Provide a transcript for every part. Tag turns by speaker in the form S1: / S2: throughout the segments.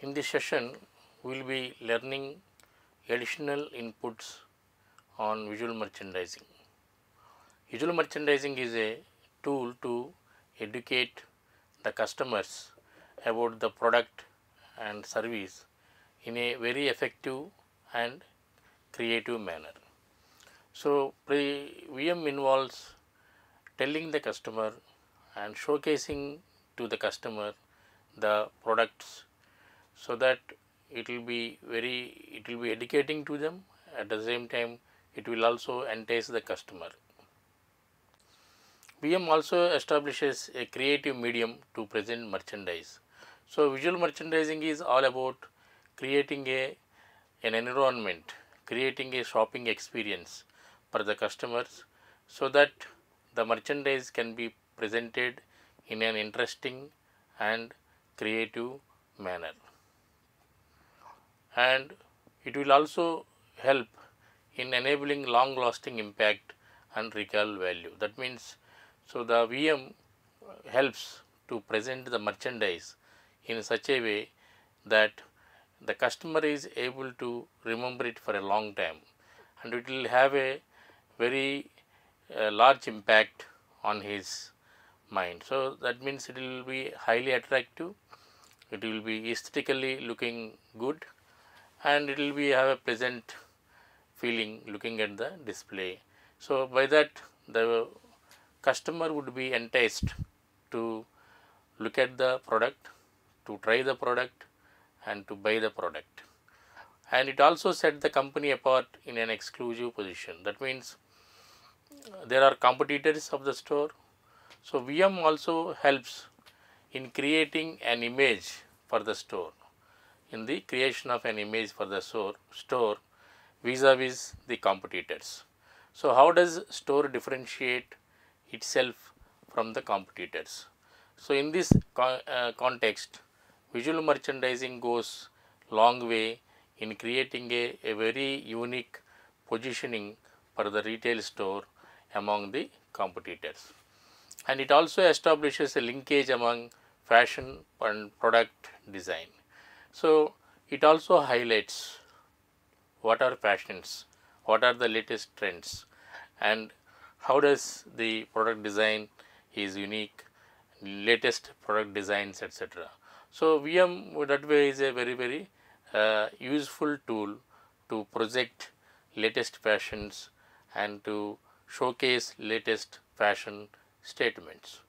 S1: In this session, we will be learning additional inputs on visual merchandising. Visual merchandising is a tool to educate the customers about the product and service in a very effective and creative manner. So, VM involves telling the customer and showcasing to the customer the products, so that it will be educating to them. At the same time, it will also entice the customer. VM also establishes a creative medium to present merchandise. So, visual merchandising is all about creating an environment, creating a shopping experience for the customers, so that the merchandise can be presented in an interesting and creative manner. And it will also help in enabling long lasting impact and recall value. That means, so the VM helps to present the merchandise in such a way that the customer is able to remember it for a long time, and it will have a very large impact on his mind. So, that means it will be highly attractive, it will be aesthetically looking good, and it will be have a pleasant feeling looking at the display. So, by that the customer would be enticed to look at the product, to try the product, and to buy the product. And it also set the company apart in an exclusive position. That means there are competitors of the store. So, VM also helps in creating an image for the store, in the creation of an image for the store vis-a-vis the competitors. So, how does store differentiate itself from the competitors? So, in this context, visual merchandising goes long way in creating a very unique positioning for the retail store among the competitors. And it also establishes a linkage among fashion and product design. So, it also highlights what are fashions, what are the latest trends, and how does the product design is unique, latest product designs, etc. So, VM that way is a very useful tool to project latest fashions and to showcase latest fashion statements,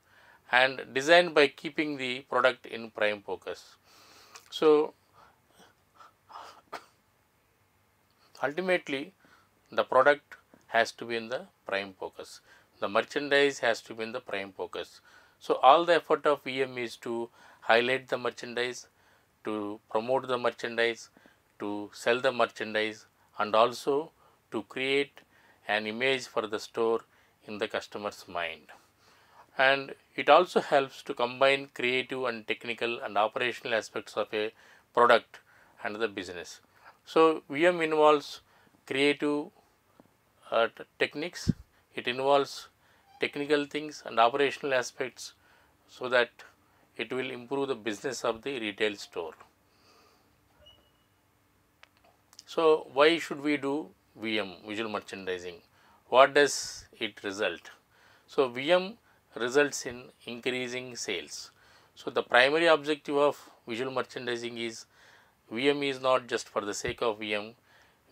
S1: and designed by keeping the product in prime focus. So, ultimately the product has to be in the prime focus, the merchandise has to be in the prime focus. So, all the effort of VM is to highlight the merchandise, to promote the merchandise, to sell the merchandise, and also to create an image for the store in the customer's mind. And it also helps to combine creative and technical and operational aspects of a product and the business. So, VM involves creative techniques, it involves technical things and operational aspects, so that it will improve the business of the retail store. So, why should we do VM, visual merchandising? What does it result? So, VM results in increasing sales. So, the primary objective of visual merchandising is, VM is not just for the sake of VM,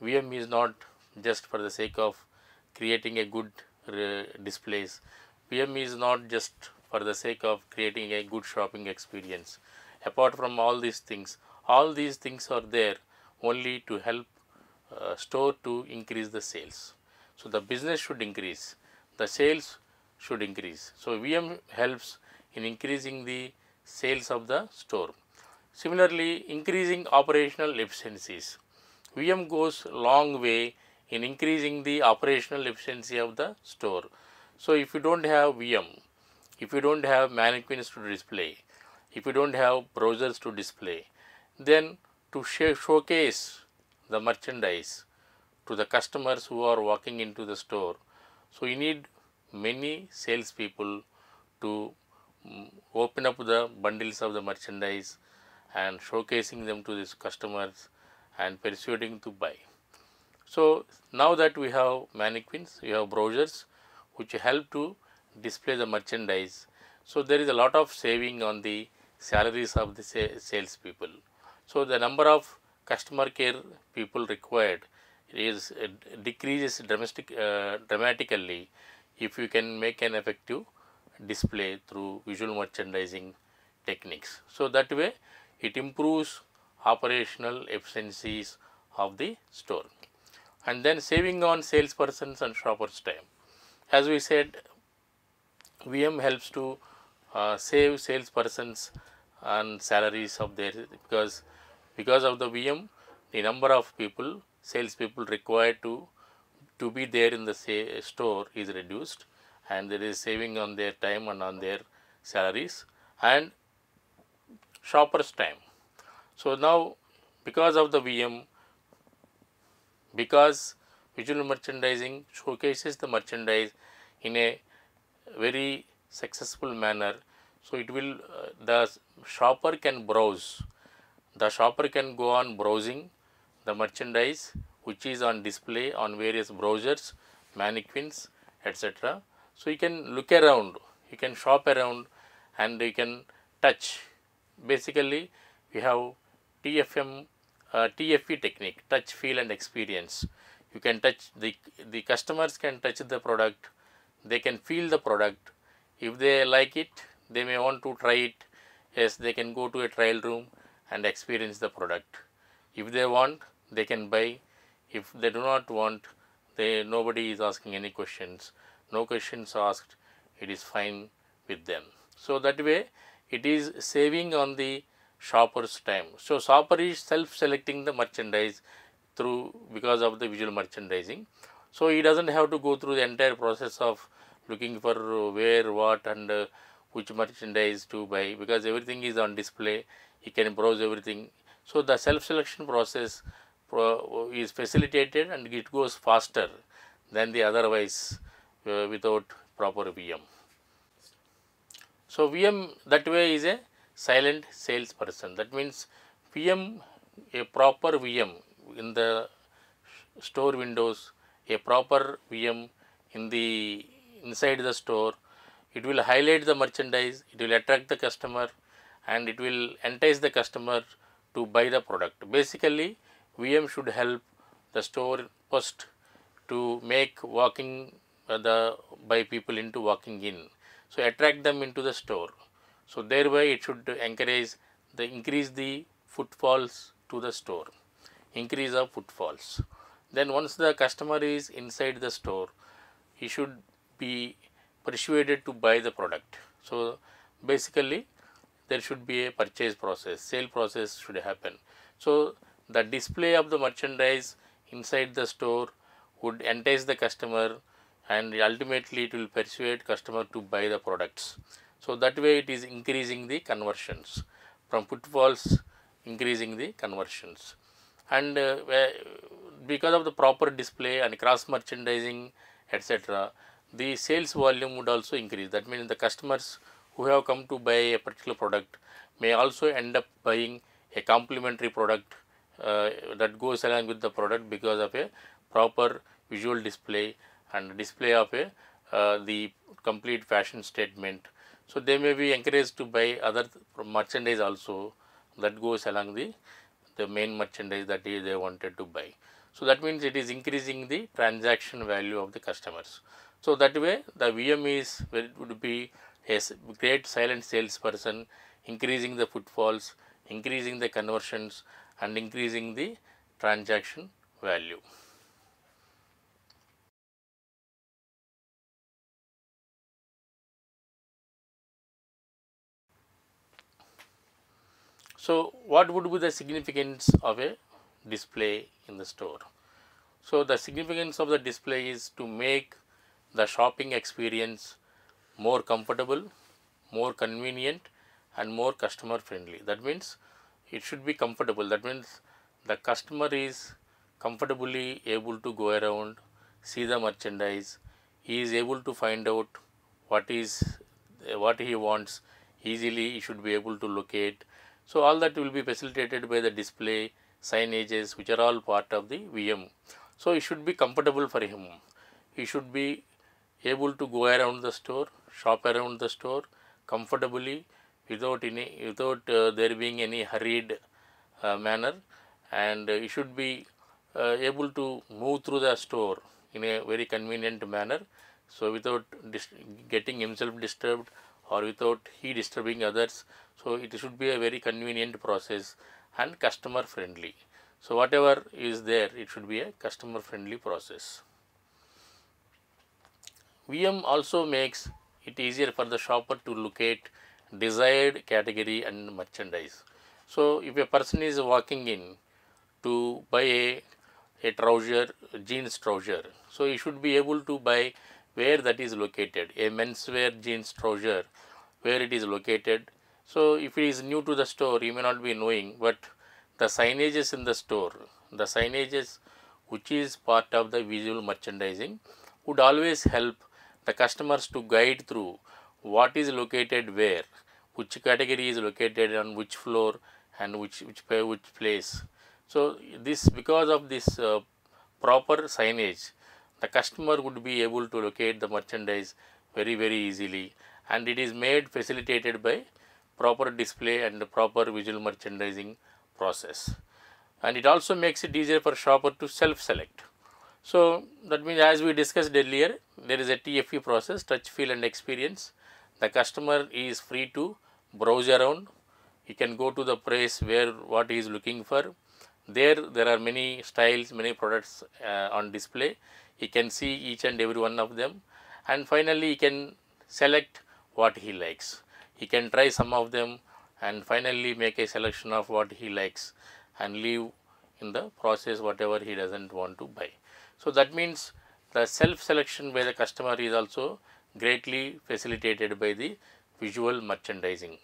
S1: VM is not just for the sake of creating a good displays, VM is not just for the sake of creating a good shopping experience. Apart from all these things are there only to help store to increase the sales. So, the business should increase, the sales should increase. So, VM helps in increasing the sales of the store. Similarly, increasing operational efficiencies. VM goes long way in increasing the operational efficiency of the store. So, if you do not have VM, if you do not have mannequins to display, if you do not have browsers to display, then to showcase the merchandise to the customers who are walking into the store, so you need many salespeople to open up the bundles of the merchandise and showcasing them to these customers and persuading to buy. So now that we have mannequins, we have browsers which help to display the merchandise. So there is a lot of saving on the salaries of the sales people. So the number of customer care people required is decreases dramatically if you can make an effective display through visual merchandising techniques. So that way it improves operational efficiencies of the store. And then saving on salespersons and shoppers time. As we said, VM helps to save salespersons and salaries of their, because of the VM, the number of people, salespeople required to be there in the store is reduced, and there is saving on their time and on their salaries and shoppers time. So now because of the VM, because visual merchandising showcases the merchandise in a very successful manner, so it will the shopper can browse, the shopper can go on browsing the merchandise which is on display on various browsers, mannequins, etc. So you can look around, you can shop around, and you can touch. Basically we have TFE technique, touch, feel and experience. You can touch, the customers can touch the product, they can feel the product. If they like it, they may want to try it. Yes, they can go to a trial room and experience the product. If they want, they can buy. If they do not want, nobody is asking any questions. No questions asked, it is fine with them. So that way it is saving on the shopper's time. So shopper is self-selecting the merchandise because of the visual merchandising. So he doesn't have to go through the entire process of looking for where, what and which merchandise to buy, because everything is on display. He can browse everything. So the self-selection process is facilitated and it goes faster than the otherwise without proper VM. So VM that way is a silent salesperson. That means VM, a proper VM in the store windows, a proper VM in the inside the store, it will highlight the merchandise, it will attract the customer, and it will entice the customer to buy the product. Basically VM should help the store first to make walking by people into walking in, so attract them into the store. So thereby it should encourage increase the footfalls to the store, increase of footfalls. Then once the customer is inside the store, he should be persuaded to buy the product. So basically there should be a purchase process, sale process should happen. So the display of the merchandise inside the store would entice the customer, and ultimately it will persuade customer to buy the products. So that way it is increasing the conversions, from footfalls increasing the conversions. And because of the proper display and cross merchandising, etc., the sales volume would also increase. That means the customers who have come to buy a particular product may also end up buying a complementary product that goes along with the product because of a proper visual display and display of the complete fashion statement. So they may be encouraged to buy other merchandise also that goes along the main merchandise that they wanted to buy. So that means it is increasing the transaction value of the customers. So that way the VM would be a great silent salesperson, increasing the footfalls, increasing the conversions, and increasing the transaction value. So what would be the significance of a display in the store? So the significance of the display is to make the shopping experience more comfortable, more convenient, and more customer friendly. That means it should be comfortable. That means the customer is comfortably able to go around, see the merchandise. He is able to find out what he wants easily. He should be able to locate. So, all that will be facilitated by the display, signages, which are all part of the VM. So, it should be comfortable for him. He should be able to go around the store, shop around the store comfortably without there being any hurried manner, and he should be able to move through the store in a very convenient manner. So, without getting himself disturbed or without he disturbing others. So, it should be a very convenient process and customer friendly. So, whatever is there, it should be a customer friendly process. VM also makes it easier for the shopper to locate desired category and merchandise. So, if a person is walking in to buy a trouser, jeans trouser, so he should be able to buy where that is located, a menswear jeans trouser, where it is located. So, if he is new to the store, he may not be knowing, but the signages in the store, the signages which is part of the visual merchandising would always help the customers to guide through what is located where, which category is located on which floor and which place. So, this because of this proper signage, the customer would be able to locate the merchandise very easily, and it is made facilitated by proper display and proper visual merchandising process. And it also makes it easier for shopper to self select. So, that means as we discussed earlier, there is a TFE process, touch, feel and experience. The customer is free to browse around. He can go to the place where what he is looking for. There are many styles, many products on display. He can see each and every one of them, and finally he can select what he likes. He can try some of them and finally make a selection of what he likes and leave in the process whatever he doesn't want to buy. So, that means the self selection by the customer is also greatly facilitated by the visual merchandising.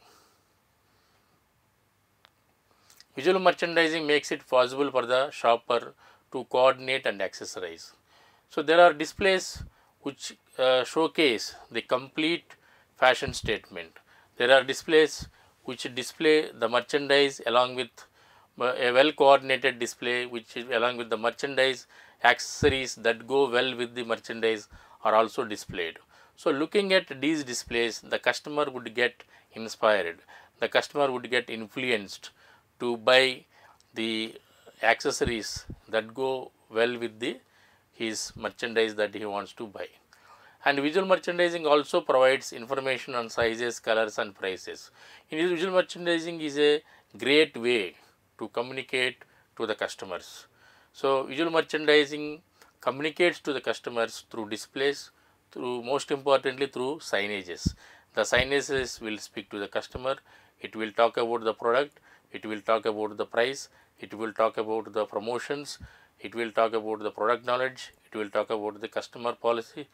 S1: Visual merchandising makes it possible for the shopper to coordinate and accessorize. So, there are displays which showcase the complete fashion statement. There are displays which display the merchandise along with a well coordinated display, which is along with the merchandise, accessories that go well with the merchandise are also displayed. So, looking at these displays, the customer would get inspired, the customer would get influenced to buy the accessories that go well with his merchandise that he wants to buy. And visual merchandising also provides information on sizes, colors and prices. In visual merchandising is a great way to communicate to the customers. So, visual merchandising communicates to the customers through displays, through most importantly through signages. The signages will speak to the customer, it will talk about the product, it will talk about the price, it will talk about the promotions, it will talk about the product knowledge, it will talk about the customer policy,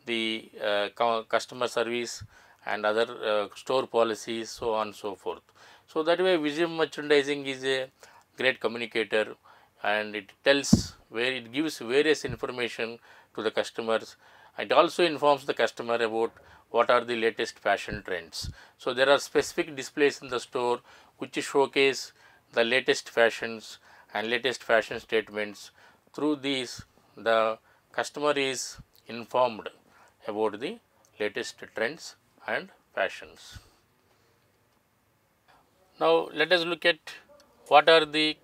S1: the customer service and other store policies, so on and so forth. So, that way visual merchandising is a great communicator, and it tells where it gives various information to the customers. It also informs the customer about what are the latest fashion trends. So, there are specific displays in the store which showcase the latest fashions and latest fashion statements. Through these, the customer is informed about the latest trends and fashions. Now, let us look at what are the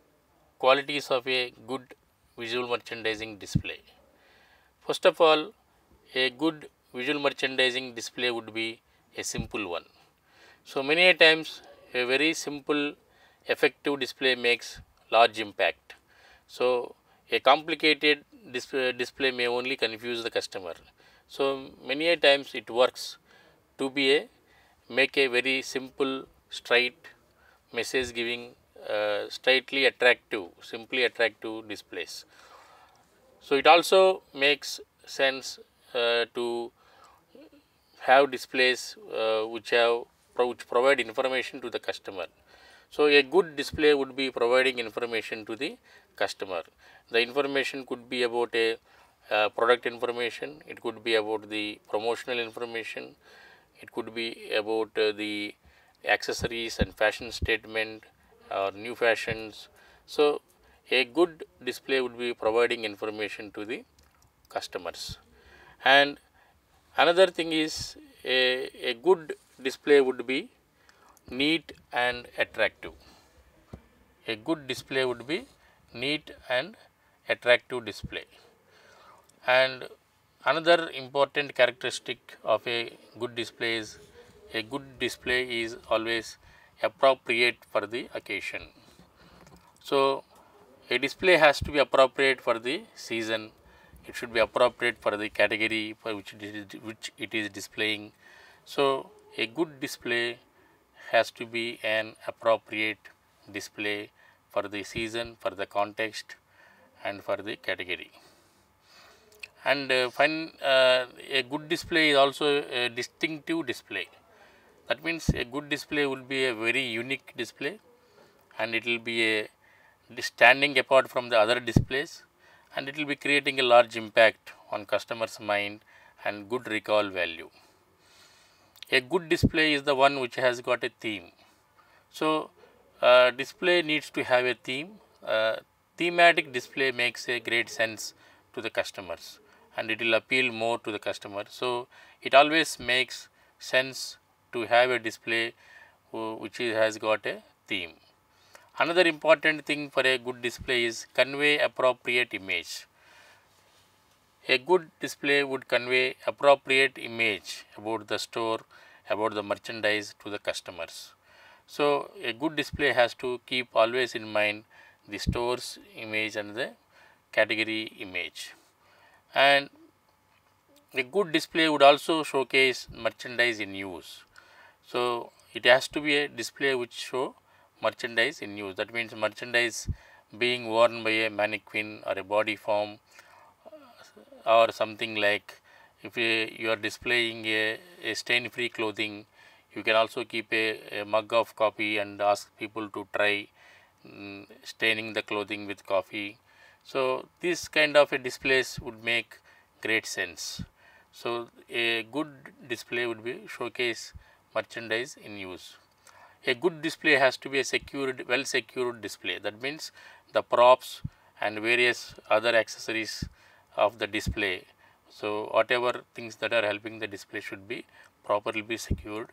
S1: qualities of a good visual merchandising display. First of all, a good visual merchandising display would be a simple one. So, many a times a very simple effective display makes large impact. So, a complicated display may only confuse the customer. So, many a times it works to be make a very simple, straight, message giving, straightly attractive, simply attractive displays. So, it also makes sense to have displays which provide information to the customer. So, a good display would be providing information to the customer. The information could be about a product information, it could be about the promotional information, it could be about the accessories and fashion statement, or new fashions. So, a good display would be providing information to the customers. And another thing is a good display would be neat and attractive. A good display would be neat and attractive display. And another important characteristic of a good display is a good display is always appropriate for the occasion. So, a display has to be appropriate for the season, it should be appropriate for the category for which it is displaying. So, a good display has to be an appropriate display for the season, for the context and for the category. And a good display is also a distinctive display. That means a good display will be a very unique display and it will be a standing apart from the other displays, and it will be creating a large impact on customers' mind and good recall value. A good display is the one which has got a theme. So, display needs to have a theme. Thematic display makes a great sense to the customers and it will appeal more to the customer. So, it always makes sense to have a display which has got a theme. Another important thing for a good display is convey appropriate image. A good display would convey appropriate image about the store, about the merchandise to the customers. So, a good display has to keep always in mind the store's image and the category image. And a good display would also showcase merchandise in use. So, it has to be a display which show merchandise in use. That means merchandise being worn by a mannequin or a body form or something like if you are displaying a stain free clothing, you can also keep a mug of coffee and ask people to try staining the clothing with coffee. So, this kind of a displays would make great sense. So, a good display would be showcase merchandise in use. A good display has to be a secured, well secured display. That means the props and various other accessories of the display. So, whatever things that are helping the display should be properly be secured.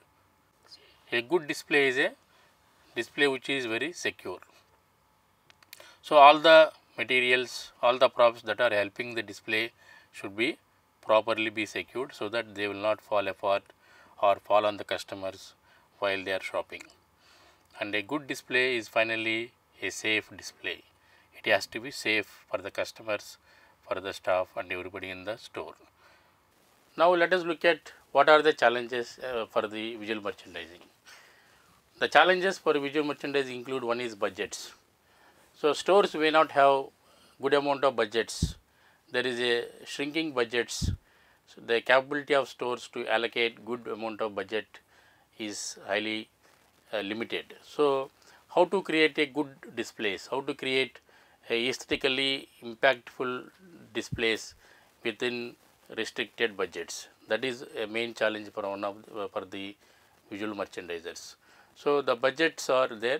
S1: A good display is a display which is very secure. So, all the materials, all the props that are helping the display should be properly be secured, so that they will not fall apart or fall on the customers while they are shopping. And a good display is finally a safe display. It has to be safe for the customers, for the staff and everybody in the store. Now, let us look at what are the challenges for the visual merchandising. The challenges for visual merchandising include: one is budgets. So, stores may not have good amount of budgets. There is a shrinking budgets. So, the capability of stores to allocate good amount of budget is highly limited. So, how to create a good displays, how to create a aesthetically impactful displays within restricted budgets, that is a main challenge for for the visual merchandisers. So, the budgets are there,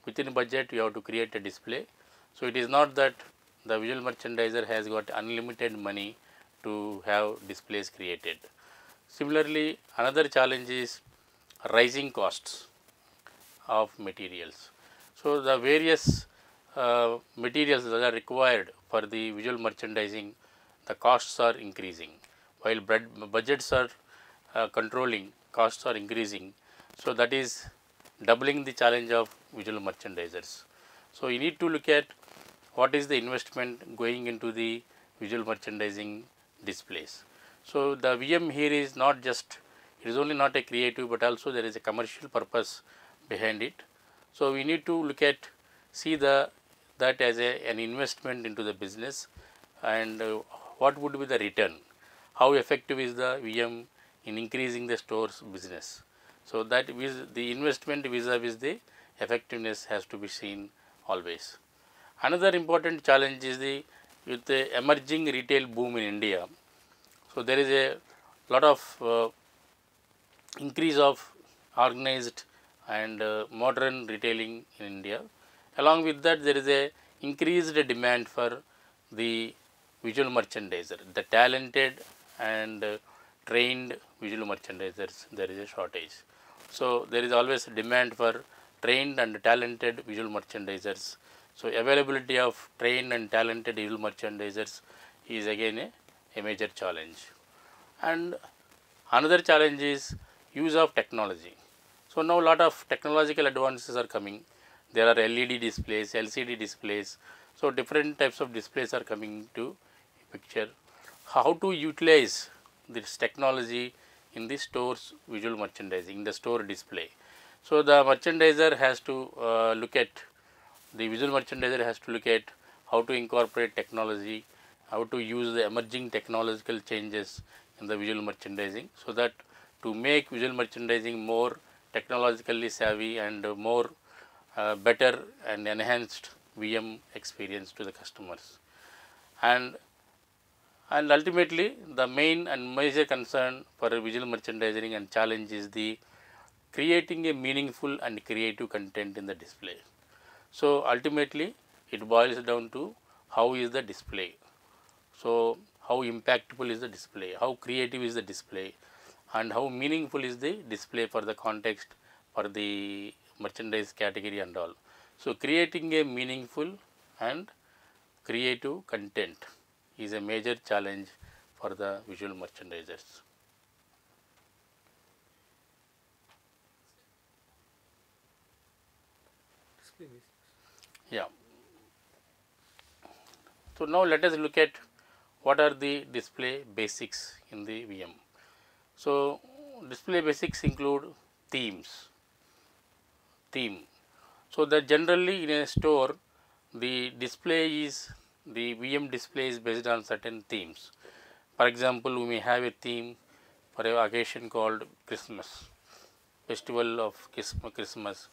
S1: within budget you have to create a display. So, it is not that the visual merchandiser has got unlimited money to have displays created. Similarly, another challenge is rising costs of materials. So, the various materials that are required for the visual merchandising, the costs are increasing, while budgets are controlling, costs are increasing. So, that is doubling the challenge of visual merchandisers. So, you need to look at what is the investment going into the visual merchandising displays. So, the VM here is not just, it is only not a creative, but also there is a commercial purpose behind it. So, we need to look at, see that as an investment into the business, and what would be the return, how effective is the VM in increasing the store's business. So, that the investment vis-a-vis the effectiveness has to be seen always. Another important challenge is with the emerging retail boom in India. So, there is a lot of increase of organized and modern retailing in India. Along with that, there is a increased demand for the visual merchandiser, the talented and trained visual merchandisers. There is a shortage. So there is always a demand for trained and talented visual merchandisers. So availability of trained and talented visual merchandisers is again a major challenge. And another challenge is use of technology. So now a lot of technological advances are coming. There are LED displays, LCD displays. So different types of displays are coming to picture. How to utilize this technology in the store's visual merchandising, in the store display. So the merchandiser has to look at, the visual merchandiser has to look at how to incorporate technology, how to use the emerging technological changes in the visual merchandising, so that to make visual merchandising more technologically savvy and more better and enhanced VM experience to the customers. And ultimately, the main and major concern for visual merchandising and challenge is the creating a meaningful and creative content in the display. So ultimately, it boils down to how is the display. So how impactful is the display, how creative is the display, and how meaningful is the display for the context, for the merchandise category and all. So creating a meaningful and creative content is a major challenge for the visual merchandisers. Yeah. So now let us look at what are the display basics in the VM. So display basics include themes. So that generally in a store, the display is, the VM display is based on certain themes. For example, we may have a theme for an occasion called Christmas, festival of Christmas,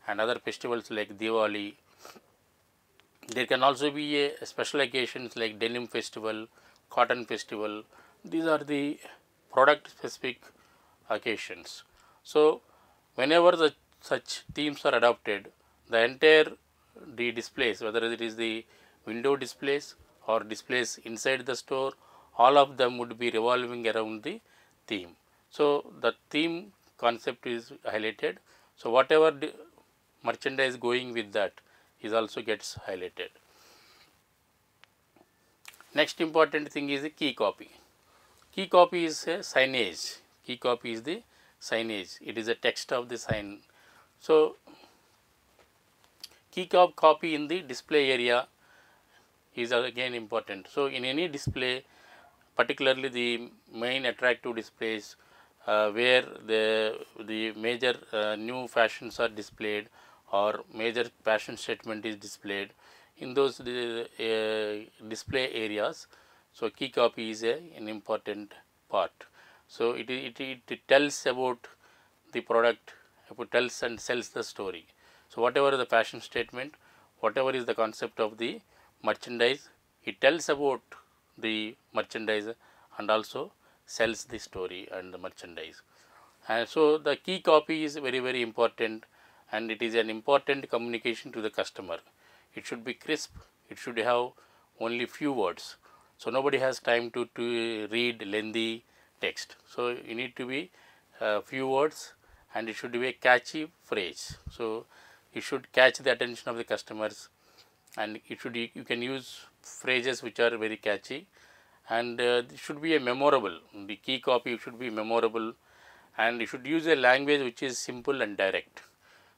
S1: and other festivals like Diwali. There can also be a special occasions like denim festival, cotton festival. These are the product specific occasions. So whenever such themes are adopted, the entire displays, whether it is the window displays or displays inside the store, all of them would be revolving around the theme. So the theme concept is highlighted. So whatever merchandise going with that is also gets highlighted. Next important thing is the key copy. Key copy is a signage. Key copy is the signage. It is a text of the sign. So key copy in the display area is again important. So in any display, particularly the main attractive displays where the major new fashions are displayed or major fashion statement is displayed, in those display areas, so key copy is an important part. So it tells about the product, it tells and sells the story. So whatever the fashion statement, whatever is the concept of the merchandise, it tells about the merchandise and also sells the story and the merchandise. And so the key copy is very important, and it is an important communication to the customer. It should be crisp, it should have only few words. So nobody has time to read lengthy text. So you need to be few words, and it should be a catchy phrase. So it should catch the attention of the customers, and it should, you can use phrases which are very catchy, and it should be a memorable. The key copy should be memorable, and you should use a language which is simple and direct.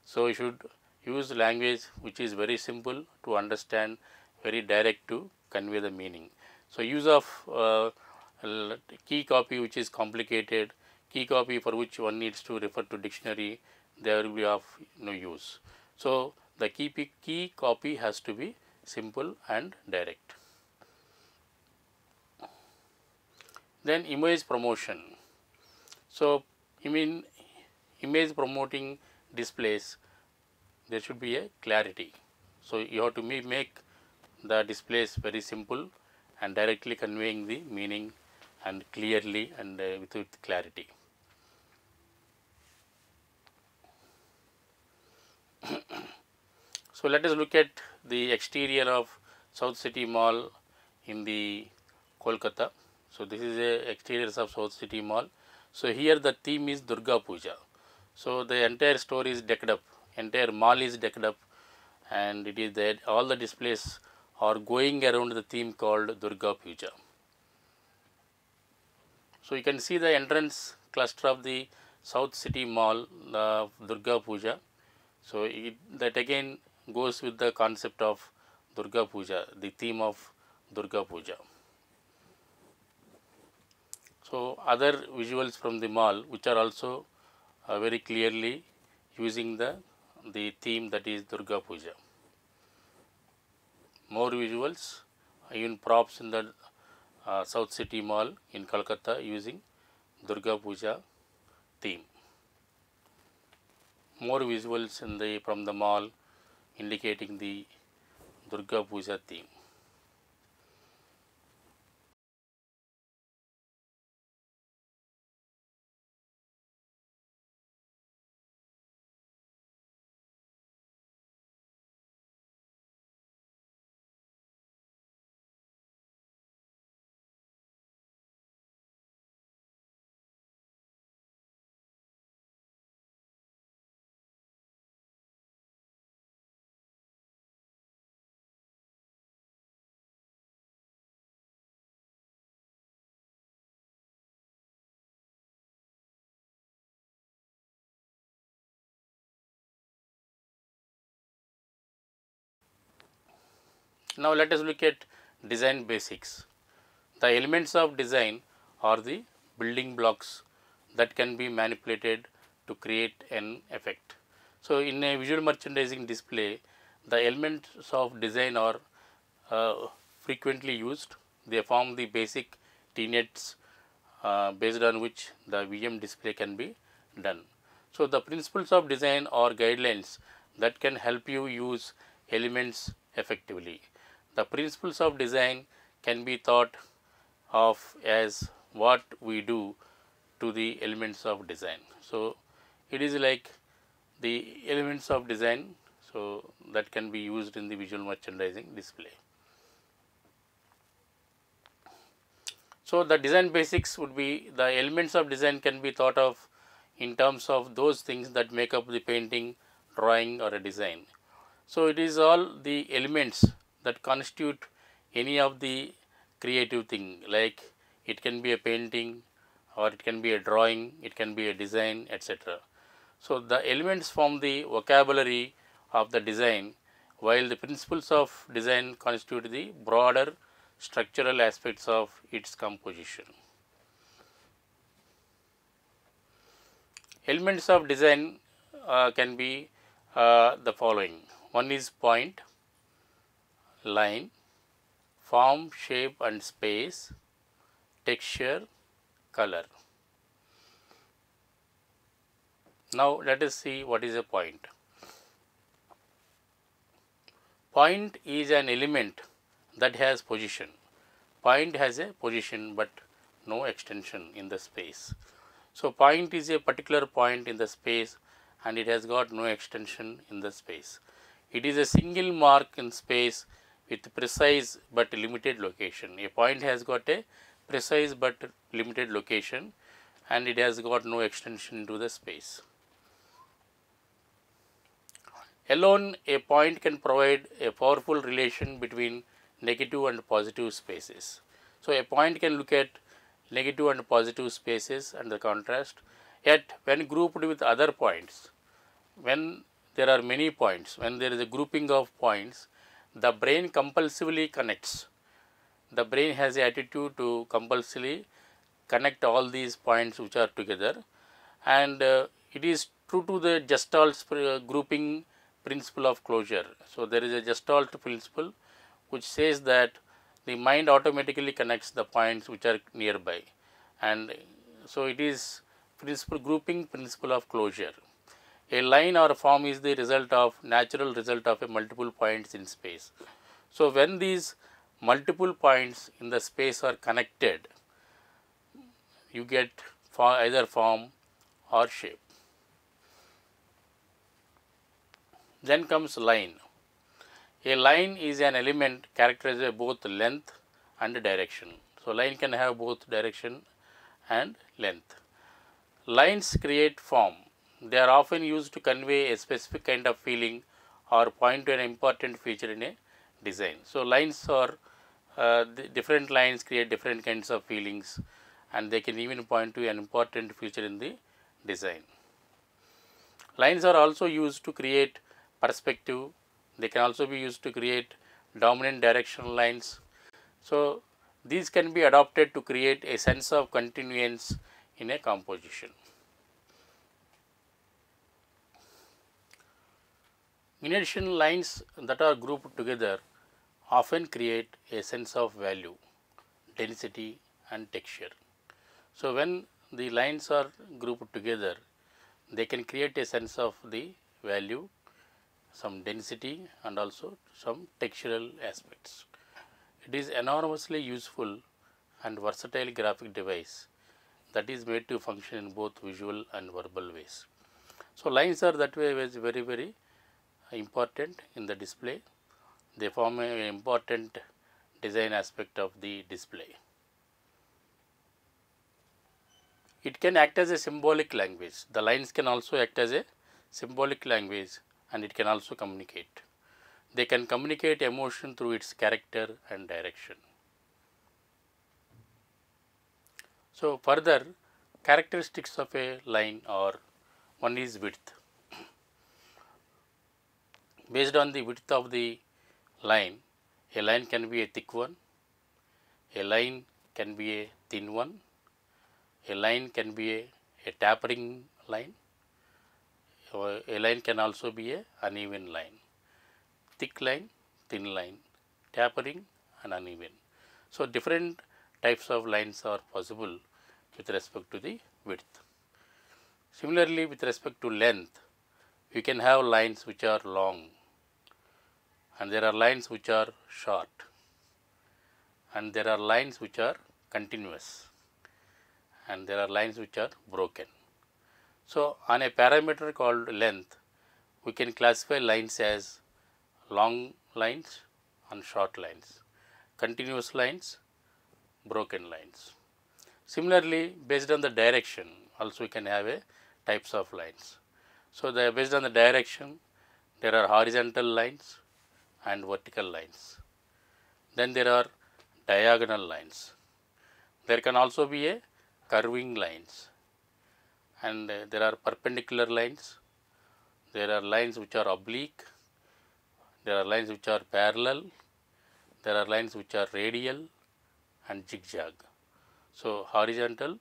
S1: So you should use language which is very simple to understand, very direct to convey the meaning. So use of key copy which is complicated, key copy for which one needs to refer to dictionary, there will be of no use. So the key copy has to be simple and direct. Then image promotion. So image promoting displays, there should be a clarity. So you have to make the displays very simple and directly conveying the meaning and clearly and with clarity. So let us look at the exterior of South City Mall in the Kolkata. So this is the exteriors of South City Mall. So here the theme is Durga Puja. So the entire store is decked up, entire mall is decked up, and it is that all the displays are going around the theme called Durga Puja. So you can see the entrance cluster of the South City Mall, the Durga Puja. So that again goes with the concept of Durga Puja, the theme of Durga Puja. So other visuals from the mall which are also very clearly using the theme, that is Durga Puja. More visuals, even props in the South City Mall in Kolkata using Durga Puja theme. More visuals in the from the mall indicating the Durga Puja theme. Now let us look at design basics. The elements of design are the building blocks that can be manipulated to create an effect. So in a visual merchandising display, the elements of design are frequently used. They form the basic tenets based on which the VM display can be done. So the principles of design are guidelines that can help you use elements effectively. The principles of design can be thought of as what we do to the elements of design. So it is like the elements of design, so that can be used in the visual merchandising display. So the design basics would be the elements of design can be thought of in terms of those things that make up the painting, drawing or a design. So it is all the elements that constitute any of the creative thing, like it can be a painting or it can be a drawing, it can be a design, etc. So the elements form the vocabulary of the design, while the principles of design constitute the broader structural aspects of its composition. Elements of design can be the following. One is point, line, form, shape and space, texture, color. Now let us see what is a point. Point is an element that has position. Point has a position but no extension in the space. So point is a particular point in the space and it has got no extension in the space. It is a single mark in space with precise but limited location. A point has got a precise but limited location and it has got no extension into the space. Alone, a point can provide a powerful relation between negative and positive spaces. So a point can look at negative and positive spaces and the contrast. Yet when grouped with other points, when there are many points, when there is a grouping of points, the brain compulsively connects. The brain has the attitude to compulsively connect all these points which are together, and it is true to the Gestalt grouping principle of closure. So there is a Gestalt principle which says that the mind automatically connects the points which are nearby, and so it is grouping principle of closure. A line or a form is the natural result of a multiple points in space. So when these multiple points in the space are connected, you get either form or shape. Then comes line. A line is an element characterized by both length and direction. So, line can have both direction and length. Lines create form. They are often used to convey a specific kind of feeling or point to an important feature in a design. So, lines are different lines create different kinds of feelings, and they can even point to an important feature in the design. Lines are also used to create perspective. They can also be used to create dominant directional lines. So, these can be adopted to create a sense of continuance in a composition. In addition, lines that are grouped together often create a sense of value, density and texture. So, when the lines are grouped together, they can create a sense of the value, some density and also some textural aspects. It is enormously useful and versatile graphic device that is made to function in both visual and verbal ways. So, lines are that way very important in the display. They form an important design aspect of the display. It can act as a symbolic language. The lines can also act as a symbolic language, and it can also communicate. They can communicate emotion through its character and direction. So, further characteristics of a line are: one is width. Based on the width of the line, a line can be a thick one, a line can be a thin one, a line can be a tapering line, or a line can also be a uneven line, thick line, thin line, tapering and uneven. So, different types of lines are possible with respect to the width. Similarly, with respect to length, you can have lines which are long, and there are lines which are short, and there are lines which are continuous, and there are lines which are broken. So, on a parameter called length, we can classify lines as long lines and short lines, continuous lines, broken lines. Similarly, based on the direction, also we can have a types of lines. So, based on the direction, there are horizontal lines and vertical lines. Then there are diagonal lines. There can also be a curving lines, and there are perpendicular lines. There are lines which are oblique. There are lines which are parallel. There are lines which are radial and zigzag. So, horizontal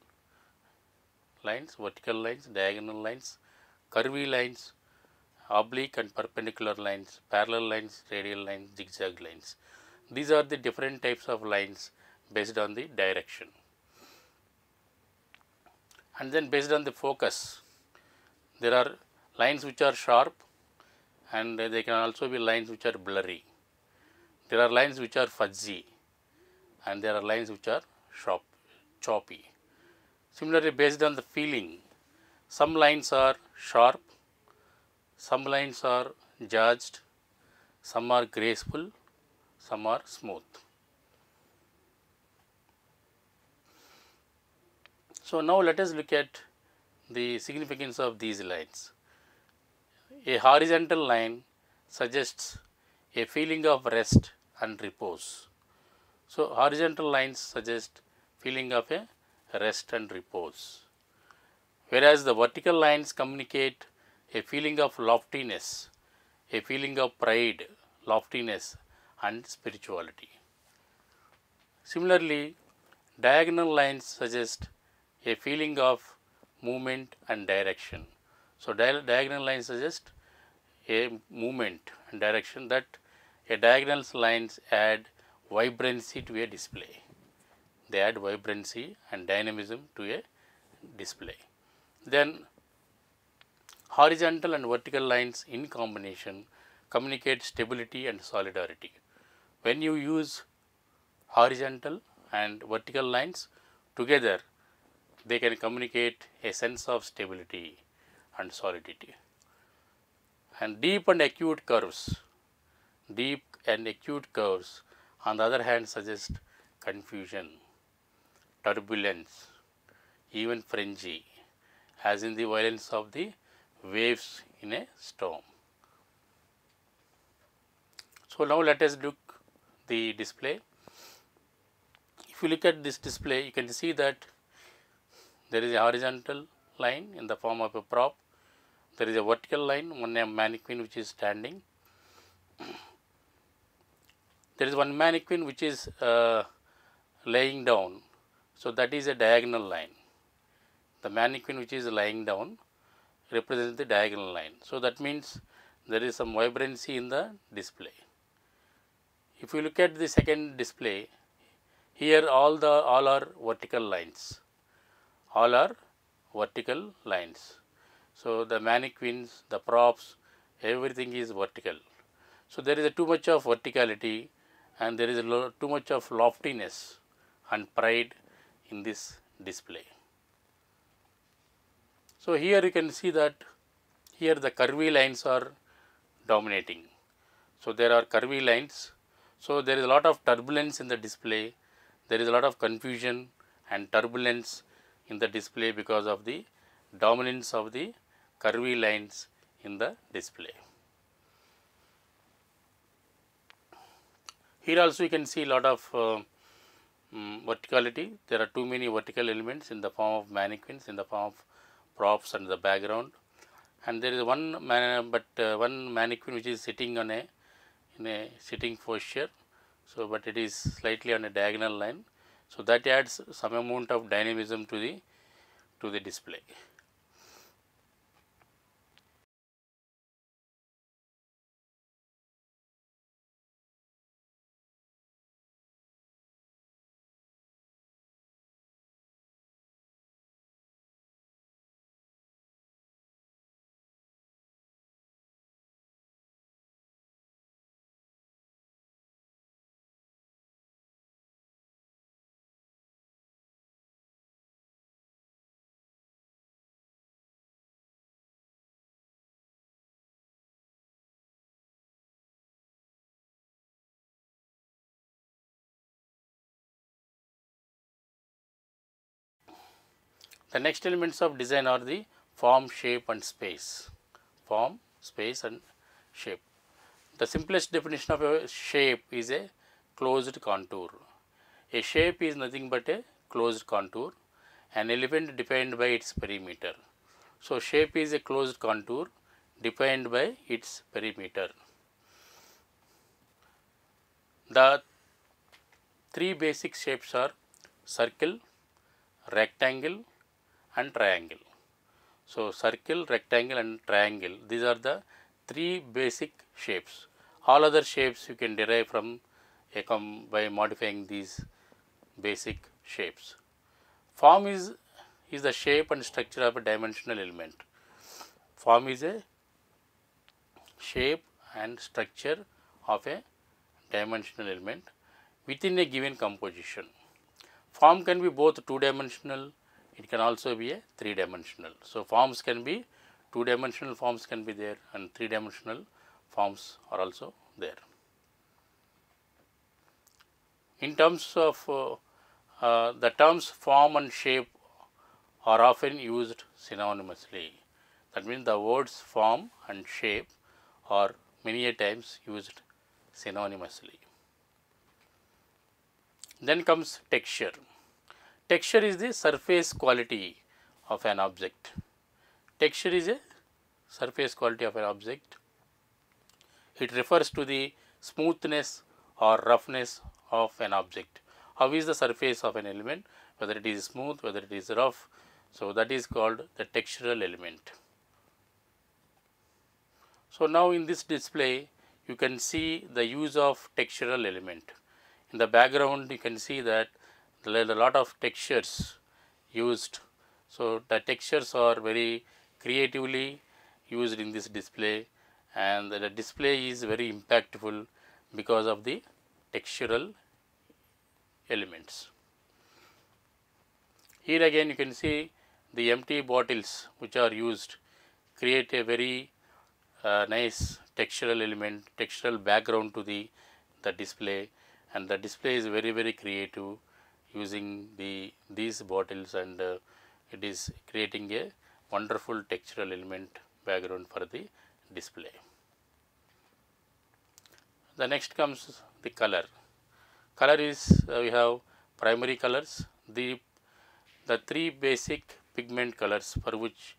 S1: lines, vertical lines, diagonal lines, curvy lines, oblique and perpendicular lines, parallel lines, radial lines, zigzag lines. These are the different types of lines based on the direction. And then based on the focus, there are lines which are sharp, and they can also be lines which are blurry. There are lines which are fuzzy, and there are lines which are choppy. Similarly, based on the feeling, some lines are sharp, some lines are judged, some are graceful, some are smooth. So, now let us look at the significance of these lines. A horizontal line suggests a feeling of rest and repose. So, horizontal lines suggest feeling of a rest and repose, whereas the vertical lines communicate a feeling of loftiness, a feeling of pride, loftiness and spirituality. Similarly, diagonal lines suggest a feeling of movement and direction. So, diagonal lines suggest a movement and direction, that a diagonal lines add vibrancy to a display. They add vibrancy and dynamism to a display. Then horizontal and vertical lines in combination communicate stability and solidarity. When you use horizontal and vertical lines together, they can communicate a sense of stability and solidity. And deep and acute curves, on the other hand, suggest confusion, turbulence, even frenzy, as in the violence of the waves in a storm. So now let us look the display. If you look at this display, you can see that there is a horizontal line in the form of a prop. There is a vertical line, one mannequin which is standing. There is one mannequin which is laying down. So that is a diagonal line. The mannequin which is lying down represents the diagonal line. So that means there is some vibrancy in the display. If you look at the second display, here all are vertical lines. All are vertical lines. So the mannequins, the props, everything is vertical. So there is too much of verticality and there is too much of loftiness and pride in this display. So here you can see that here the curvy lines are dominating. So there are curvy lines. So there is a lot of turbulence in the display. There is a lot of confusion and turbulence in the display because of the dominance of the curvy lines in the display. Here also you can see a lot of verticality. There are too many vertical elements in the form of mannequins, in the form of props and the background. And there is one mannequin which is sitting on in a sitting posture. So, but it is slightly on a diagonal line. So that adds some amount of dynamism to the display. The next elements of design are the form, shape and space. Form, space and shape. The simplest definition of a shape is a closed contour. A shape is nothing but a closed contour, an element defined by its perimeter. So shape is a closed contour defined by its perimeter. The three basic shapes are circle, rectangle and triangle. So circle, rectangle and triangle, these are the three basic shapes. All other shapes you can derive from by modifying these basic shapes. Form is the shape and structure of a dimensional element. Form is a shape and structure of a dimensional element within a given composition. Form can be both two-dimensional, it can also be a three-dimensional. So forms can be two-dimensional forms can be there and three-dimensional forms are also there. In terms of the terms form and shape are often used synonymously. That means the words form and shape are many a times used synonymously. Then comes texture. Texture is the surface quality of an object. Texture is a surface quality of an object. It refers to the smoothness or roughness of an object. How is the surface of an element, whether it is smooth, whether it is rough. So that is called the textural element. So now in this display you can see the use of textural element. In the background you can see that there are a lot of textures used. So the textures are very creatively used in this display and the display is very impactful because of the textural elements. Here again you can see the empty bottles which are used create a very nice textural element, textural background to the display, and the display is very creative using these bottles, and it is creating a wonderful textural element background for the display. The next comes the color. Color is we have primary colors, the three basic pigment colors for which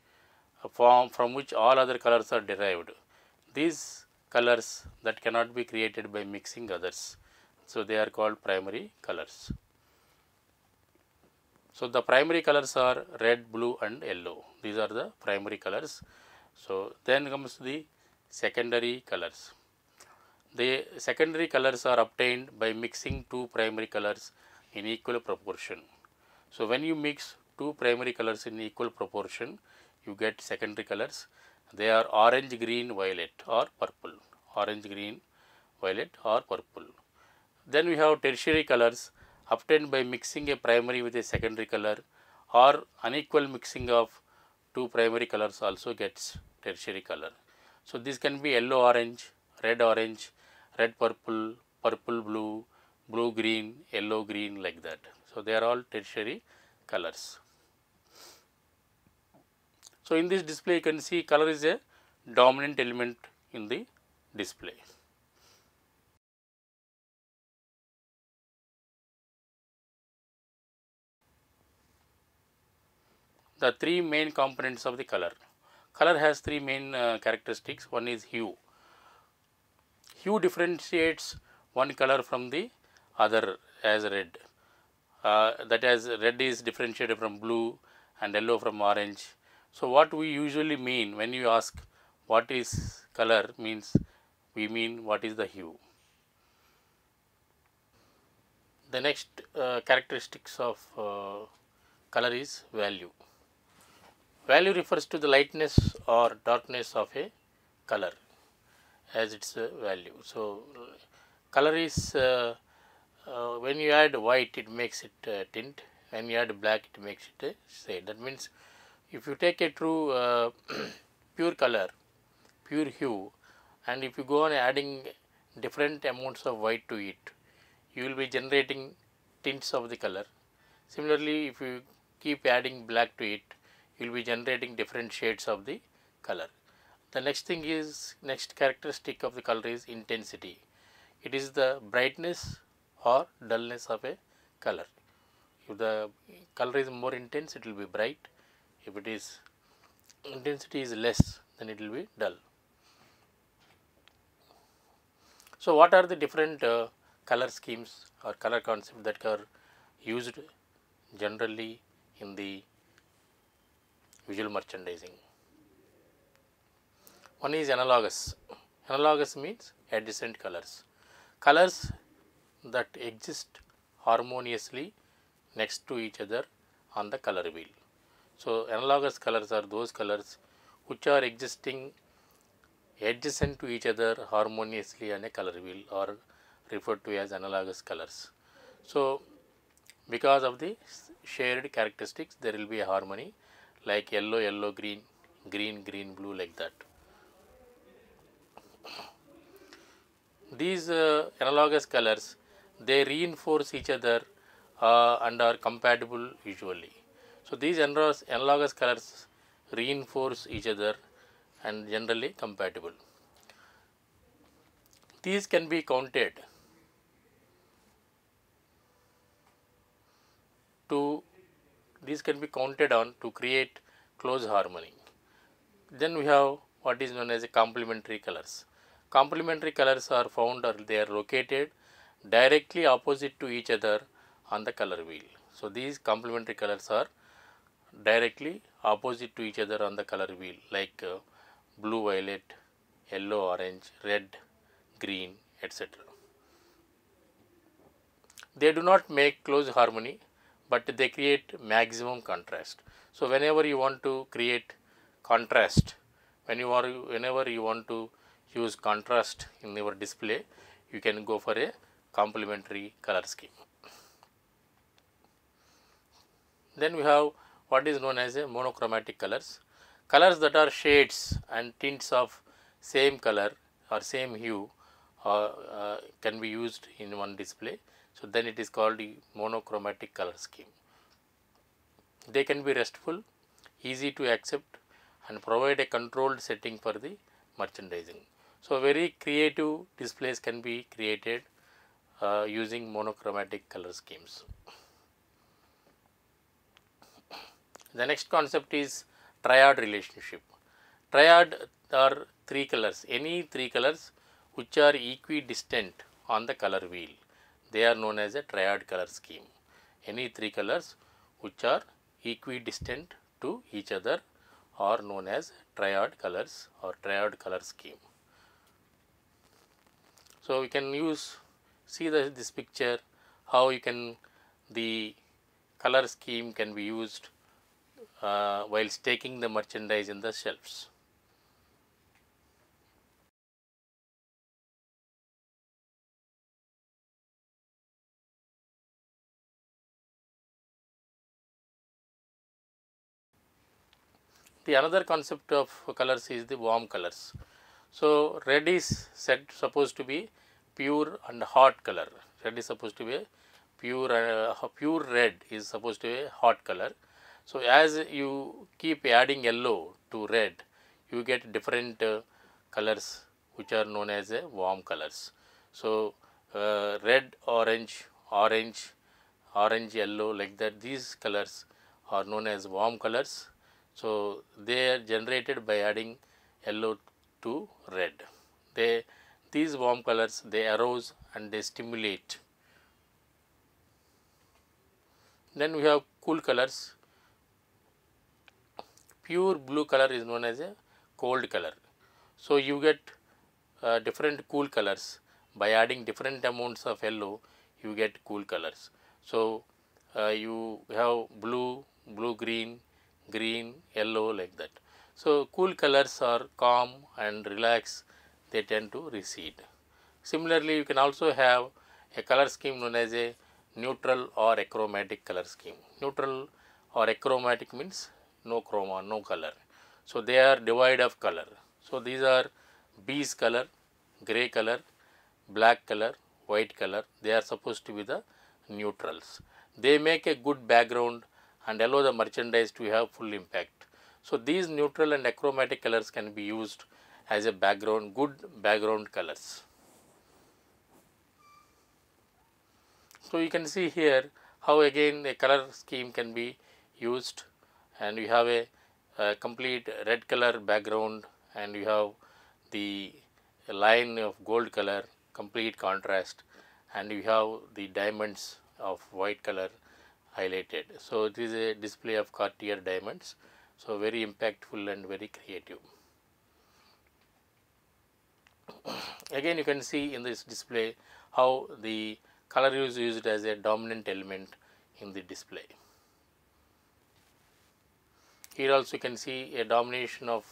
S1: from which all other colors are derived. These colors that cannot be created by mixing others, so they are called primary colors. So the primary colors are red, blue and yellow. These are the primary colors. So then comes the secondary colors. The secondary colors are obtained by mixing two primary colors in equal proportion. So when you mix two primary colors in equal proportion, you get secondary colors. They are orange, green, violet or purple. Orange, green, violet or purple. Then we have tertiary colors obtained by mixing a primary with a secondary color, or unequal mixing of two primary colors also gets tertiary color. So this can be yellow orange, red purple, purple blue, blue green, yellow green, like that. So they are all tertiary colors. So in this display you can see color is a dominant element in the display. The three main components of the color. Color has three main characteristics. One is hue. Hue differentiates one color from the other as red. That as red is differentiated from blue and yellow from orange. So what we usually mean when you ask what is color means, we mean what is the hue. The next characteristics of color is value. Value refers to the lightness or darkness of a color as its value. So color is when you add white it makes it tint, when you add black it makes it a shade. That means if you take a true pure color, pure hue, and if you go on adding different amounts of white to it, you will be generating tints of the color. Similarly, if you keep adding black to it, you will be generating different shades of the color. The next thing is, next characteristic of the color is intensity. It is the brightness or dullness of a color. If the color is more intense, it will be bright. If it is intensity is less, then it will be dull. So what are the different color schemes or color concepts that are used generally in the visual merchandising? One is analogous. Analogous means adjacent colors. Colors that exist harmoniously next to each other on the color wheel. So analogous colors are those colors which are existing adjacent to each other harmoniously on a color wheel, or referred to as analogous colors. So because of the shared characteristics, there will be a harmony, like yellow, green, green, blue, like that. These analogous colors, they reinforce each other and are compatible visually. So these analogous colors reinforce each other and generally compatible. These can be counted on to create close harmony. Then we have what is known as a complementary colors. Complementary colors are found, or they are located directly opposite to each other on the color wheel. So these complementary colors are directly opposite to each other on the color wheel, like blue, violet, yellow, orange, red, green, etc. They do not make close harmony, but they create maximum contrast. So whenever you want to create contrast, whenever you want to use contrast in your display, you can go for a complementary color scheme. Then we have what is known as a monochromatic colors. Colors that are shades and tints of same color or same hue can be used in one display. So then it is called the monochromatic color scheme. They can be restful, easy to accept, and provide a controlled setting for the merchandising. So very creative displays can be created using monochromatic color schemes. The next concept is triad relationship. Triad are three colors, any three colors which are equidistant on the color wheel. They are known as a triad color scheme. Any three colors which are equidistant to each other are known as triad colors or triad color scheme. So we can see this picture, how the color scheme can be used while staking the merchandise in the shelves. The another concept of colors is the warm colors. So red is supposed to be pure and hot color. Red is supposed to be a pure red is supposed to be a hot color. So as you keep adding yellow to red, you get different colors which are known as warm colors. So red, orange, yellow, like that, these colors are known as warm colors. So they are generated by adding yellow to red. These warm colors, they arouse and they stimulate. Then we have cool colors. Pure blue color is known as a cold color. So you get different cool colors by adding different amounts of yellow. You get cool colors. So you have blue, green, yellow, like that. So cool colors are calm and relaxed. They tend to recede. Similarly, you can also have a color scheme known as a neutral or achromatic color scheme. Neutral or achromatic means no chroma, no color. So they are devoid of color. So these are beige color, gray color, black color, white color. They are supposed to be the neutrals. They make a good background and allow the merchandise to have full impact. So these neutral and achromatic colors can be used as a background, good background colors. So you can see here how again a color scheme can be used, and you have a complete red color background, and you have the line of gold color, complete contrast, and you have the diamonds of white color highlighted. So it is a display of Cartier diamonds. So very impactful and very creative. Again, you can see in this display how the color is used as a dominant element in the display. Here also you can see a domination of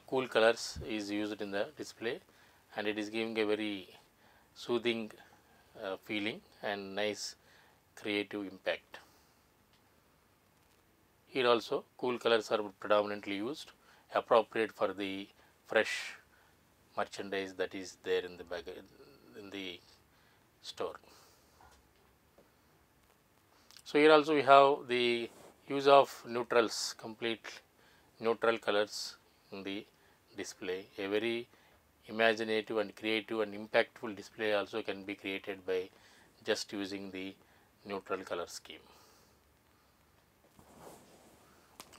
S1: cool colors is used in the display, and it is giving a very soothing feeling and nice creative impact. Here also cool colors are predominantly used, appropriate for the fresh merchandise that is there in the store. So here also we have the use of neutrals, complete neutral colors in the display. A very imaginative and creative and impactful display also can be created by just using the neutral color scheme.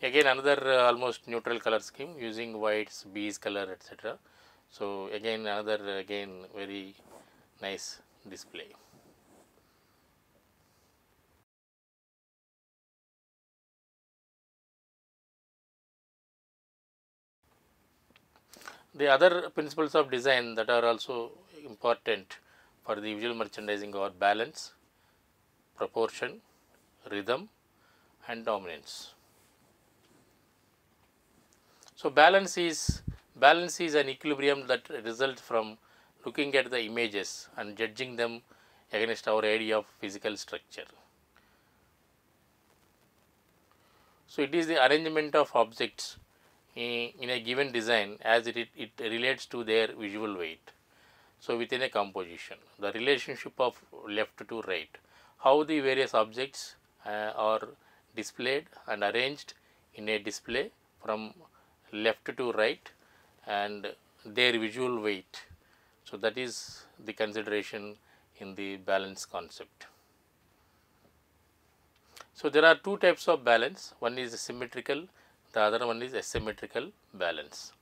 S1: Again another almost neutral color scheme using whites, beige color, etc. So again another very nice display. The other principles of design that are also important for the visual merchandising are balance, proportion, rhythm, and dominance. So balance is an equilibrium that results from looking at the images and judging them against our idea of physical structure. So it is the arrangement of objects in a given design as it relates to their visual weight. So, within a composition, the relationship of left to right, how the various objects are displayed and arranged in a display from left to right and their visual weight. So, that is the consideration in the balance concept. So, there are two types of balance, one is symmetrical, the other one is asymmetrical balance.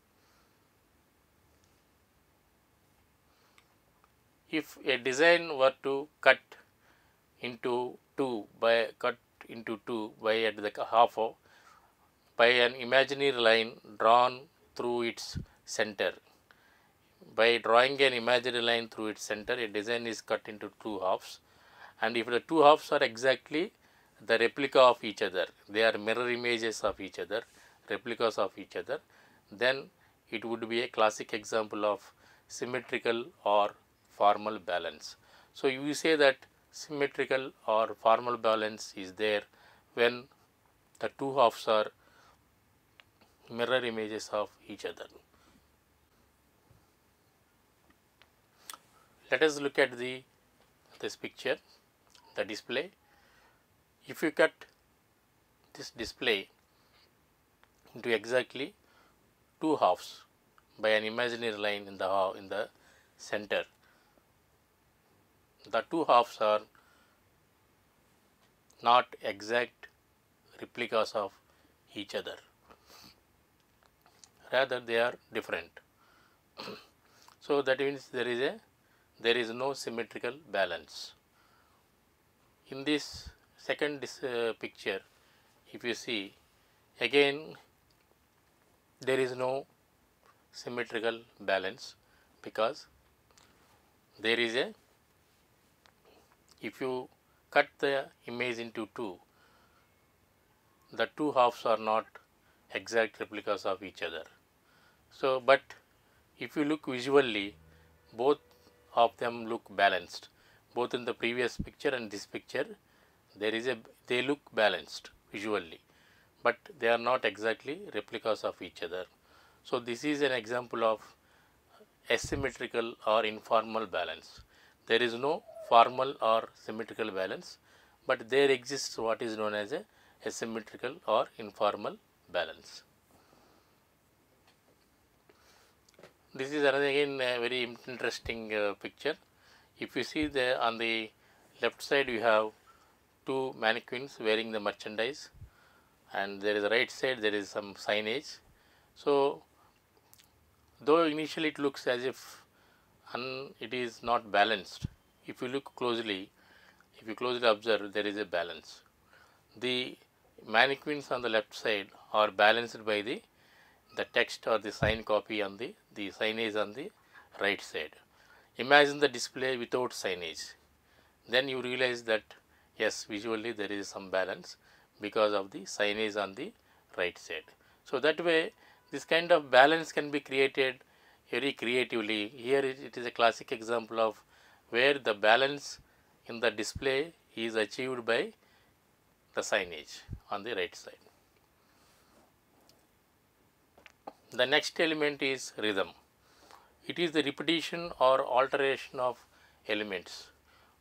S1: If a design were to cut into two by at the half of by an imaginary line drawn through its center. By drawing an imaginary line through its center, a design is cut into two halves, and if the two halves are exactly the replica of each other, they are mirror images of each other, replicas of each other, then it would be a classic example of symmetrical or formal balance. So, you say that symmetrical or formal balance is there when the two halves are mirror images of each other. Let us look at this picture, the display. If you cut this display into exactly two halves by an imaginary line in the center, the two halves are not exact replicas of each other, rather they are different. So, that means there is no symmetrical balance. In this second picture, if you see, again there is no symmetrical balance, because there is if you cut the image into two, the two halves are not exact replicas of each other. So, but if you look visually, both of them look balanced. Both in the previous picture and this picture, they look balanced visually, but they are not exactly replicas of each other. So, this is an example of asymmetrical or informal balance. There is no formal or symmetrical balance, but there exists what is known as a asymmetrical or informal balance. This is another again a very interesting picture. If you see on the left side, you have two mannequins wearing the merchandise, and there is the right side, there is some signage. So, though initially it looks as if it is not balanced, if you look closely, if you closely observe, there is a balance. The mannequins on the left side are balanced by the text or the sign copy on the signage on the right side. Imagine the display without signage, then you realize that yes, visually there is some balance because of the signage on the right side. So, that way this kind of balance can be created very creatively. Here it is a classic example of where the balance in the display is achieved by the signage on the right side. The next element is rhythm. It is the repetition or alteration of elements,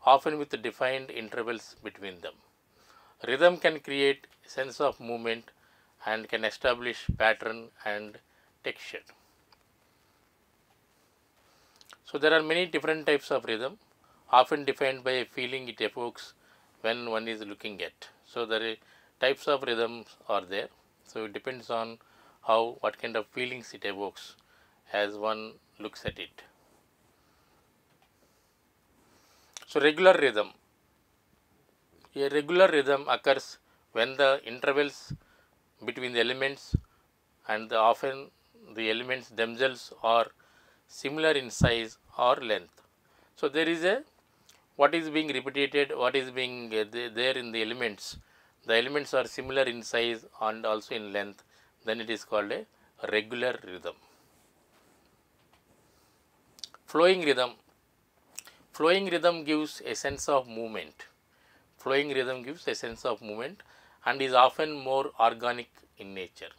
S1: often with defined intervals between them. Rhythm can create a sense of movement and can establish pattern and texture. So, there are many different types of rhythm, often defined by a feeling it evokes when one is looking at. So, there are types of rhythms are there. So, it depends on what kind of feelings it evokes as one looks at it. So, regular rhythm. A regular rhythm occurs when the intervals between the elements and often the elements themselves are similar in size or length. So, there is what is being repeated, what is being there in the elements are similar in size and also in length, then it is called a regular rhythm. Flowing rhythm. Flowing rhythm gives a sense of movement. Flowing rhythm gives a sense of movement and is often more organic in nature.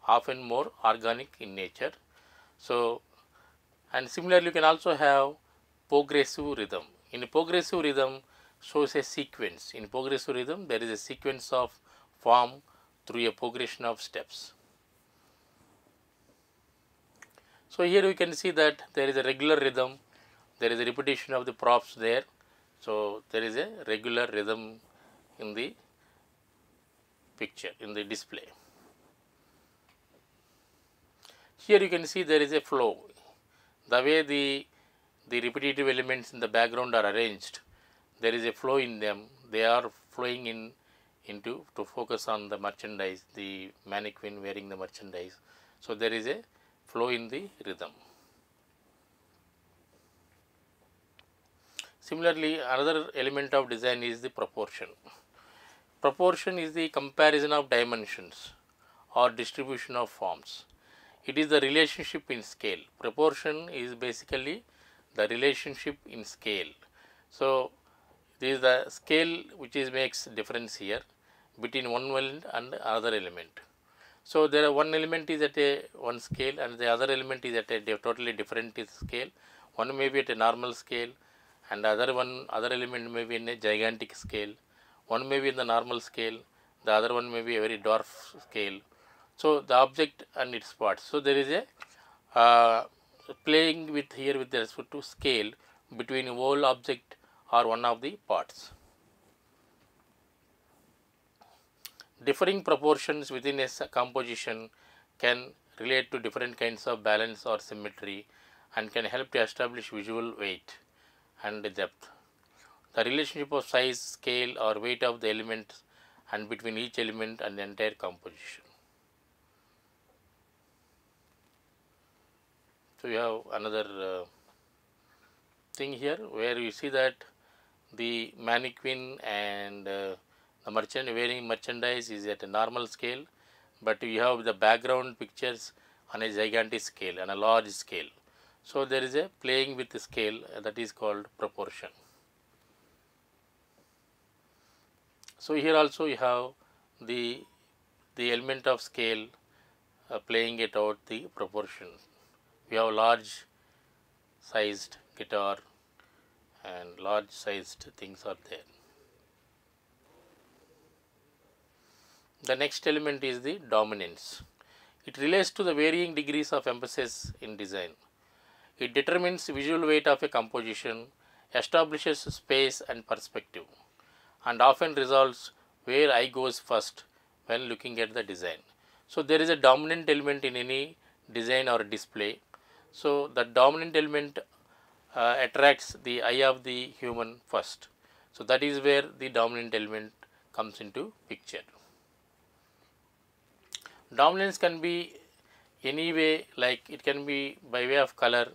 S1: often more organic in nature. So, and similarly you can also have progressive rhythm. In a progressive rhythm shows a sequence. In progressive rhythm there is a sequence of form through a progression of steps. So, here we can see that there is a regular rhythm, there is a repetition of the props there. So, there is a regular rhythm in the picture, in the display. Here you can see there is a flow. The way the repetitive elements in the background are arranged, there is a flow in them. They are flowing into to focus on the merchandise, the mannequin wearing the merchandise. So, there is a flow in the rhythm. Similarly, another element of design is the proportion. Proportion is the comparison of dimensions or distribution of forms. It is the relationship in scale. Proportion is basically the relationship in scale. So, this is the scale which is makes difference here between one element and other element. So, there are one element is at a one scale and the other element is at a totally different scale. One may be at a normal scale and other element may be in a gigantic scale. One may be in the normal scale, the other one may be a very dwarf scale. So, the object and its parts. So, there is a playing with here with respect to scale between a whole object or one of the parts. Differing proportions within a composition can relate to different kinds of balance or symmetry and can help to establish visual weight and depth. The relationship of size, scale or weight of the elements and between each element and the entire composition. So, you have another thing here where you see that the mannequin and the merchant wearing merchandise is at a normal scale, but you have the background pictures on a gigantic scale and a large scale. So, there is a playing with the scale that is called proportion. So, here also you have the element of scale playing it out the proportion. We have large sized guitar and large sized things are there. The next element is the dominance. It relates to the varying degrees of emphasis in design. It determines visual weight of a composition, establishes space and perspective, and often resolves where eye goes first when looking at the design. So, there is a dominant element in any design or display. So, the dominant element attracts the eye of the human first. So, that is where the dominant element comes into picture. Dominance can be any way, like it can be by way of color,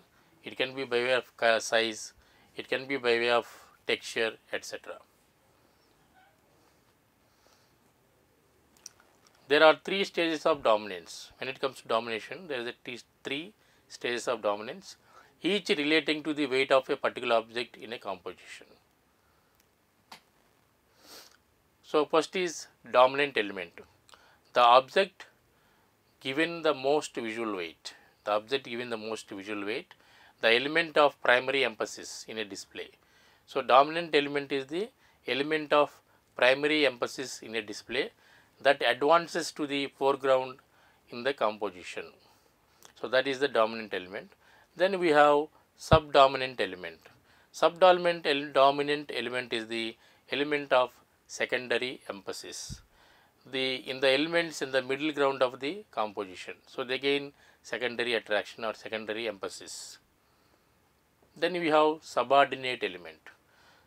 S1: it can be by way of size, it can be by way of texture, etc. There are three stages of dominance. When it comes to domination, there is a three stages of dominance, each relating to the weight of a particular object in a composition. So, first is dominant element. The object given the most visual weight, the element of primary emphasis in a display. So, dominant element is the element of primary emphasis in a display that advances to the foreground in the composition. So, that is the dominant element. Then we have subdominant element. Subdominant element is the element of secondary emphasis. In the elements in the middle ground of the composition. So, they gain secondary attraction or secondary emphasis. Then we have subordinate element.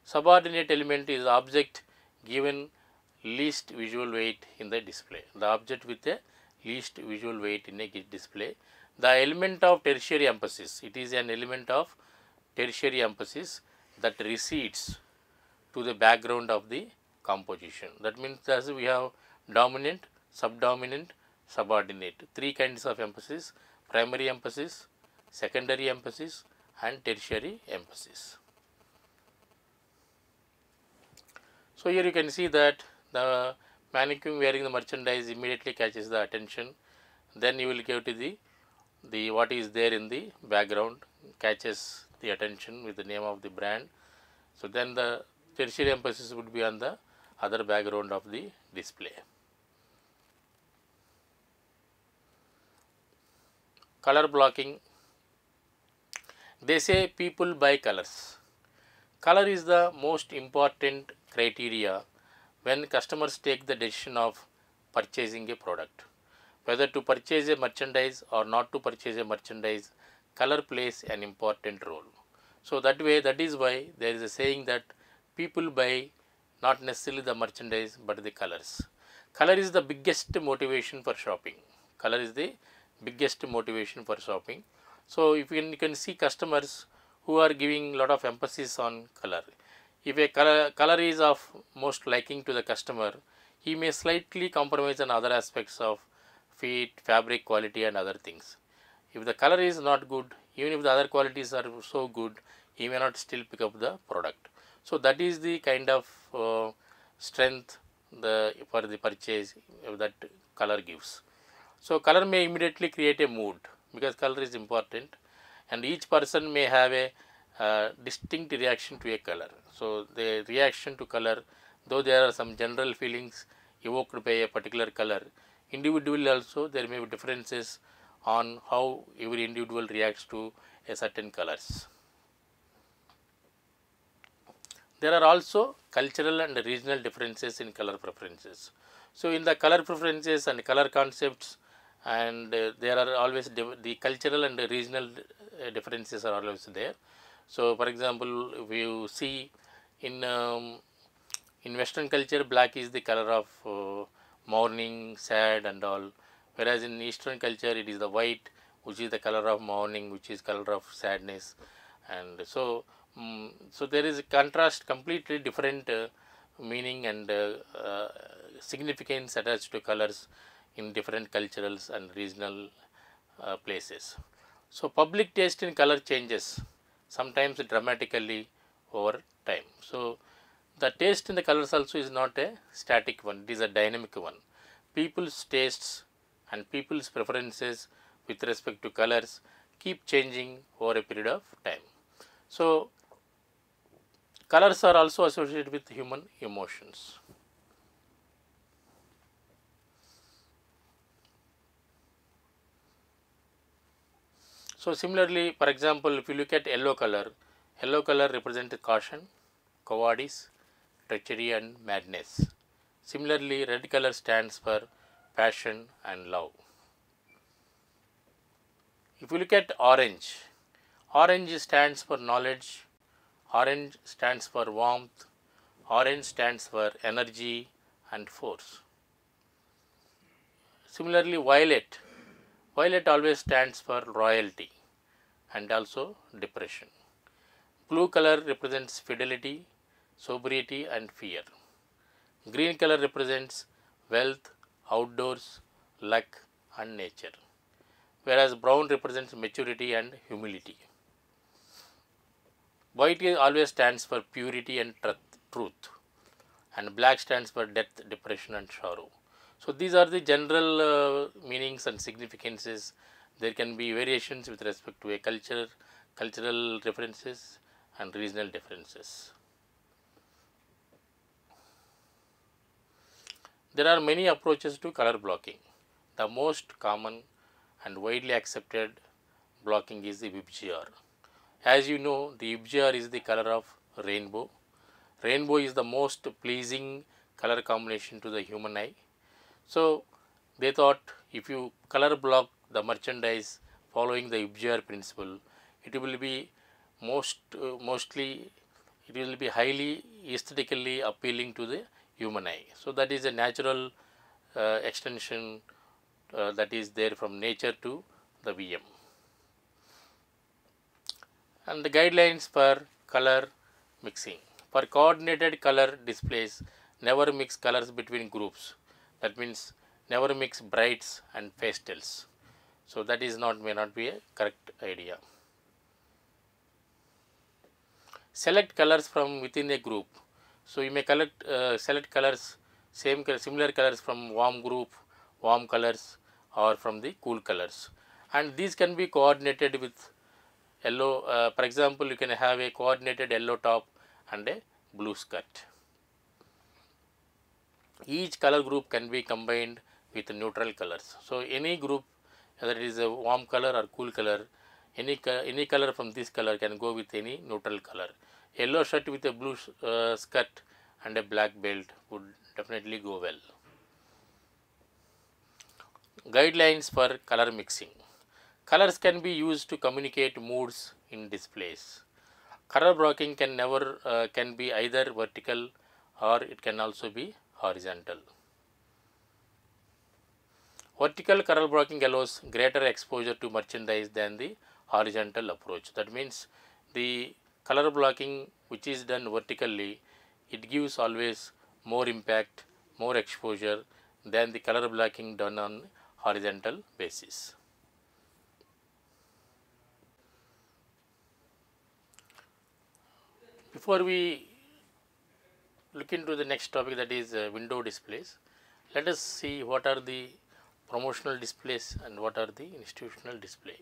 S1: Subordinate element is object given least visual weight in the display. The object with the least visual weight in a display. The element of tertiary emphasis. It is an element of tertiary emphasis that recedes to the background of the composition. That means as we have dominant, subdominant, subordinate, three kinds of emphasis: primary emphasis, secondary emphasis and tertiary emphasis. So, here you can see that the mannequin wearing the merchandise immediately catches the attention. then you will give to the what is there in the background, catches the attention with the name of the brand. So then the tertiary emphasis would be on the other background of the display. Color blocking. They say people buy colors. Color is the most important criteria when customers take the decision of purchasing a product. Whether to purchase a merchandise or not to purchase a merchandise, color plays an important role. So that is why there is a saying that people buy not necessarily the merchandise but the colors. Color is the biggest motivation for shopping. Color is the biggest motivation for shopping. So if you can see customers who are giving lot of emphasis on color. If a color is of most liking to the customer, he may slightly compromise on other aspects of fit, fabric quality and other things. If the color is not good, even if the other qualities are so good, he may not still pick up the product. So that is the kind of strength for the purchase that color gives. So color may immediately create a mood, because color is important, and each person may have a distinct reaction to a color. So the reaction to color, though there are some general feelings evoked by a particular color, individually also there may be differences on how every individual reacts to a certain colors. There are also cultural and regional differences in color preferences. So in the color preferences and color concepts, and there are always the cultural and the regional differences are always there. So for example, if you see in Western culture, black is the color of mourning, sad and all, whereas in Eastern culture it is the white, which is the color of mourning, which is color of sadness. And so so there is a contrast, completely different meaning and significance attached to colors in different culturals and regional places. So public taste in color changes sometimes dramatically over time. So the taste in the colors also is not a static one, it is a dynamic one. People's tastes and people's preferences with respect to colors keep changing over a period of time. So colors are also associated with human emotions. So similarly, for example, if you look at yellow color represents caution, cowardice, treachery and madness. Similarly, red color stands for passion and love. If you look at orange, orange stands for knowledge, orange stands for warmth, orange stands for energy and force. Similarly, violet always stands for royalty and also depression. Blue color represents fidelity, sobriety and fear. Green color represents wealth, outdoors, luck and nature, whereas brown represents maturity and humility. White always stands for purity and truth, and black stands for death, depression and sorrow. So these are the general meanings and significances. There can be variations with respect to a cultural differences and regional differences. There are many approaches to color blocking. The most common and widely accepted blocking is the VIBGR. As you know, the VIBGR is the color of rainbow. Rainbow is the most pleasing color combination to the human eye. So they thought if you color block the merchandise following the VIBGR principle, it will be mostly it will be highly aesthetically appealing to the human eye. So that is a natural extension that is there from nature to the VM. And the guidelines for color mixing. For coordinated color displays, never mix colors between groups. That means never mix brights and pastels. So that is may not be a correct idea. Select colors from within a group. So you may select colors, similar colors from warm group, warm colors, or from the cool colors, and these can be coordinated with yellow. For example, you can have a coordinated yellow top and a blue skirt. Each color group can be combined with neutral colors. So any group, whether it is a warm color or cool color, any color from this color can go with any neutral color. Yellow shirt with a blue skirt and a black belt would definitely go well. Guidelines for color mixing. Colors can be used to communicate moods in displays. Color blocking can be either vertical or it can also be horizontal. Vertical color blocking allows greater exposure to merchandise than the horizontal approach. That means the color blocking which is done vertically, it gives always more impact, more exposure than the color blocking done on horizontal basis. Before we look into the next topic, that is window displays, let us see what are the promotional displays and what are the institutional display.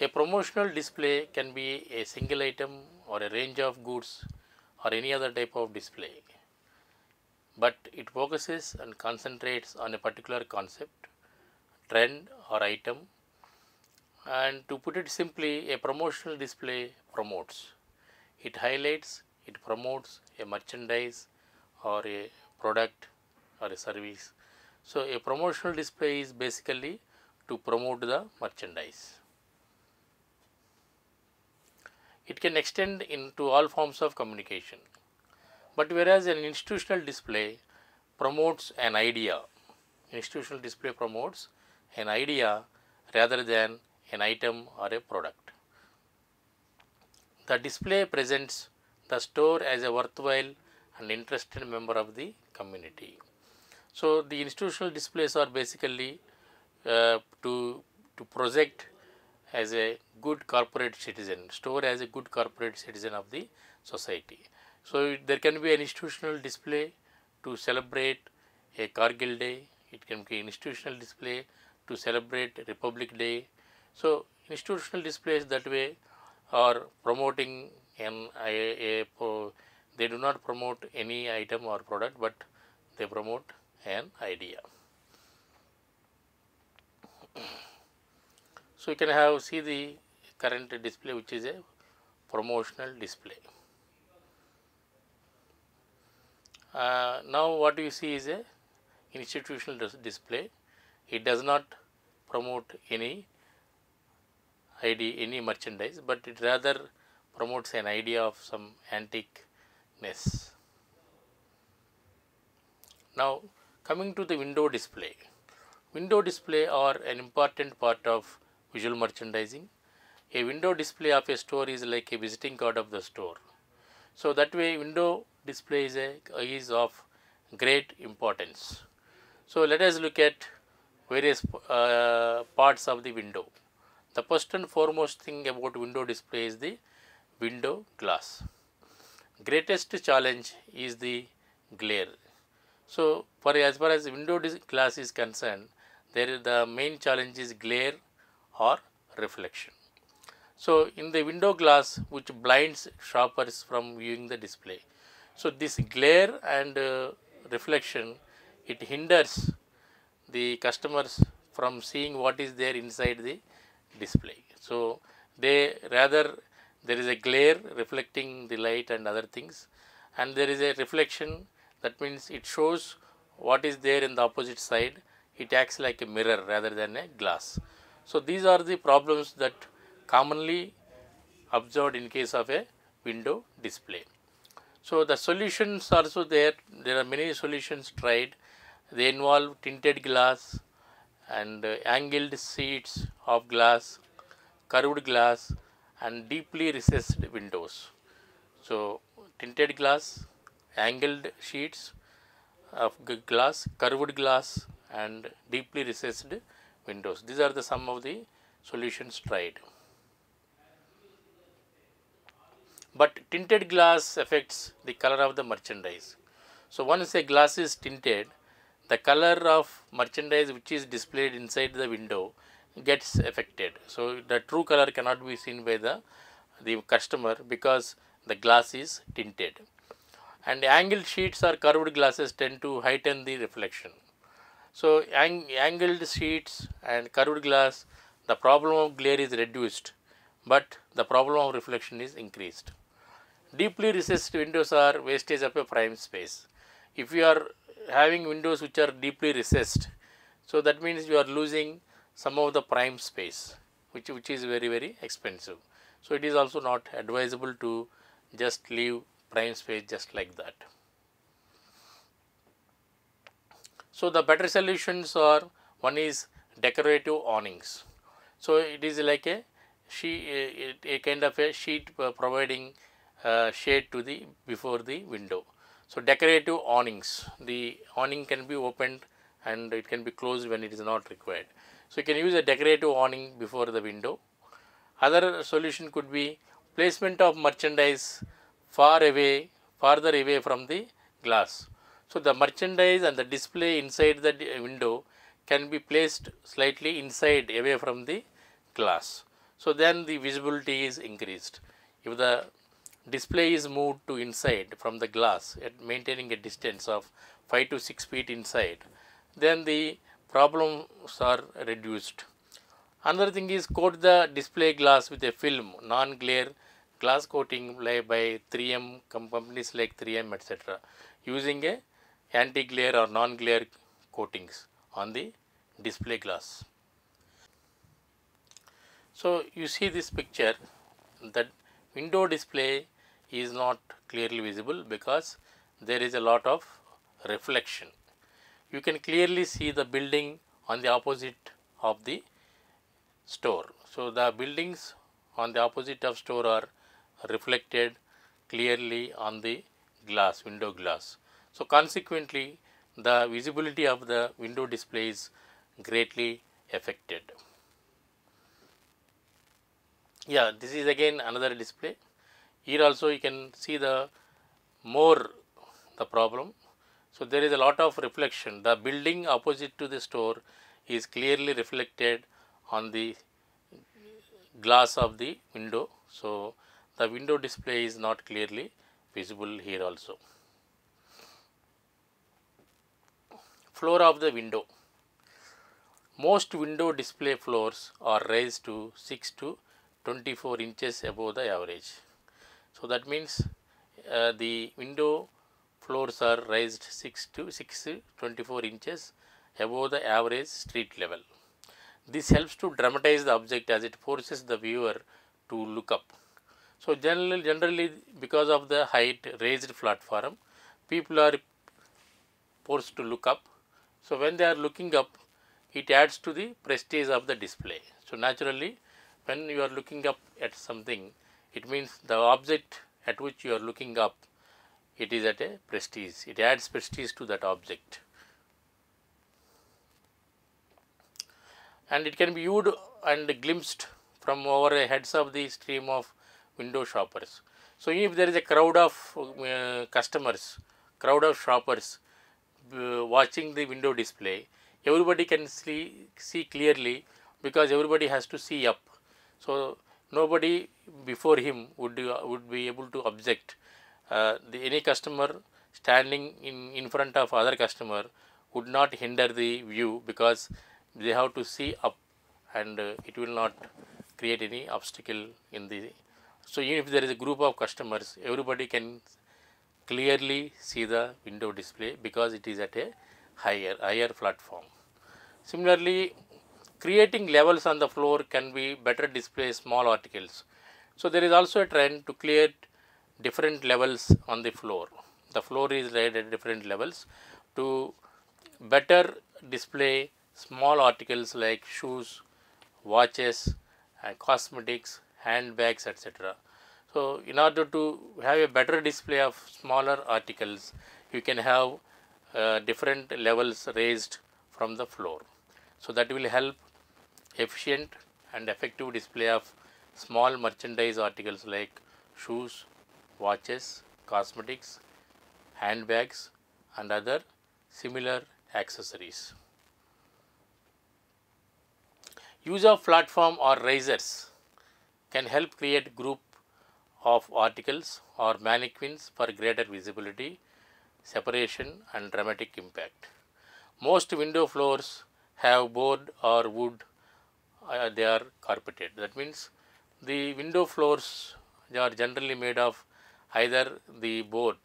S1: A promotional display can be a single item or a range of goods or any other type of display, but it focuses and concentrates on a particular concept, trend or item. And to put it simply, a promotional display promotes. It highlights, it promotes a merchandise or a product or a service. So a promotional display is basically to promote the merchandise. It can extend into all forms of communication. But whereas an institutional display promotes an idea, institutional display promotes an idea rather than an item or a product. The display presents the store as a worthwhile and interested member of the community. So the institutional displays are basically to project as a good corporate citizen, store as a good corporate citizen of the society. So there can be an institutional display to celebrate a Kargil Day. It can be an institutional display to celebrate Republic Day. So institutional displays that way are promoting they do not promote any item or product, but they promote an idea. So you can see the current display, which is a promotional display. Now what you see is a institutional display. It does not promote any merchandise, but it rather promotes an idea of some antiqueness. Now coming to the window display. Window display are an important part of visual merchandising. A window display of a store is like a visiting card of the store. So that way window display is of great importance. So let us look at various parts of the window. The first and foremost thing about window display is the window glass. Greatest challenge is the glare. So as far as window glass is concerned, the main challenge is glare or reflection. So in the window glass, which blinds shoppers from viewing the display. So this glare and reflection, it hinders the customers from seeing what is there inside the display. So there is a glare reflecting the light and other things, and there is a reflection. That means it shows what is there in the opposite side. It acts like a mirror rather than a glass. So these are the problems that commonly observed in case of a window display. So the solutions also there are many solutions tried. They involve tinted glass and angled sheets of glass, curved glass and deeply recessed windows. So tinted glass, angled sheets of glass, curved glass and deeply recessed windows. These are some of the solutions tried. But tinted glass affects the color of the merchandise. So once a glass is tinted, the color of merchandise which is displayed inside the window gets affected. So the true color cannot be seen by the customer because the glass is tinted. And angled sheets or curved glasses tend to heighten the reflection. So angled sheets and curved glass, the problem of glare is reduced, but the problem of reflection is increased. Deeply recessed windows are wastage of a prime space. If you are having windows which are deeply recessed, so that means you are losing some of the prime space, which is very expensive. So it is also not advisable to just leave prime space just like that. So the better solutions are, one is decorative awnings. So it is like a kind of a sheet providing shade to the before the window. So decorative awnings, the awning can be opened and it can be closed when it is not required. So you can use a decorative awning before the window. Other solution could be placement of merchandise farther away from the glass. So the merchandise and the display inside the window can be placed slightly inside, away from the glass. So then the visibility is increased. If the display is moved to inside from the glass at maintaining a distance of 5 to 6 feet inside, then the problems are reduced. Another thing is coat the display glass with a film, non-glare glass coating by 3M, companies like 3M, etc., using a anti-glare or non-glare coatings on the display glass. So you see this picture, that window display is not clearly visible because there is a lot of reflection. You can clearly see the building on the opposite of the store. So the buildings on the opposite of store are reflected clearly on the glass, window glass. So consequently, the visibility of the window display is greatly affected. Yeah, this is again another display. Here also you can see the problem. So there is a lot of reflection. The building opposite to the store is clearly reflected on the glass of the window. So the window display is not clearly visible here also. Floor of the window. Most window display floors are raised to 6 to 24 inches above the average. So that means the window floors are raised 6 to 24 inches above the average street level. This helps to dramatize the object as it forces the viewer to look up. So generally because of the height raised platform, people are forced to look up. So when they are looking up, it adds to the prestige of the display. So naturally, when you are looking up at something, it means the object at which you are looking up, it is at a prestige. It adds prestige to that object. And it can be viewed and glimpsed from over the heads of the stream of window shoppers. So if there is a crowd of crowd of shoppers watching the window display, everybody can see clearly because everybody has to see up. So nobody before him would be able to object. Any customer standing in front of other customer would not hinder the view because they have to see up, and it will not create any obstacle in the. So even if there is a group of customers, everybody can clearly see the window display because it is at a higher platform. Similarly, creating levels on the floor can be better display small articles. So there is also a trend to create different levels on the floor. The floor is laid at different levels to better display small articles like shoes, watches, cosmetics, handbags, etc. So in order to have a better display of smaller articles, you can have different levels raised from the floor. So that will help efficient and effective display of small merchandise articles like shoes, watches, cosmetics, handbags and other similar accessories. Use of platform or risers can help create group of articles or mannequins for greater visibility, separation and dramatic impact. Most window floors have board or wood, they are carpeted. That means the window floors, they are generally made of either the board,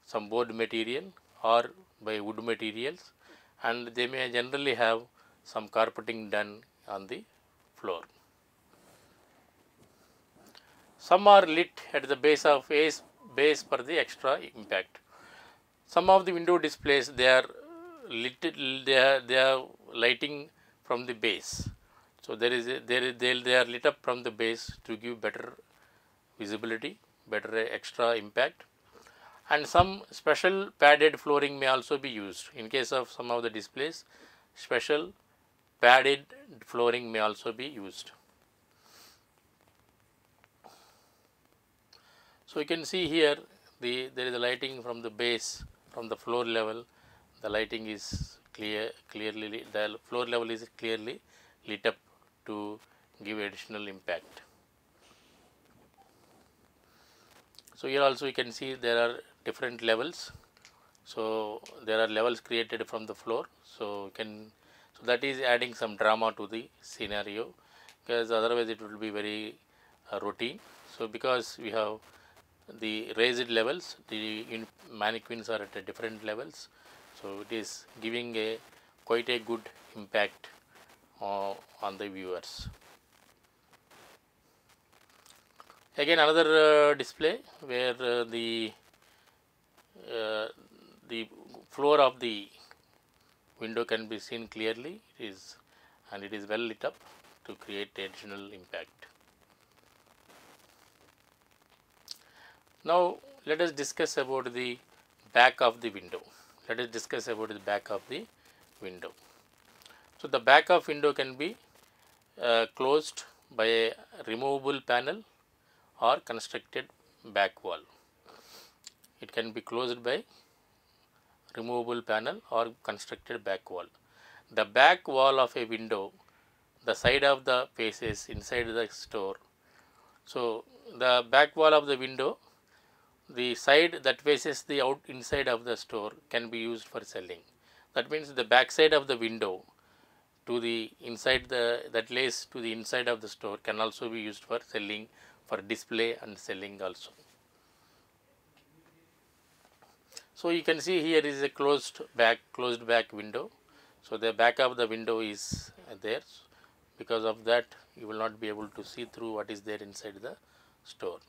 S1: some board material or by wood materials, and they may generally have some carpeting done on the floor. Some are lit at the base for the extra impact. Some of the window displays, they are lit, they are lighting from the base. So they are lit up from the base to give better visibility, better extra impact. And some special padded flooring may also be used. In case of some of the displays, special padded flooring may also be used. So you can see here there is a lighting from the base, from the floor level. The lighting is clearly the floor level is clearly lit up to give additional impact. So here also you can see there are different levels. So there are levels created from the floor. So that is adding some drama to the scenario, because otherwise it will be very routine. So because we have the raised levels, the mannequins are at a different levels. So it is giving quite a good impact on the viewers. Again another display where the floor of the window can be seen clearly, and it is well lit up to create additional impact. Now let us discuss about the back of the window. So the back of window can be closed by a removable panel or constructed back wall. It can be closed by removable panel or constructed back wall. The back wall of a window, the side of the faces inside the store. So the back wall of the window, the side that faces the inside of the store, can be used for selling. That means the back side of the window to the inside that lays to the inside of the store can also be used for selling, for display and selling also. So you can see here is a closed back window. So the back of the window is there. Because of that you will not be able to see through what is there inside the store.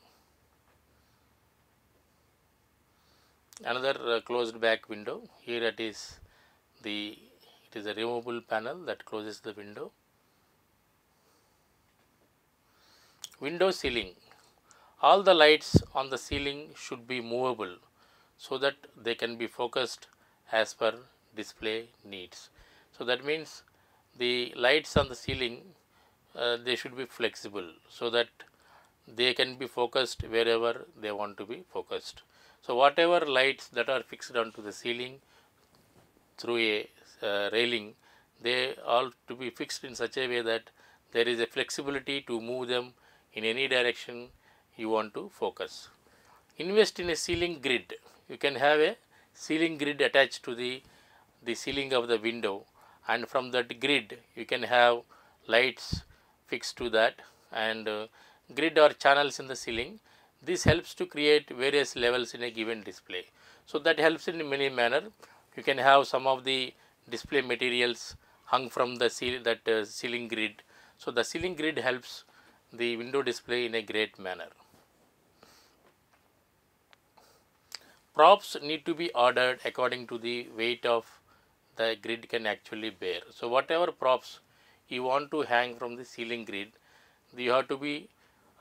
S1: Another closed back window. Here it is a removable panel that closes the window. Window ceiling. All the lights on the ceiling should be movable so that they can be focused as per display needs. So that means the lights on the ceiling, they should be flexible so that they can be focused wherever they want to be focused. So whatever lights that are fixed onto the ceiling through a railing, they all to be fixed in such a way that there is a flexibility to move them in any direction you want to focus. Invest in a ceiling grid. You can have a ceiling grid attached to the ceiling of the window, and from that grid you can have lights fixed to that, and grid or channels in the ceiling. This helps to create various levels in a given display. So that helps in many manner. You can have some of the display materials hung from the ceiling grid. So the ceiling grid helps the window display in a great manner. Props need to be ordered according to the weight of the grid can actually bear. So whatever props you want to hang from the ceiling grid, you have to be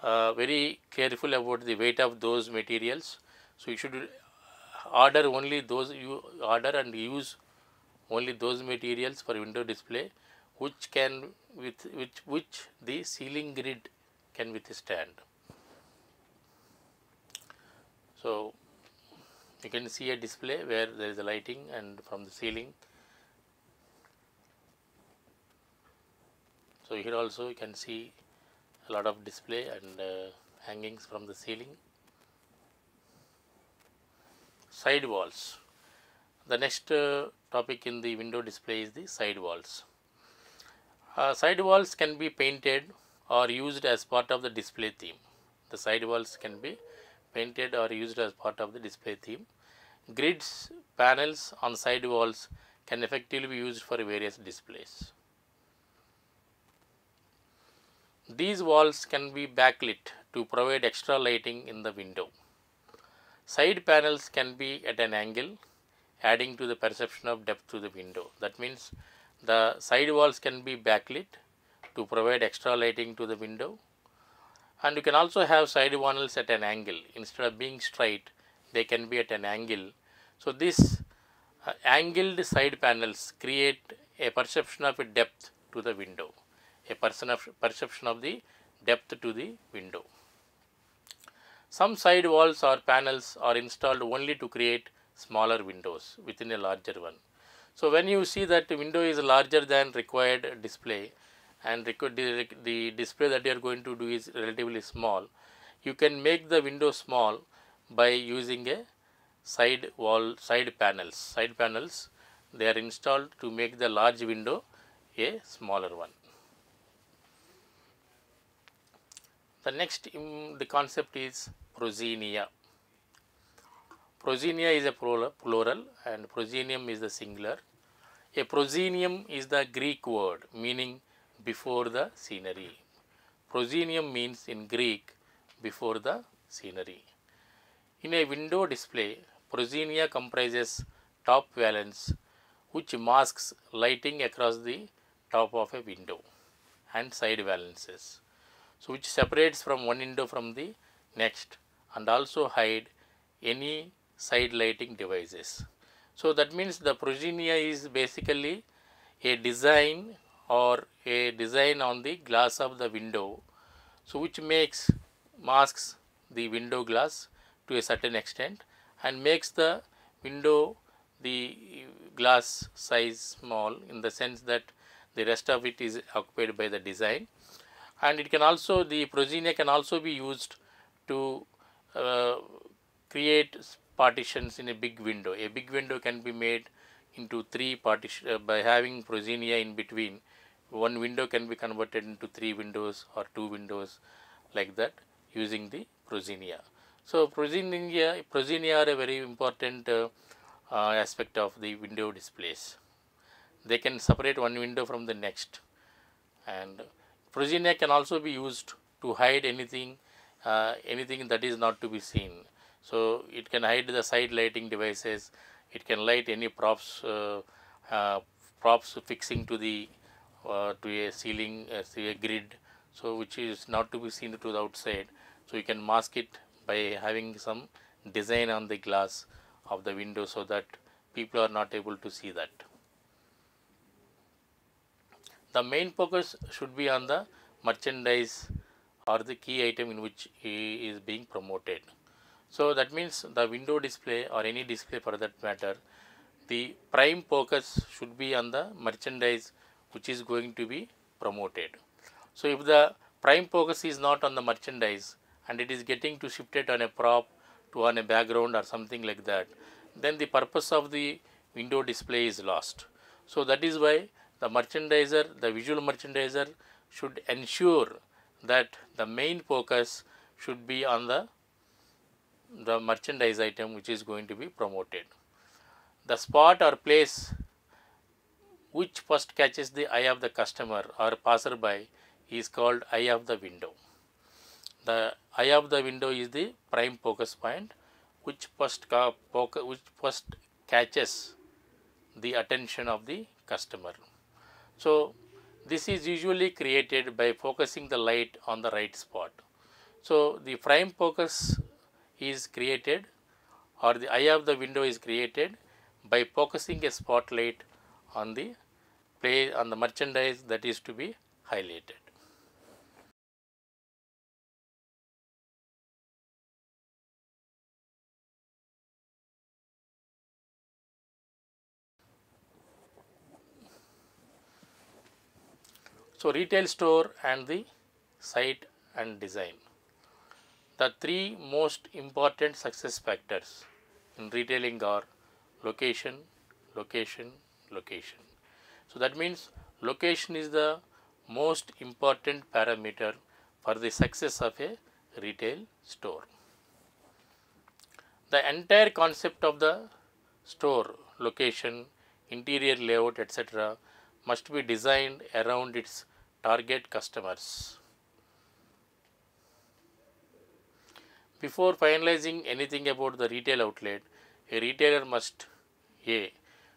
S1: very careful about the weight of those materials. So you should order only those, you order and use only those materials for window display which the ceiling grid can withstand. So you can see a display where there is a lighting, and from the ceiling So here also you can see a lot of display and hangings from the ceiling. Side walls. The next topic in the window display is the side walls. Side walls can be painted or used as part of the display theme. The side walls can be painted or used as part of the display theme. Grids, panels on side walls can effectively be used for various displays. These walls can be backlit to provide extra lighting in the window. Side panels can be at an angle, adding to the perception of depth to the window. That means the side walls can be backlit to provide extra lighting to the window. And you can also have side panels at an angle. Instead of being straight, they can be at an angle. So this angled side panels create a perception of a depth to the window, a perception of the depth to the window. Some side walls or panels are installed only to create smaller windows within a larger one. So when you see that the window is larger than required display, and the display that you are going to do is relatively small, you can make the window small by using a side panels. Side panels, they are installed to make the large window a smaller one. The next the concept is proscenia. Proscenia is a plural and proscenium is the singular. A proscenium is the Greek word meaning before the scenery. Proscenium means in Greek before the scenery. In a window display, proscenia comprises top valance which masks lighting across the top of a window, and side valances, so which separates from one window from the next and also hide any side lighting devices. So that means the proscenia is basically a design or a design on the glass of the window, so which masks the window glass to a certain extent and makes the window the glass size small, in the sense that the rest of it is occupied by the design. And it can also, the proscenia can also be used to create partitions in a big window. A big window can be made into three partitions by having proscenia in between. One window can be converted into 3 windows or 2 windows, like that, using the proscenia. So proscenia are a very important aspect of the window displays. They can separate one window from the next, and proscenia can also be used to hide anything that is not to be seen. So it can hide the side lighting devices. It can light any props fixing to the to a ceiling, say a grid, so which is not to be seen to the outside. So you can mask it by having some design on the glass of the window, so that people are not able to see that. The main focus should be on the merchandise or the key item in which is being promoted. So that means the window display or any display for that matter, the prime focus should be on the merchandise which is going to be promoted. So if the prime focus is not on the merchandise and it is getting to shifted on a prop to on a background or something like that, then the purpose of the window display is lost. So that is why the merchandiser, the visual merchandiser, should ensure that the main focus should be on the merchandise item which is going to be promoted. The spot or place which first catches the eye of the customer or passerby is called eye of the window. The eye of the window is the prime focus point which first catches the attention of the customer. So this is usually created by focusing the light on the right spot. So the prime focus is created, or the eye of the window is created by focusing a spotlight on the merchandise that is to be highlighted. So, retail store and the site and design. The three most important success factors in retailing are location, location, location. So, that means location is the most important parameter for the success of a retail store. The entire concept of the store, location, interior layout, etc., must be designed around its target customers. Before finalizing anything about the retail outlet, a retailer must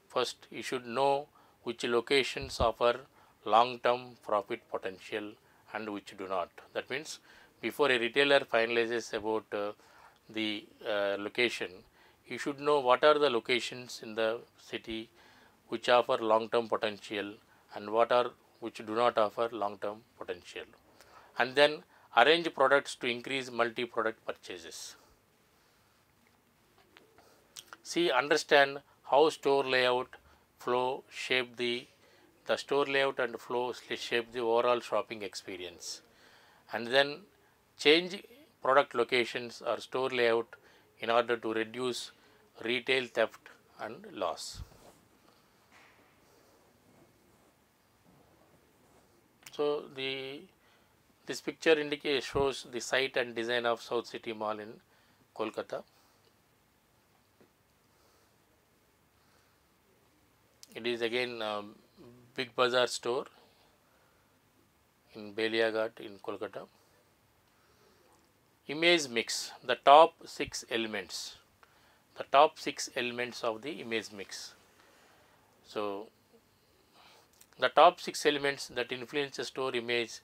S1: first he should know which locations offer long-term profit potential and which do not. That means before a retailer finalizes about the location, he should know what are the locations in the city which offer long-term potential and which do not offer long-term potential, and then arrange products to increase multi-product purchases. See, understand how store layout flow shape the store layout and flow shape the overall shopping experience, and then change product locations or store layout in order to reduce retail theft and loss. So, this picture shows the site and design of South City Mall in Kolkata. It is again Big Bazaar store in Beliaghat in Kolkata. Image mix, the top 6 elements. The top 6 elements of the image mix. So, the top 6 elements that influence the store image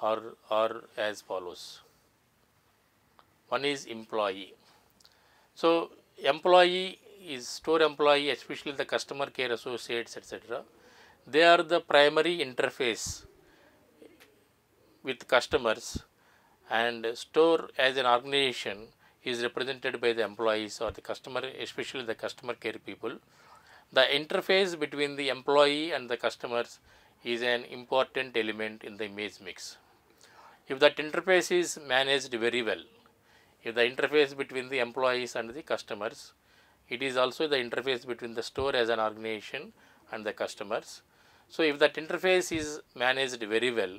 S1: are as follows. One is employee. So, employee is store employee, especially the customer care associates, etc. They are the primary interface with customers, and store as an organization is represented by the employees or the customer, especially the customer care people. The interface between the employee and the customers is an important element in the image mix. If that interface is managed very well, if the interface between the employees and the customers, it is also the interface between the store as an organization and the customers. So, if that interface is managed very well,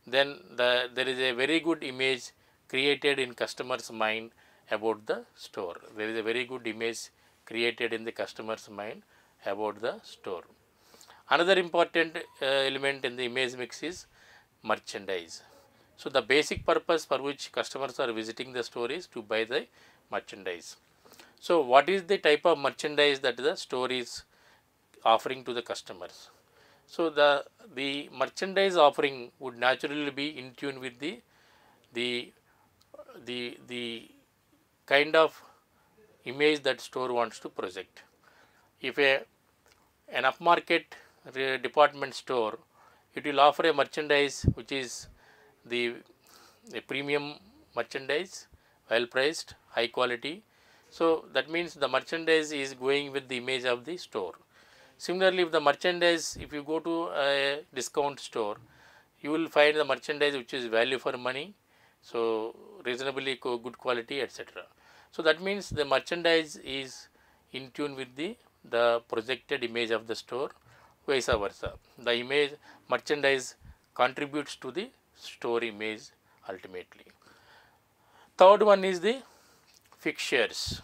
S1: then there is a very good image created in customer's mind about the store. There is a very good image created in the customer's mind about the store. Another important element in the image mix is merchandise. So, the basic purpose for which customers are visiting the store is to buy the merchandise. So, what is the type of merchandise that the store is offering to the customers? So, the merchandise offering would naturally be in tune with the kind of image that store wants to project. If an upmarket department store, it will offer a merchandise which is the premium merchandise, well priced, high quality. So, that means the merchandise is going with the image of the store. Similarly, if the merchandise, if you go to a discount store, you will find the merchandise which is value for money, so reasonably good quality, etc. So, that means the merchandise is in tune with the projected image of the store, vice versa. The merchandise contributes to the store image ultimately. Third one is the fixtures.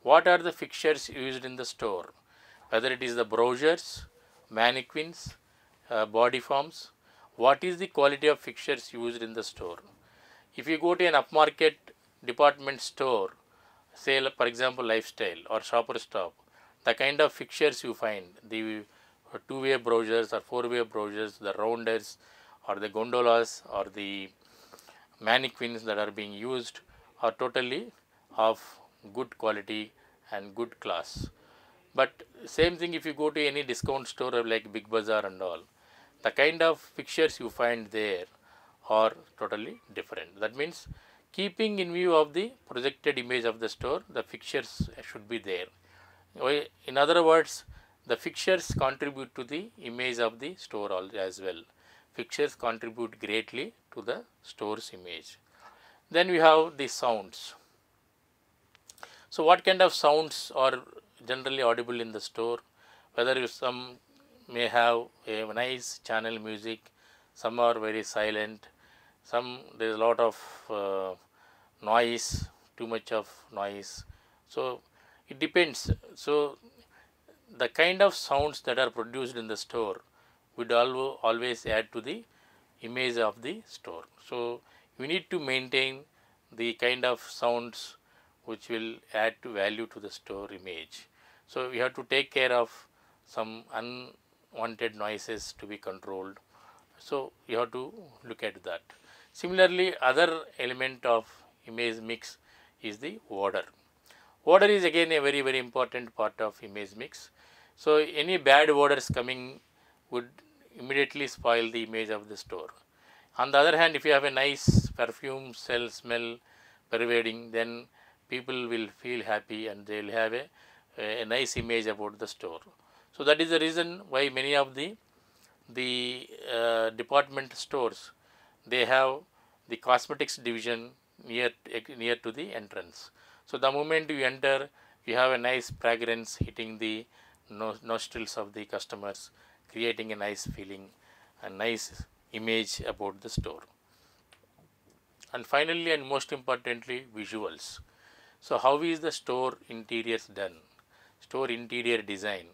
S1: What are the fixtures used in the store? Whether it is the brochures, mannequins, body forms, what is the quality of fixtures used in the store? If you go to an upmarket department store, say for example Lifestyle or Shopper Stop, the kind of fixtures you find, the two-way brochures or four-way brochures, the rounders or the gondolas or the mannequins that are being used are totally of good quality and good class. But same thing if you go to any discount store like Big Bazaar and all, the kind of fixtures you find there are totally different. That means keeping in view of the projected image of the store, the fixtures should be there. In other words, the fixtures contribute to the image of the store as well. pictures contribute greatly to the store's image. Then we have the sounds. So what kind of sounds are generally audible in the store? Whether some may have a nice channel music, some are very silent, some there is a lot of noise, too much of noise. So it depends. So the kind of sounds that are produced in the store would always add to the image of the store. So we need to maintain the kind of sounds which will add to value to the store image. So we have to take care of some unwanted noises to be controlled. So you have to look at that. Similarly, other element of image mix is the order. Order is again a very important part of image mix. So any bad orders coming would immediately spoil the image of the store. On the other hand, if you have a nice perfume smell pervading, then people will feel happy and they will have a nice image about the store. So that is the reason why many of the department stores, they have the cosmetics division near to the entrance. So the moment you enter, you have a nice fragrance hitting the nostrils of the customers, creating a nice feeling, a nice image about the store. And finally and most importantly, visuals. So how is the store interiors done? Store interior design.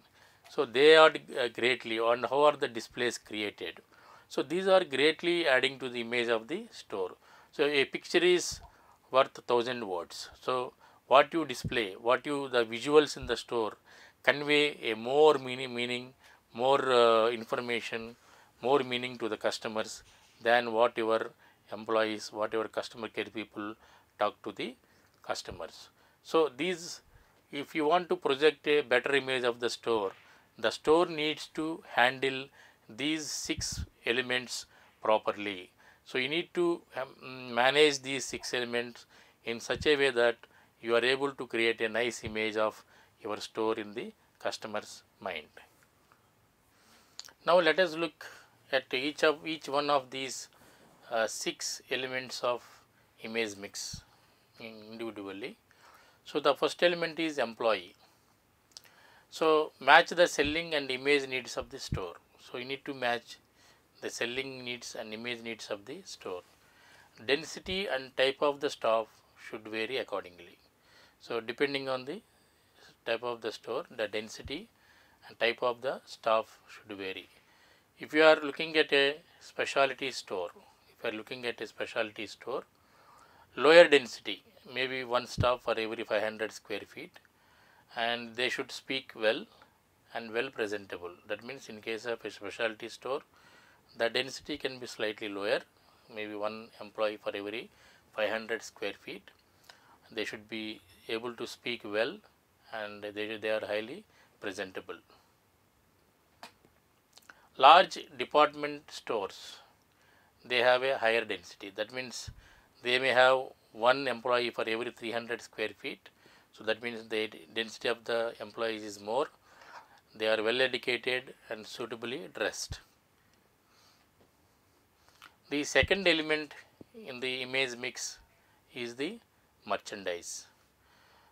S1: So they are greatly, and how are the displays created? So these are greatly adding to the image of the store. So a picture is worth 1,000 words. So what you display, the visuals in the store convey a more meaning, more information, more meaning to the customers than what your employees, what your customer care people talk to the customers. So these, if you want to project a better image of the store needs to handle these 6 elements properly. So you need to manage these 6 elements in such a way that you are able to create a nice image of your store in the customer's mind. Now let us look at each one of these 6 elements of image mix individually. So the first element is employee. So match the selling and image needs of the store. So you need to match the selling needs and image needs of the store. Density and type of the staff should vary accordingly. So depending on the type of the store, the density and type of the staff should vary. If you are looking at a specialty store, lower density, maybe one staff for every 500 square feet, and they should speak well and well presentable. That means in case of a specialty store, the density can be slightly lower, maybe one employee for every 500 square feet. They should be able to speak well and they are highly presentable. Large department stores, they have a higher density. That means they may have one employee for every 300 square feet. So that means the density of the employees is more. They are well educated and suitably dressed. The second element in the image mix is the merchandise.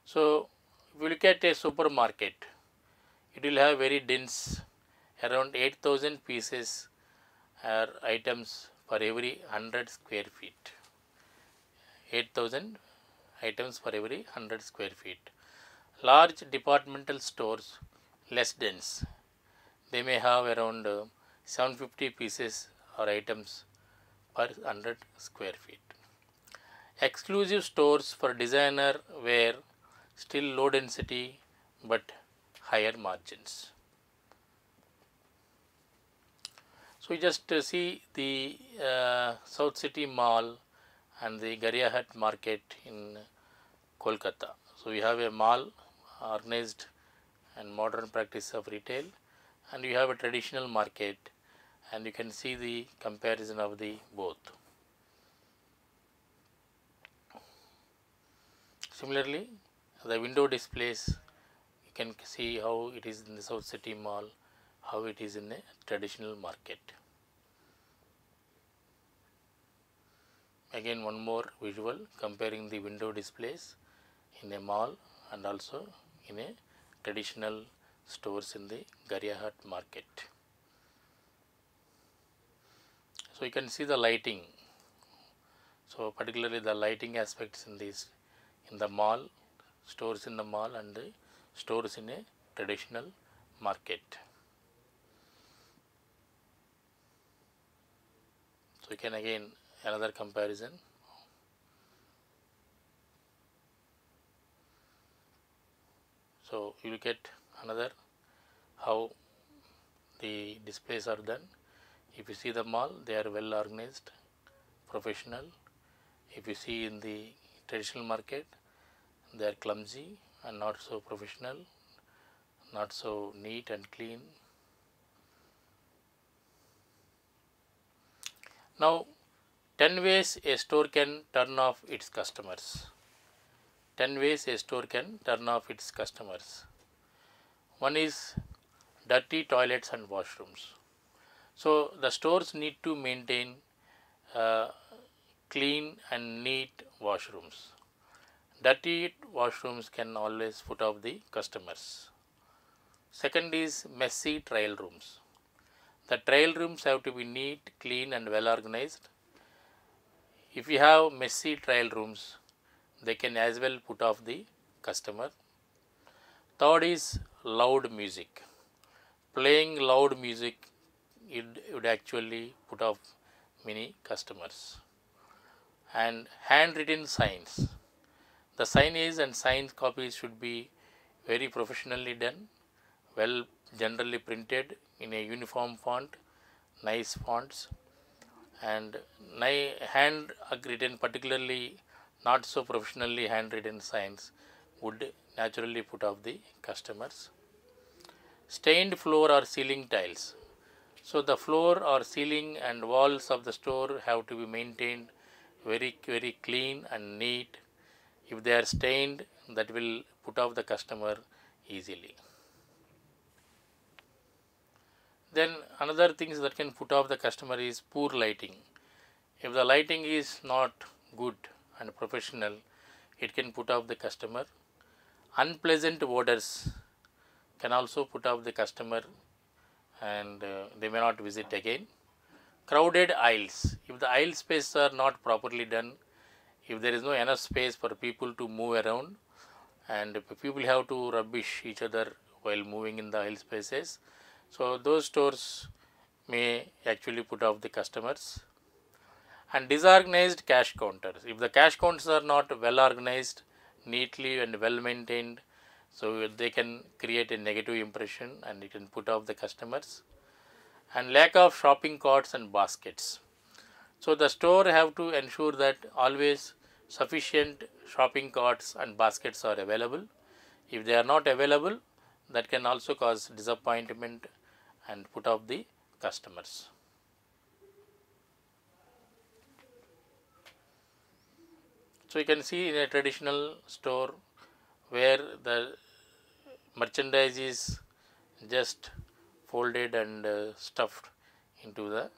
S1: So if you look at a supermarket, it will have very dense, around 8,000 pieces or items for every 100 square feet. 8,000 items for every 100 square feet. Large departmental stores, less dense. They may have around 750 pieces or items per 100 square feet. Exclusive stores for designer wear, still low density but higher margins. So we just see the South City Mall and the Gariahat market in Kolkata. So we have a mall, organized and modern practice of retail, and you have a traditional market, and you can see the comparison of the both. Similarly, the window displays, you can see how it is in the South City Mall, how it is in a traditional market. again one more visual comparing the window displays in a mall and also in a traditional stores in the Garyahat market. So you can see the lighting. So particularly the lighting aspects in the mall, stores in the mall and the stores in a traditional market. So you can again another comparison. So you will get another how the displays are done. If you see the mall, they are well organized, professional. If you see in the traditional market, they are clumsy and not so professional, not so neat and clean. Now 10 ways a store can turn off its customers. 10 ways a store can turn off its customers. One is dirty toilets and washrooms. So the stores need to maintain clean and neat washrooms. Dirty washrooms can always put off the customers. Second is messy trial rooms. The trial rooms have to be neat, clean and well organized. If you have messy trial rooms, they can as well put off the customer. Third is loud music. Playing loud music would actually put off many customers. And handwritten signs. The signage and sign copies should be very professionally done, well generally printed in a uniform font, nice fonts, and hand written, particularly not so professionally handwritten signs would naturally put off the customers. Stained floor or ceiling tiles. So the floor or ceiling and walls of the store have to be maintained very clean and neat. If they are stained, that will put off the customer easily. Then another things that can put off the customer is poor lighting. If the lighting is not good and professional, it can put off the customer. Unpleasant odors can also put off the customer and they may not visit again. Crowded aisles. If the aisle spaces are not properly done, if there is no enough space for people to move around and people have to rubbish each other while moving in the aisle spaces, so those stores may actually put off the customers. And disorganized cash counters. If the cash counters are not well organized, neatly and well maintained, so they can create a negative impression and it can put off the customers. And lack of shopping carts and baskets. So the store have to ensure that always sufficient shopping carts and baskets are available. If they are not available, that can also cause disappointment and put off the customers. So you can see in a traditional store where the merchandise is just folded and stuffed into the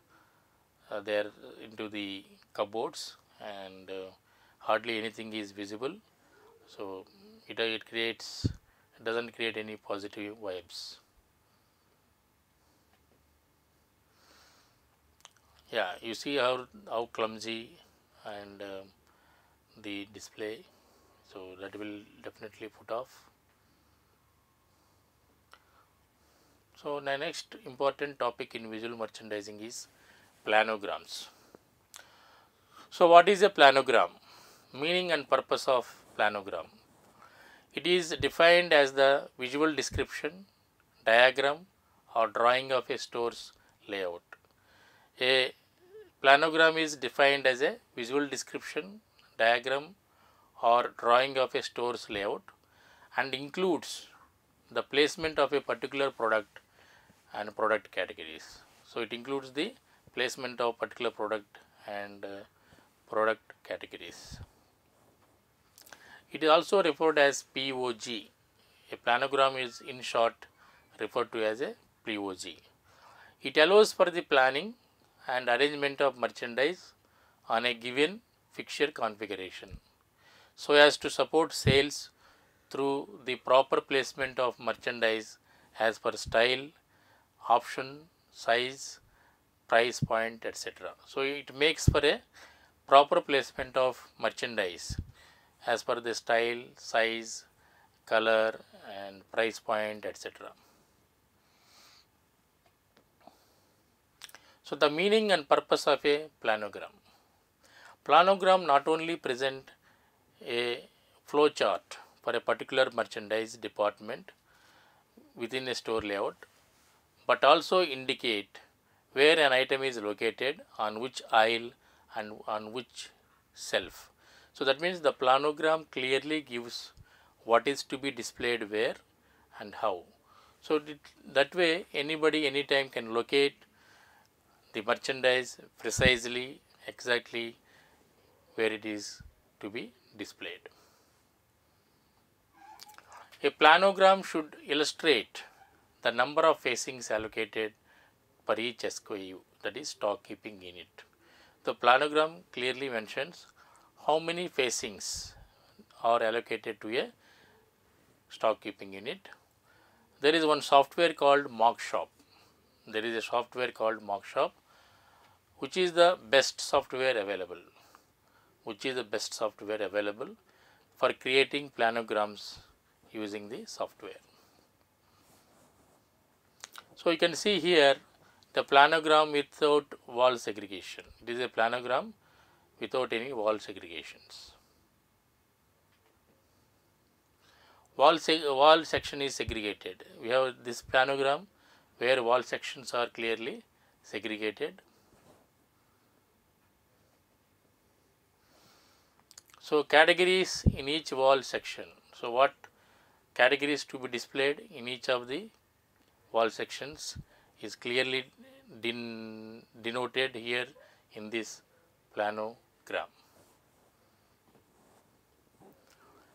S1: into the cupboards and hardly anything is visible. So it doesn't create any positive vibes. Yeah, you see how clumsy and the display, so that will definitely put off. So the next important topic in visual merchandising is planograms. So what is a planogram? Meaning and purpose of planogram. It is defined as the visual description, diagram or drawing of a store's layout. A planogram is defined as a visual description, diagram or drawing of a store's layout and includes the placement of a particular product and product categories. So it includes the placement of particular product and product categories. It is also referred as POG. A planogram is in short referred to as a POG. It allows for the planning and arrangement of merchandise on a given fixture configuration, so as to support sales through the proper placement of merchandise as per style, option, size, price point, etc. So it makes for a proper placement of merchandise as per the style, size, color and price point, etc. So the meaning and purpose of a planogram. Planogram not only present a flow chart for a particular merchandise department within a store layout, but also indicate where an item is located, on which aisle and on which shelf. So that means the planogram clearly gives what is to be displayed where and how. So that way anybody anytime can locate the merchandise precisely, exactly where it is to be displayed. A planogram should illustrate the number of facings allocated per each SKU, that is stock keeping unit. The planogram clearly mentions how many facings are allocated to a stock keeping unit. There is one software called Mockshop. There is a software called Mockshop, which is the best software available. For creating planograms using the software. So you can see here the planogram without wall segregation. It is a planogram without any wall segregations. Wall section is segregated. We have this planogram where wall sections are clearly segregated. So categories in each wall section. So what categories to be displayed in each of the wall sections is clearly denoted here in this planogram.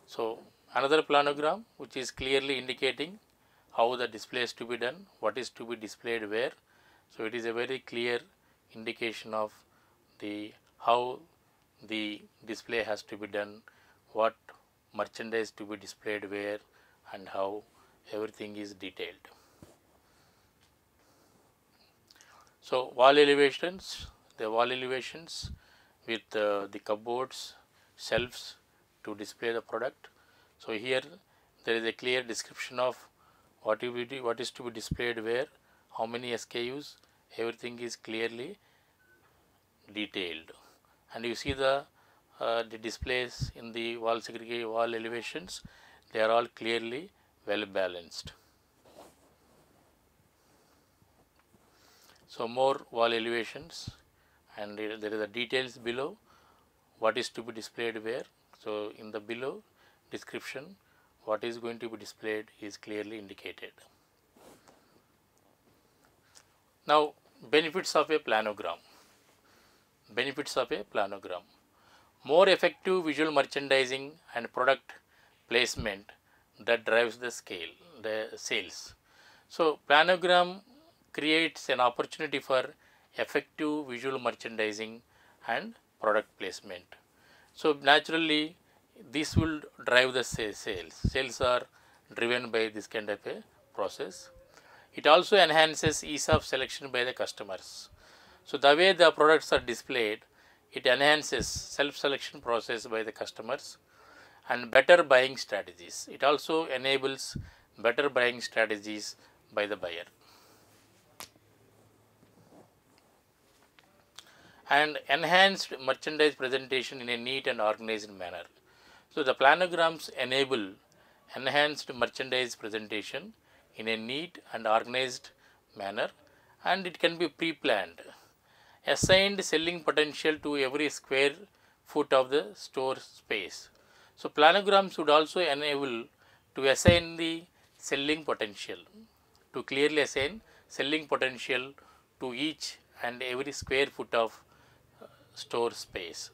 S1: So another planogram which is clearly indicating how the display is to be done, what is to be displayed where. So it is a very clear indication of the how the display has to be done, what merchandise to be displayed where and how everything is detailed. So wall elevations, the wall elevations with the cupboards, shelves to display the product. So here there is a clear description of what is to be displayed where, how many SKUs, everything is clearly detailed. And you see the displays in the wall elevations, they are all clearly well balanced. So more wall elevations, and there is the details below what is to be displayed where. So in the below description, what is going to be displayed is clearly indicated. Now benefits of a planogram. More effective visual merchandising and product placement that drives the sales. So planogram creates an opportunity for effective visual merchandising and product placement. So naturally this will drive the sales. Sales are driven by this kind of a process. It also enhances ease of selection by the customers. So the way the products are displayed, it enhances self-selection process by the customers and better buying strategies. It also enables better buying strategies by the buyer. And enhanced merchandise presentation in a neat and organized manner. So the planograms enable enhanced merchandise presentation in a neat and organized manner, and it can be pre-planned. Assigned selling potential to every square foot of the store space. So planograms would also enable to assign the selling potential, to clearly assign selling potential to each and every square foot of store space.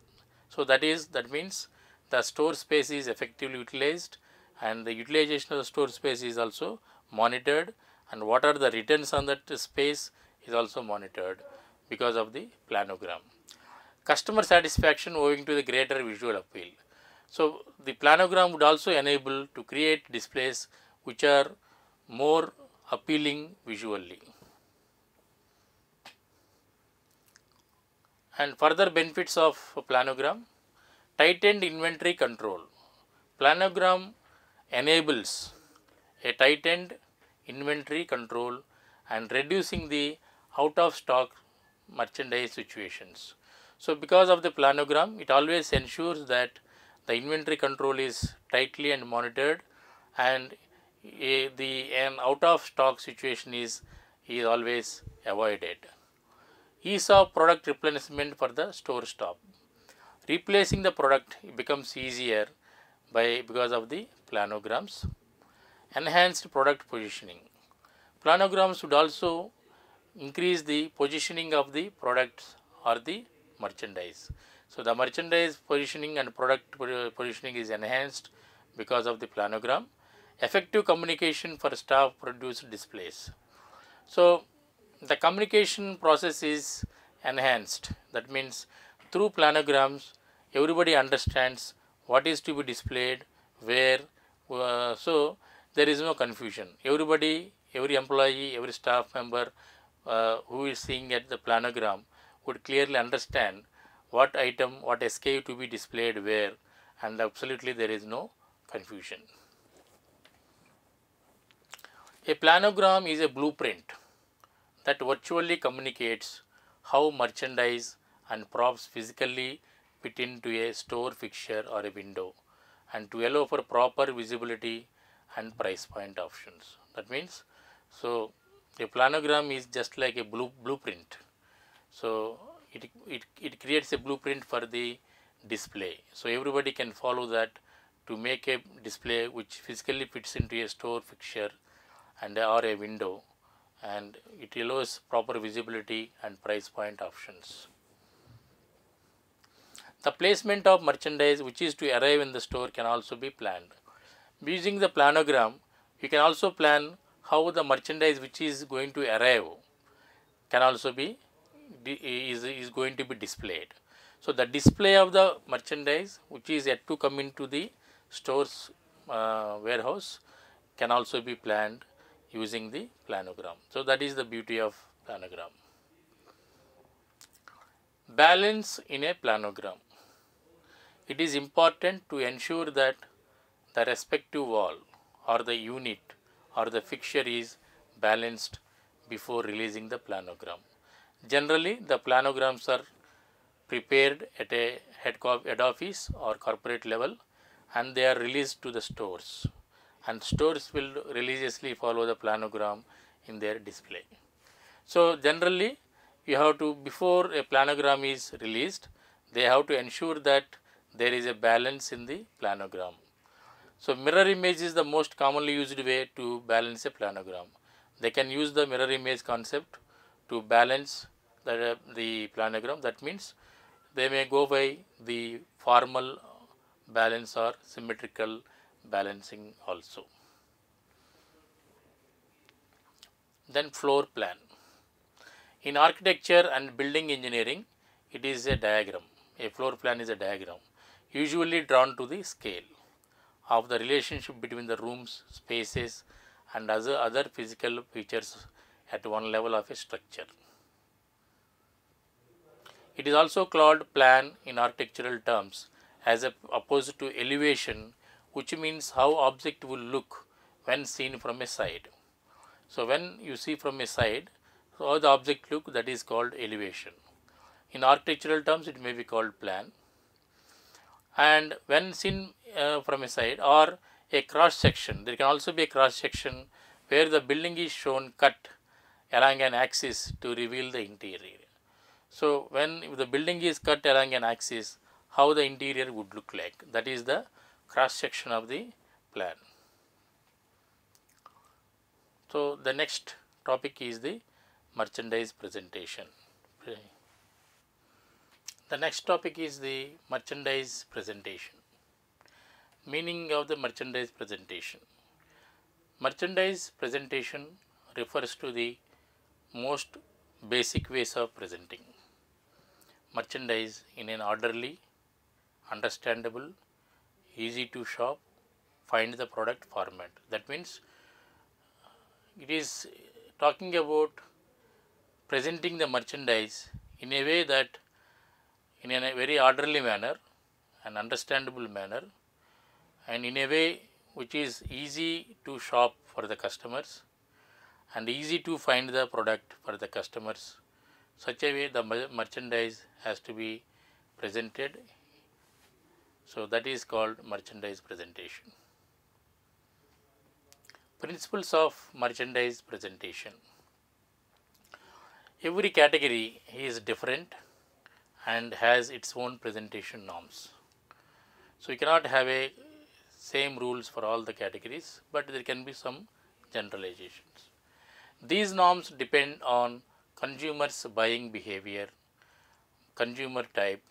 S1: So that means the store space is effectively utilized, and the utilization of the store space is also monitored, and what are the returns on that space is also monitored because of the planogram. customer satisfaction owing to the greater visual appeal. So, the planogram would also enable to create displays which are more appealing visually. And further benefits of a planogram: tightened inventory control. Planogram enables a tightened inventory control and reducing the out of stock merchandise situations. So, because of the planogram, it always ensures that the inventory control is tightly and monitored, and an out of stock situation is always avoided. Ease of product replenishment for the store staff. Replacing the product becomes easier because of the planograms. Enhanced product positioning. Planograms would also increase the positioning of the products or the merchandise. So, the merchandise positioning and product positioning is enhanced because of the planogram. Effective communication for staff produced displays. So, the communication process is enhanced. That means through planograms everybody understands what is to be displayed, where, so there is no confusion. Everybody, every employee, every staff member who is seeing at the planogram would clearly understand what item, what SKU to be displayed where, and absolutely there is no confusion. A planogram is a blueprint that virtually communicates how merchandise and props physically fit into a store fixture or a window, and to allow for proper visibility and price point options. That means, so a planogram is just like a blueprint. So, it creates a blueprint for the display. So, everybody can follow that to make a display which physically fits into a store fixture and or a window, and it allows proper visibility and price point options. The placement of merchandise which is to arrive in the store can also be planned. Using the planogram, you can also plan how the merchandise which is going to arrive can also be is going to be displayed. So, the display of the merchandise which is yet to come into the store's warehouse can also be planned using the planogram. So, that is the beauty of planogram. Balance in a planogram. It is important to ensure that the respective wall or the unit or the fixture is balanced before releasing the planogram. Generally, the planograms are prepared at a head office or corporate level, and they are released to the stores, and stores will religiously follow the planogram in their display. So, generally you have to, before a planogram is released, they have to ensure that there is a balance in the planogram. So, mirror image is the most commonly used way to balance a planogram. They can use the mirror image concept to balance the planogram. That means they may go by the formal balance or symmetrical balancing also. Then floor plan. In architecture and building engineering, it is a diagram. A floor plan is a diagram, usually drawn to the scale of the relationship between the rooms, spaces, and other physical features at one level of a structure. It is also called plan in architectural terms as opposed to elevation, which means how object will look when seen from a side. So, when you see from a side, so how the object look, that is called elevation. In architectural terms, it may be called plan. And when seen from a side or a cross section, there can also be a cross section where the building is shown cut along an axis to reveal the interior. So, when the building is cut along an axis, how the interior would look like, that is the cross section of the plan. So, the next topic is the merchandise presentation. The next topic is the merchandise presentation. Meaning of the merchandise presentation. Merchandise presentation refers to the most basic ways of presenting. merchandise in an orderly, understandable, easy to shop, find the product format. That means it is talking about presenting the merchandise in a way that in a very orderly manner, an understandable manner, and in a way which is easy to shop for the customers and easy to find the product for the customers. Such a way the merchandise has to be presented. So that is called merchandise presentation. Principles of merchandise presentation. Every category is different and has its own presentation norms. So you cannot have a same rules for all the categories, but there can be some generalizations. These norms depend on consumers' buying behavior, consumer type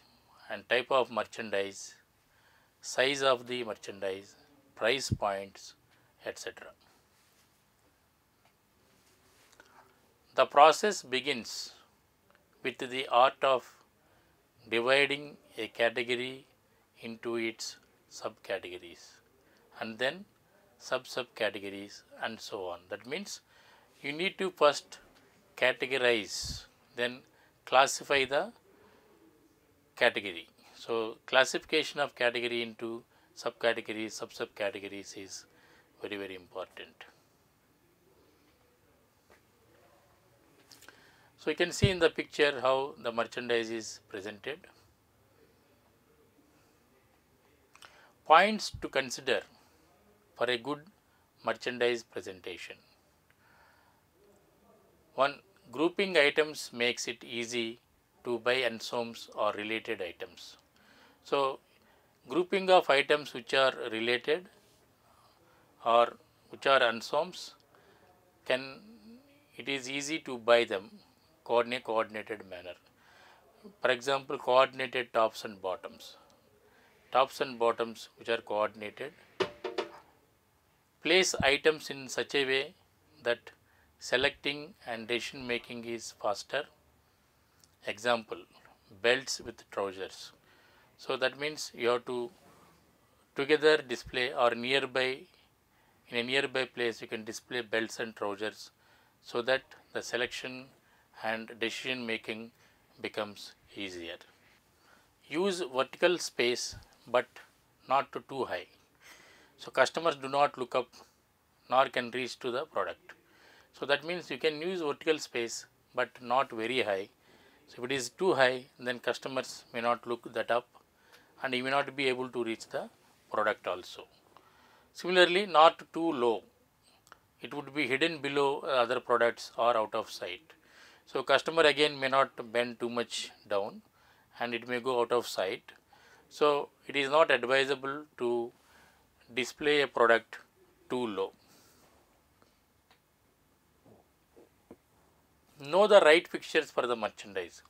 S1: and type of merchandise, size of the merchandise, price points, etc. The process begins with the art of dividing a category into its subcategories and then subcategories and so on. That means you need to first categorize, then classify the category. So classification of category into subcategories, subcategories is very, very important. So you can see in the picture how the merchandise is presented. Points to consider for a good merchandise presentation. 1. Grouping items makes it easy to buy ensembles or related items. So grouping of items which are related or which are ensembles, it is easy to buy them in a coordinated manner. For example, coordinated tops and bottoms. Tops and bottoms which are coordinated. Place items in such a way that selecting and decision making is faster. Example, belts with trousers. So that means you have to together display or nearby, in a nearby place you can display belts and trousers so that the selection and decision making becomes easier. Use vertical space but not too high. So customers do not look up nor can reach to the product. So that means you can use vertical space but not very high. So if it is too high, then customers may not look that up and you may not be able to reach the product also. Similarly, not too low. It would be hidden below other products or out of sight. So customer again may not bend too much down and it may go out of sight. So it is not advisable to display a product too low. Know the right fixtures for the merchandise.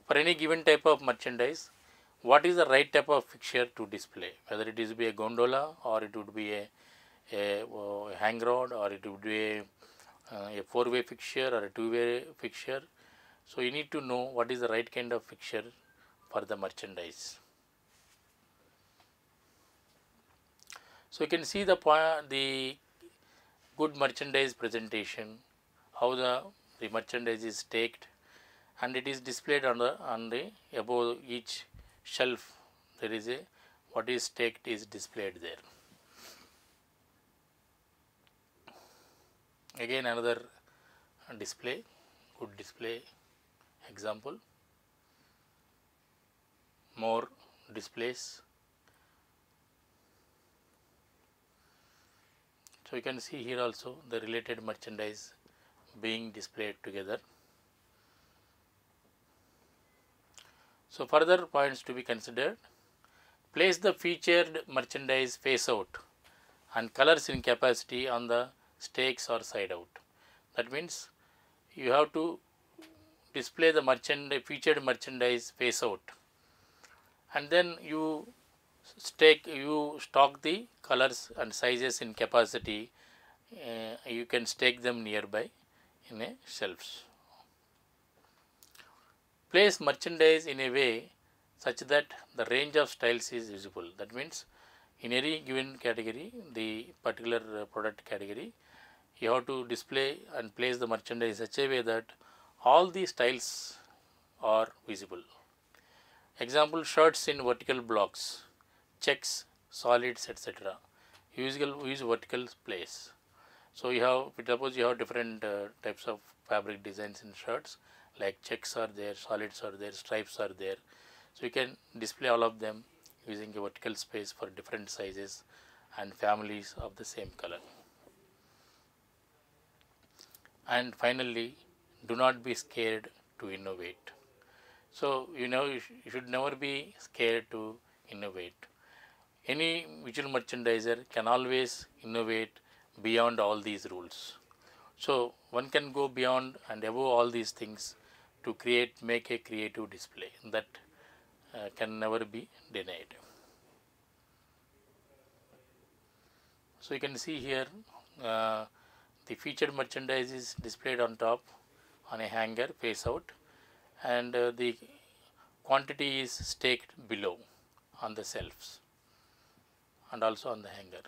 S1: For any given type of merchandise, what is the right type of fixture to display? Whether it is be a gondola or it would be a hang rod or it would be a four-way fixture or a two-way fixture. So you need to know what is the right kind of fixture for the merchandise. So you can see the good merchandise presentation, how the merchandise is staked and it is displayed on the above each shelf. There is a what is staked is displayed there. Again another display, good display example. More displays. So you can see here also the related merchandise being displayed together. So further points to be considered. Place the featured merchandise face out and colors in capacity on the stakes or side out. That means you have to display the featured merchandise face out and then you stock the colors and sizes in capacity. You can stake them nearby in a shelves. Place merchandise in a way such that the range of styles is visible. That means in any given category, the particular product category, you have to display and place the merchandise in such a way that all the styles are visible. Example, shirts in vertical blocks, checks, solids, etc. Use vertical place. So you have, suppose you have different types of fabric designs in shirts, like checks are there, solids are there, stripes are there. So you can display all of them using a vertical space for different sizes and families of the same color. And finally, do not be scared to innovate. So you should never be scared to innovate. Any visual merchandiser can always innovate beyond all these rules. So one can go beyond and above all these things to make a creative display that can never be denied. So you can see here the featured merchandise is displayed on top on a hanger face out, and the quantity is staked below on the shelves and also on the hanger.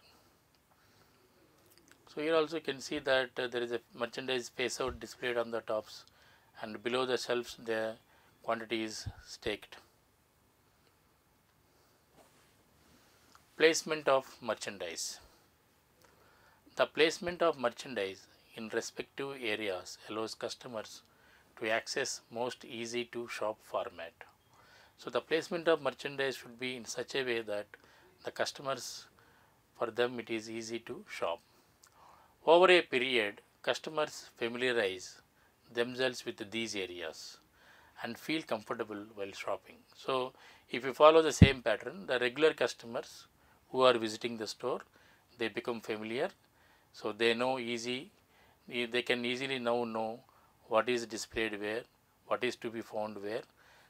S1: So here also you can see that there is a merchandise face out displayed on the tops, and below the shelves the quantity is staked. Placement of merchandise. The placement of merchandise in respective areas allows customers to access most easy to shop format. So the placement of merchandise should be in such a way that the customers, for them it is easy to shop. Over a period, customers familiarize themselves with these areas and feel comfortable while shopping. So if you follow the same pattern, the regular customers who are visiting the store, they become familiar. So they can easily now know what is displayed where, what is to be found where.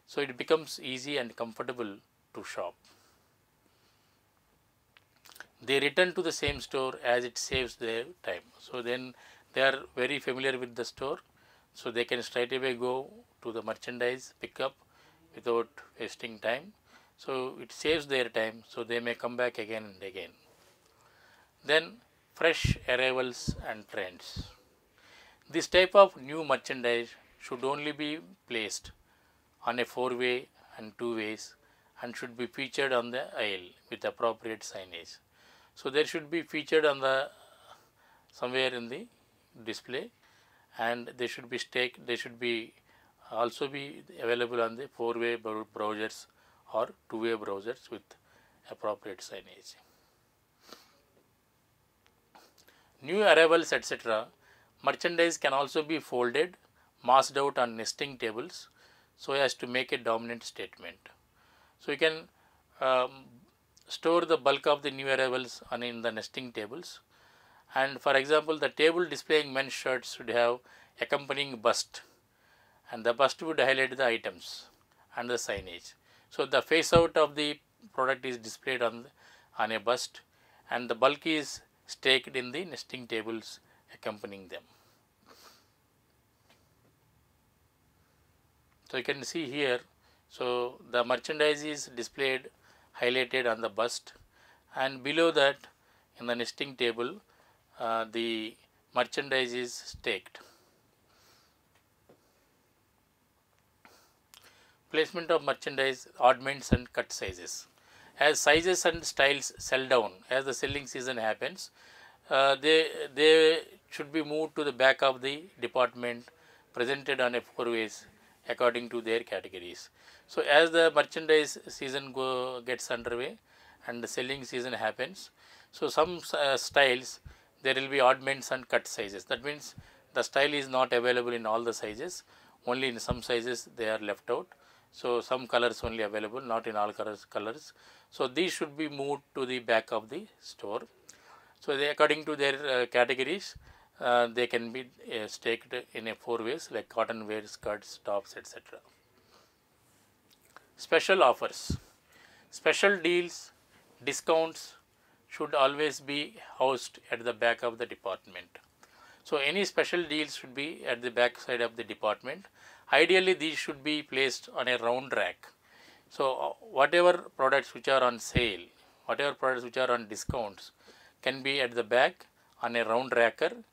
S1: So it becomes easy and comfortable to shop. They return to the same store as it saves their time. So then they are very familiar with the store, so they can straight away go to the merchandise pickup without wasting time. So it saves their time, so they may come back again and again. Then fresh arrivals and trends. This type of new merchandise should only be placed on a 4-way and 2 ways and should be featured on the aisle with appropriate signage. So there should be featured on the somewhere in the display, and they should be staked. They should be also be available on the 4-way browsers or 2-way browsers with appropriate signage. New arrivals, etc. Merchandise can also be folded, masked out on nesting tables so as to make a dominant statement. So you can store the bulk of the new arrivals in the nesting tables, and for example the table displaying men's shirts should have accompanying bust, and the bust would highlight the items and the signage. So the face out of the product is displayed on a bust, and the bulk is staked in the nesting tables accompanying them. So you can see here, so the merchandise is displayed highlighted on the bust, and below that in the nesting table the merchandise is staked. Placement of merchandise, oddments and cut sizes. As sizes and styles sell down, as the selling season happens, they should be moved to the back of the department, presented on a 4 ways according to their categories. So as the merchandise season gets underway and the selling season happens, so some styles there will be oddments and cut sizes. That means the style is not available in all the sizes, only in some sizes they are left out. So some colors only available, not in all colors. So these should be moved to the back of the store. So they, according to their categories, they can be staked in a 4 ways, like cotton wear, skirts, tops, etc. Special offers. Special deals, discounts should always be housed at the back of the department. So any special deals should be at the back side of the department, Ideally, these should be placed on a round rack. So, whatever products which are on sale, whatever products which are on discounts can be at the back on a round racker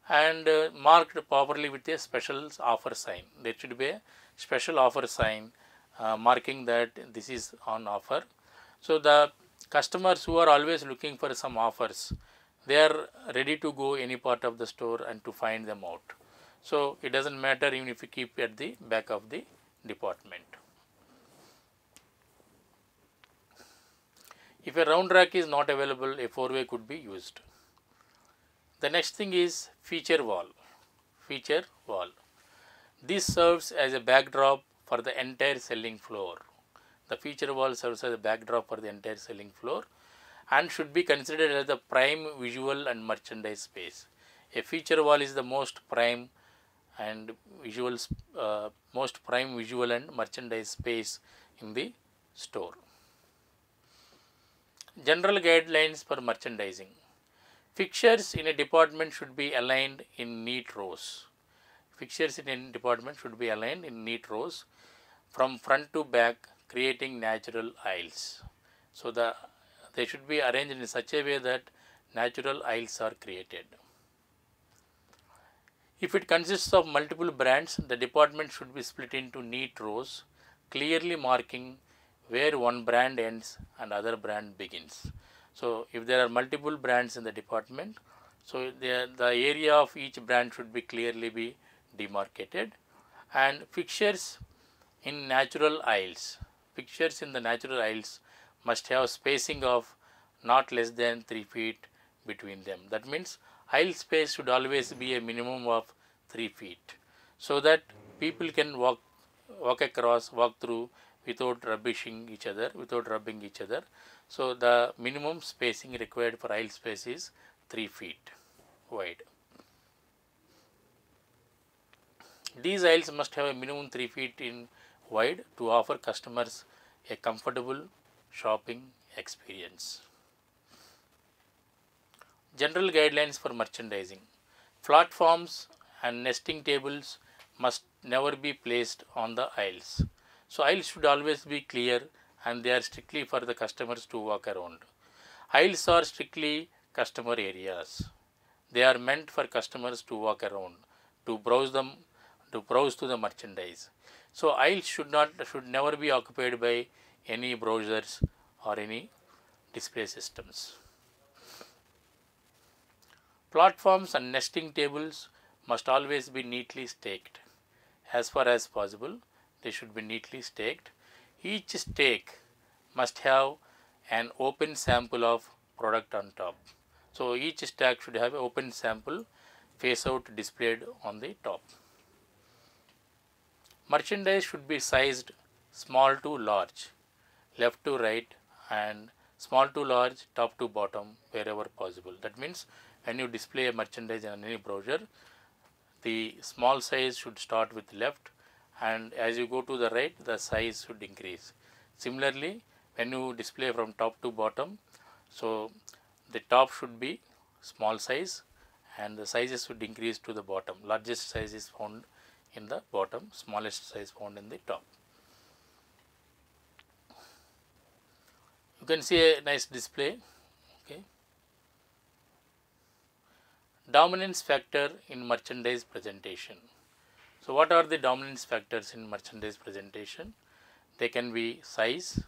S1: and marked properly with a special offer sign. There should be a special offer sign marking that this is on offer. So, the customers who are always looking for some offers, they are ready to go any part of the store and to find them out. So, it does not matter even if you keep at the back of the department. If a round rack is not available, a 4-way could be used. The next thing is feature wall. Feature wall. This serves as a backdrop for the entire selling floor. The feature wall serves as a backdrop for the entire selling floor and should be considered as the prime visual and merchandise space. A feature wall is the most prime and visual and merchandise space in the store. General guidelines for merchandising. Fixtures in a department should be aligned in neat rows. Fixtures in a department should be aligned in neat rows from front to back, creating natural aisles. So, they should be arranged in such a way that natural aisles are created. If it consists of multiple brands, the department should be split into neat rows, clearly marking where one brand ends and other brand begins. So, if there are multiple brands in the department, so the area of each brand should be clearly demarcated. And fixtures in natural aisles. Fixtures in the natural aisles must have spacing of not less than 3 feet between them. That means aisle space should always be a minimum of 3 feet, so that people can walk through without rubbing each other. So, the minimum spacing required for aisle space is 3 feet wide. These aisles must have a minimum 3 feet in wide to offer customers a comfortable shopping experience. General guidelines for merchandising. Platforms and nesting tables must never be placed on the aisles. So, aisles should always be clear and they are strictly for the customers to walk around. Aisles are strictly customer areas. They are meant for customers to walk around, to browse to the merchandise. So, aisles should never be occupied by any browsers or any display systems. Platforms and nesting tables must always be neatly staked. As far as possible, they should be neatly staked. Each stake must have an open sample of product on top. So, each stack should have an open sample face out displayed on the top. Merchandise should be sized small to large, left to right, and small to large, top to bottom, wherever possible. That means when you display a merchandise on any browser, the small size should start with left, and as you go to the right, the size should increase. Similarly, when you display from top to bottom, so the top should be small size and the sizes should increase to the bottom. Largest size is found in the bottom, smallest size found in the top. You can see a nice display. Okay. Dominance factor in merchandise presentation. So, what are the dominance factors in merchandise presentation? They can be size,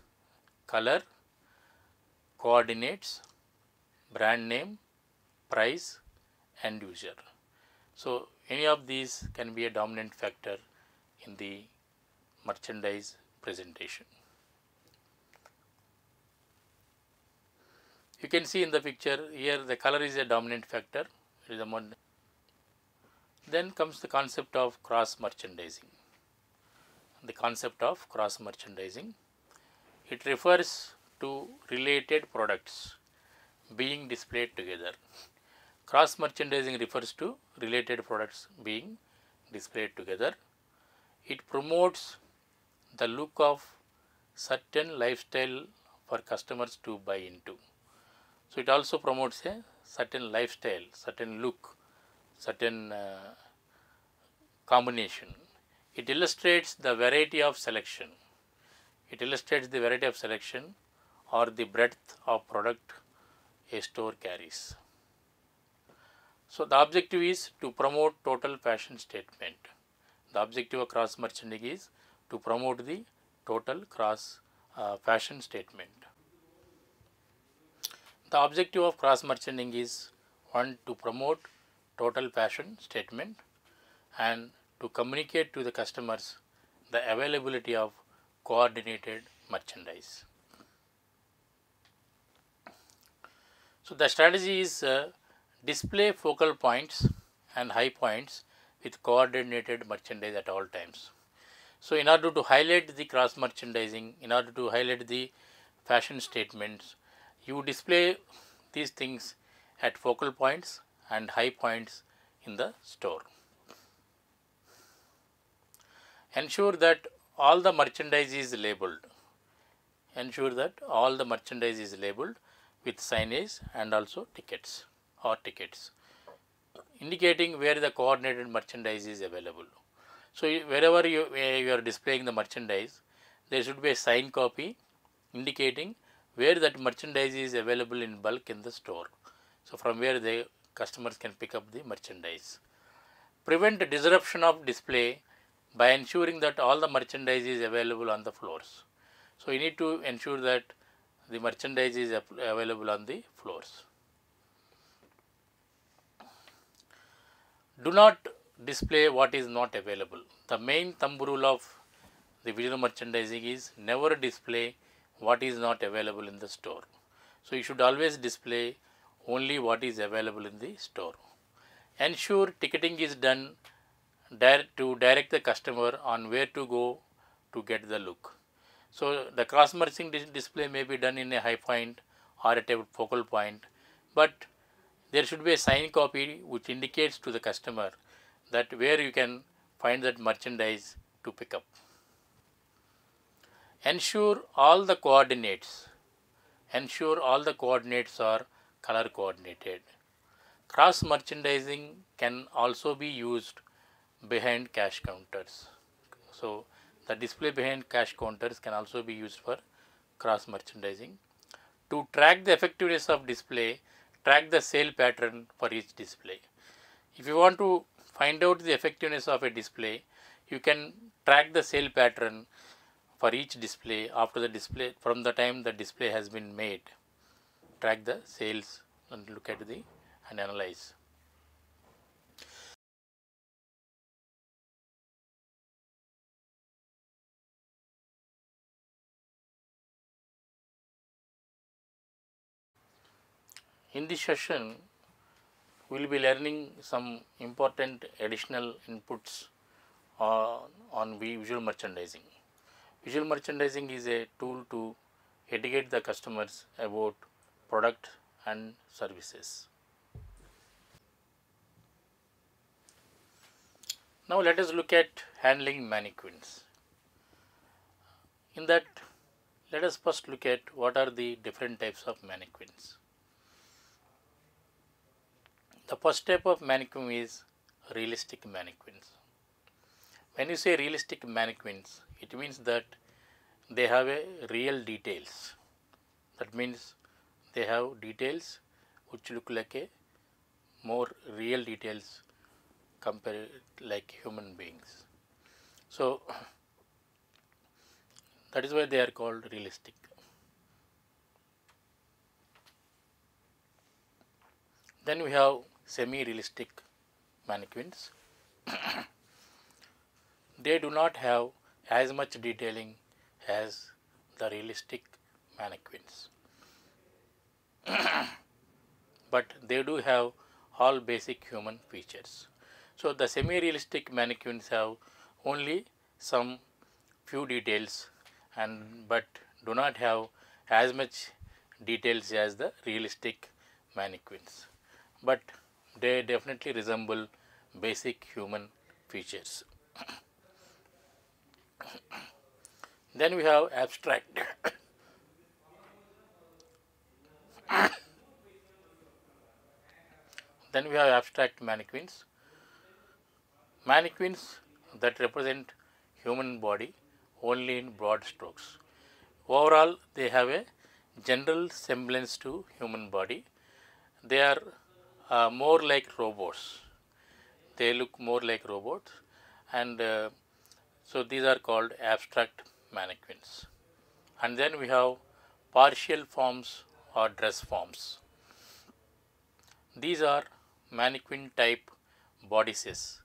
S1: color, coordinates, brand name, price, end user. So, any of these can be a dominant factor in the merchandise presentation. You can see in the picture here the color is a dominant factor. It is a Then comes the concept of cross merchandising. The concept of cross merchandising. It refers to related products being displayed together. Cross merchandising refers to related products being displayed together. It promotes the look of certain lifestyle for customers to buy into. So, it also promotes a certain lifestyle, certain look, certain combination. It illustrates the variety of selection. It illustrates the variety of selection or the breadth of product a store carries. So, the objective is to promote total fashion statement. The objective of cross merchandising is to promote the total cross fashion statement. The objective of cross merchandising is one, to promote total fashion statement and to communicate to the customers the availability of coordinated merchandise. So, the strategy is display focal points and high points with coordinated merchandise at all times. So, in order to highlight the cross merchandising, in order to highlight the fashion statements, you display these things at focal points and high points in the store. Ensure that all the merchandise is labeled. Ensure that all the merchandise is labeled with signage and also tickets or tickets, indicating where the coordinated merchandise is available. So, wherever you are displaying the merchandise, there should be a sign copy indicating where that merchandise is available in bulk in the store. So, from where the customers can pick up the merchandise. Prevent disruption of display by ensuring that all the merchandise is available on the floors. So, you need to ensure that the merchandise is available on the floors. Do not display what is not available. The main thumb rule of the visual merchandising is never display what is not available in the store. So, you should always display only what is available in the store. Ensure ticketing is done to direct the customer on where to go to get the look. So, the cross merging display may be done in a high point or at a focal point, but there should be a sign copy which indicates to the customer that where you can find that merchandise to pick up. Ensure all the coordinates are color coordinated. Cross merchandising can also be used behind cash counters. So, the display behind cash counters can also be used for cross merchandising. To track the effectiveness of display, track the sale pattern for each display. If you want to find out the effectiveness of a display, you can track the sale pattern for each display after the display, from the time the display has been made. Track the sales and look at the and analyze. In this session, we will be learning some important additional inputs on visual merchandising. Visual merchandising is a tool to educate the customers about product and services. Now, let us look at handling mannequins. In that, let us first look at what are the different types of mannequins. The first type of mannequin is realistic mannequins. When you say realistic mannequins, it means that they have a real details. That means they have details which look like a more real details compared like human beings. So, that is why they are called realistic. Then we have semi-realistic mannequins. They do not have as much detailing as the realistic mannequins, but they do have all basic human features. So, the semi-realistic mannequins have only some few details but do not have as much details as the realistic mannequins, but they definitely resemble basic human features. Then we have abstract. Then we have abstract mannequins. Mannequins that represent human body only in broad strokes. Overall, they have a general semblance to human body. They are more like robots. They look more like robots, and so these are called abstract mannequins. And then we have partial forms or dress forms. These are mannequin type bodices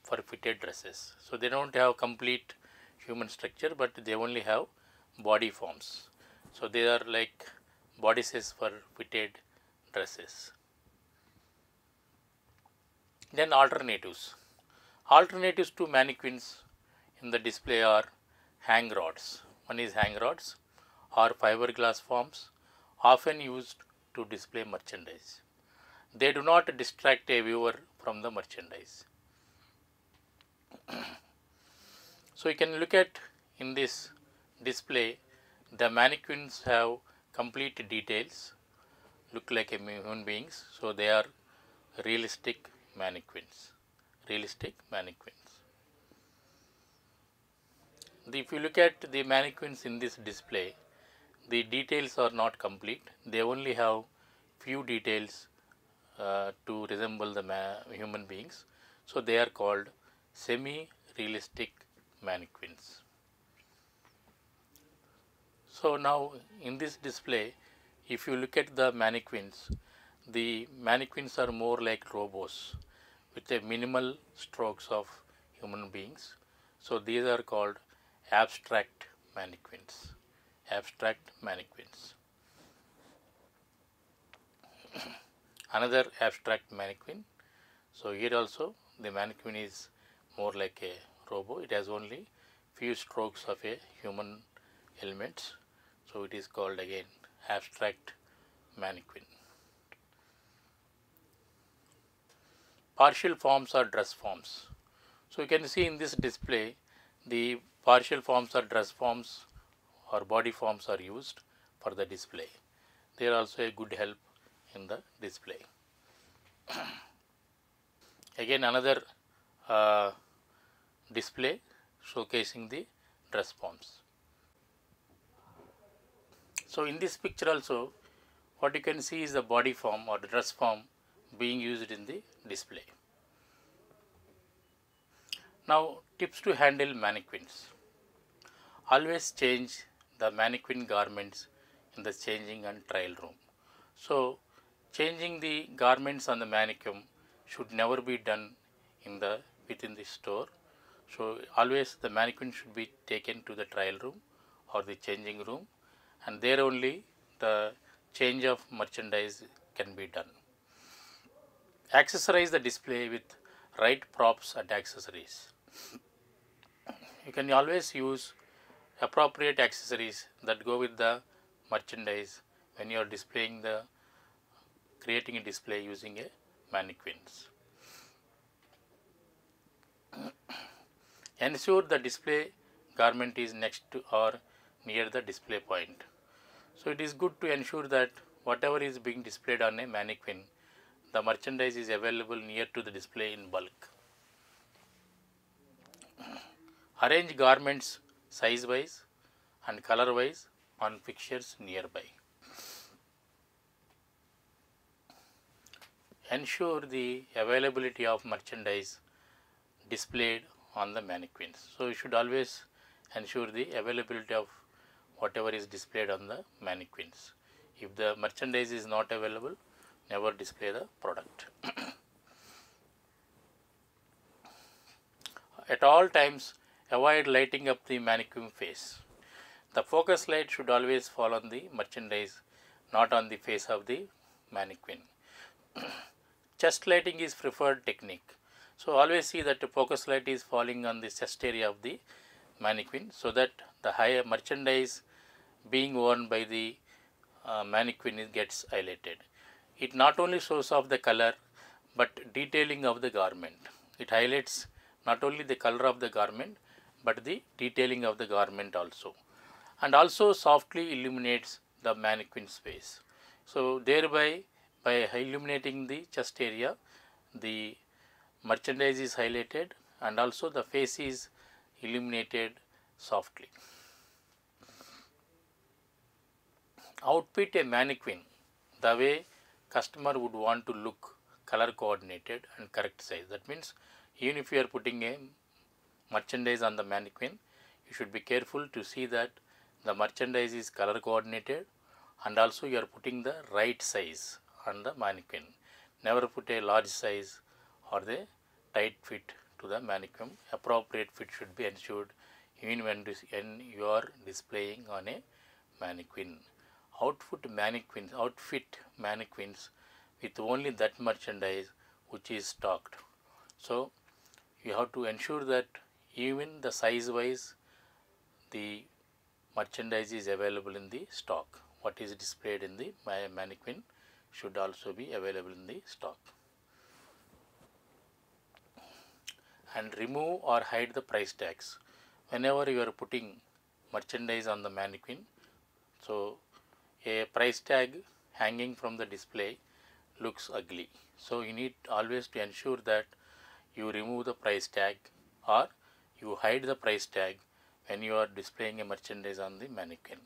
S1: for fitted dresses. So they don't have complete human structure, but they only have body forms. So they are like bodices for fitted dresses. Then alternatives. Alternatives to mannequins in the display are hang rods. One is hang rods or fiberglass forms, often used to display merchandise. They do not distract a viewer from the merchandise. So you can look at in this display, the mannequins have complete details, look like human beings. So they are realistic mannequins. Realistic mannequins. If you look at the mannequins in this display, the details are not complete. They only have few details to resemble the human beings. So they are called semi-realistic mannequins. So now in this display, if you look at the mannequins are more like robots with a minimal strokes of human beings. So these are called abstract mannequins. Abstract mannequins. Another abstract mannequin. So here also the mannequin is more like a robot. It has only few strokes of a human elements. So it is called again abstract mannequin. Partial forms are dress forms. So you can see in this display the partial forms or dress forms or body forms are used for the display. They are also a good help in the display. Again another display showcasing the dress forms. So in this picture also what you can see is the body form or the dress form being used in the display. Now tips to handle mannequins. Always change the mannequin garments in the changing and trial room. So changing the garments on the mannequin should never be done within the store. So always the mannequin should be taken to the trial room or the changing room, and there only the change of merchandise can be done. Accessorize the display with right props and accessories. You can always use appropriate accessories that go with the merchandise when you are creating a display using a mannequins. Ensure the display garment is next to or near the display point. So it is good to ensure that whatever is being displayed on a mannequin, the merchandise is available near to the display in bulk. Arrange garments size wise and color wise on fixtures nearby. Ensure the availability of merchandise displayed on the mannequins. So you should always ensure the availability of whatever is displayed on the mannequins. If the merchandise is not available, never display the product. At all times, avoid lighting up the mannequin face. The focus light should always fall on the merchandise, not on the face of the mannequin. Chest lighting is preferred technique. So always see that the focus light is falling on the chest area of the mannequin, so that the higher merchandise being worn by the mannequin gets highlighted. It not only shows off the color but detailing of the garment. It highlights not only the color of the garment but the detailing of the garment also, and also softly illuminates the mannequin's face. So thereby, by illuminating the chest area, the merchandise is highlighted and also the face is illuminated softly. Outfit a mannequin the way customer would want to look, color coordinated and correct size. That means even if you are putting a merchandise on the mannequin, you should be careful to see that the merchandise is color coordinated and also you are putting the right size on the mannequin. Never put a large size or the tight fit to the mannequin. Appropriate fit should be ensured even when you are displaying on a mannequin. Outfit mannequins with only that merchandise which is stocked. So you have to ensure that even the size wise the merchandise is available in the stock. What is displayed in the mannequin should also be available in the stock. And remove or hide the price tags. Whenever you are putting merchandise on the mannequin, so a price tag hanging from the display looks ugly. So you need always to ensure that you remove the price tag or you hide the price tag when you are displaying a merchandise on the mannequin.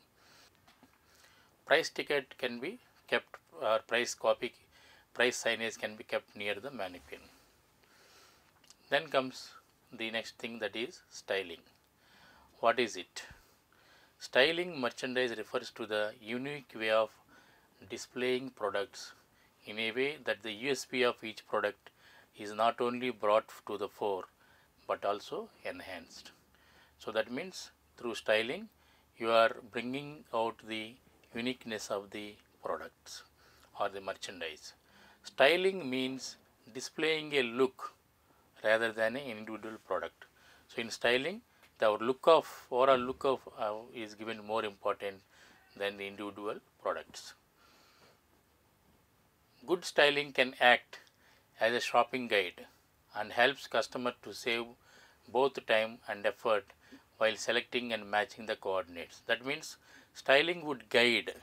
S1: Price ticket can be kept or price signage can be kept near the mannequin. Then comes the next thing, that is styling. What is it? Styling merchandise refers to the unique way of displaying products in a way that the USP of each product is not only brought to the fore but also enhanced. So that means through styling you are bringing out the uniqueness of the products or the merchandise. Styling means displaying a look rather than an individual product. So in styling, the overall look of is given more important than the individual products. Good styling can act as a shopping guide and helps customer to save both time and effort while selecting and matching the coordinates. That means styling would guide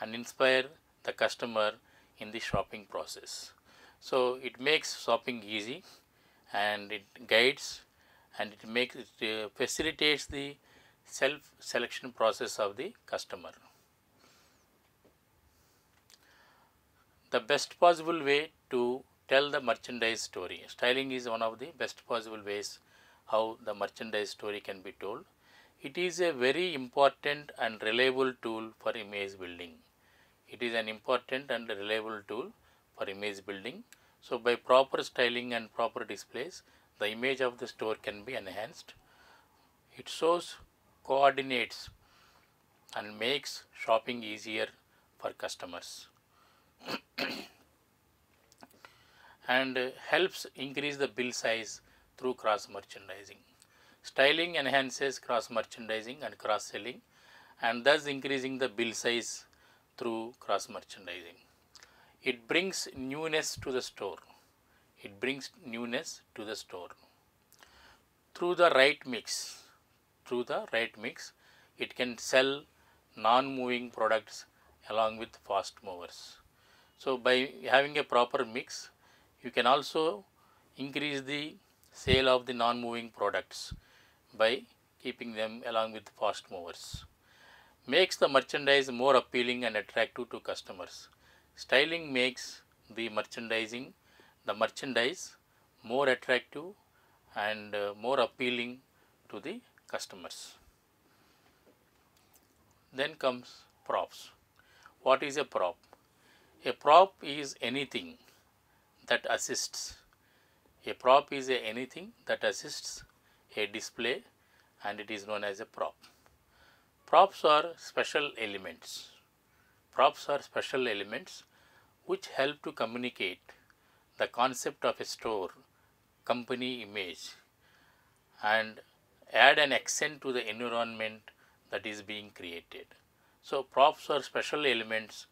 S1: and inspire the customer in the shopping process. So it makes shopping easy and it guides and it facilitates the self selection process of the customer. The best possible way to tell the merchandise story. Styling is one of the best possible ways how the merchandise story can be told. It is a very important and reliable tool for image building. It is an important and reliable tool for image building. So by proper styling and proper displays, the image of the store can be enhanced. It shows coordinates and makes shopping easier for customers and helps increase the bill size through cross merchandising. Styling enhances cross merchandising and cross selling and thus increasing the bill size through cross merchandising. It brings newness to the store. Through the right mix, it can sell non-moving products along with fast movers. So by having a proper mix, you can also increase the sale of the non-moving products by keeping them along with fast movers. Makes the merchandise more appealing and attractive to customers. Styling makes the merchandise more attractive and more appealing to the customers. Then comes props. What is a prop? A prop is anything that assists. A prop is anything that assists a display and it is known as a prop. Props are special elements. Which help to communicate the concept of a store, company image and add an accent to the environment that is being created. So props are special elements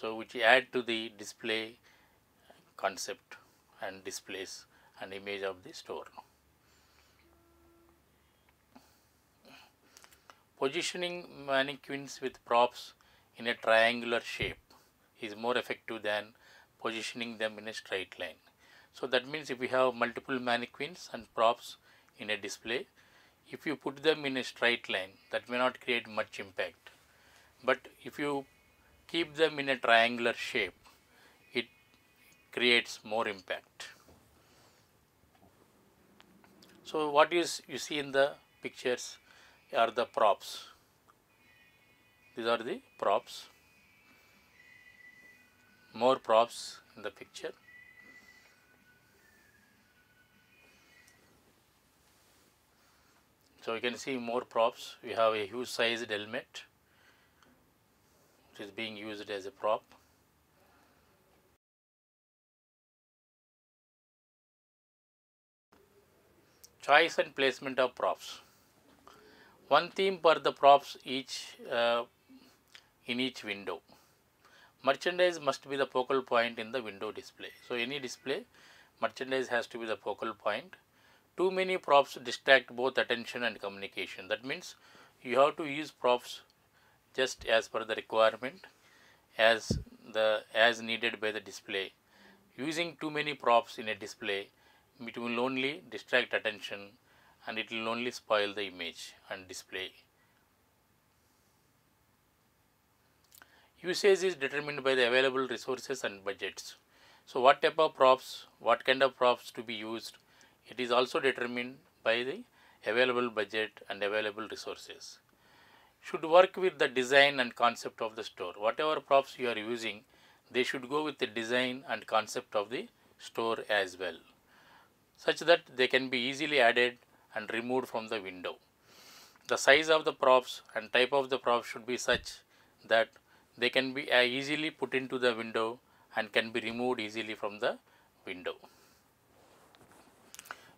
S1: which add to the display concept and displays and image of the store. Positioning mannequins with props in a triangular shape is more effective than positioning them in a straight line. So that means if we have multiple mannequins and props in a display, if you put them in a straight line, that may not create much impact. But if you keep them in a triangular shape, it creates more impact. So what you see in the pictures are the props. These are the props. More props in the picture. So you can see more props. We have a huge sized helmet which is being used as a prop. Choice and placement of props. One theme for the props in each window. Merchandise must be the focal point in the window display. So any display, merchandise has to be the focal point. Too many props distract both attention and communication. That means you have to use props just as per the requirement, as needed by the display. Using too many props in a display, it will only distract attention and it will only spoil the image and display. Usage is determined by the available resources and budgets. So what type of props, what kind of props to be used, it is also determined by the available budget and available resources. Should work with the design and concept of the store. Whatever props you are using, they should go with the design and concept of the store as well, such that they can be easily added and removed from the window. The size of the props and type of the props should be such that they can be easily put into the window and can be removed easily from the window.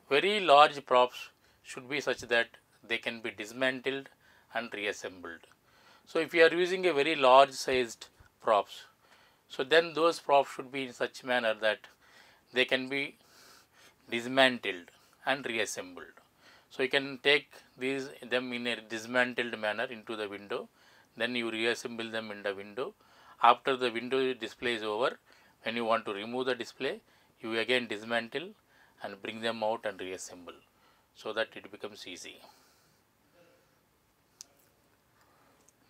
S1: Very large props should be such that they can be dismantled and reassembled. So if you are using a very large sized props, so then those props should be in such manner that they can be dismantled and reassembled. So you can take them in a dismantled manner into the window, then you reassemble them in the window. After the window display is over, when you want to remove the display, you again dismantle and bring them out and reassemble, so that it becomes easy.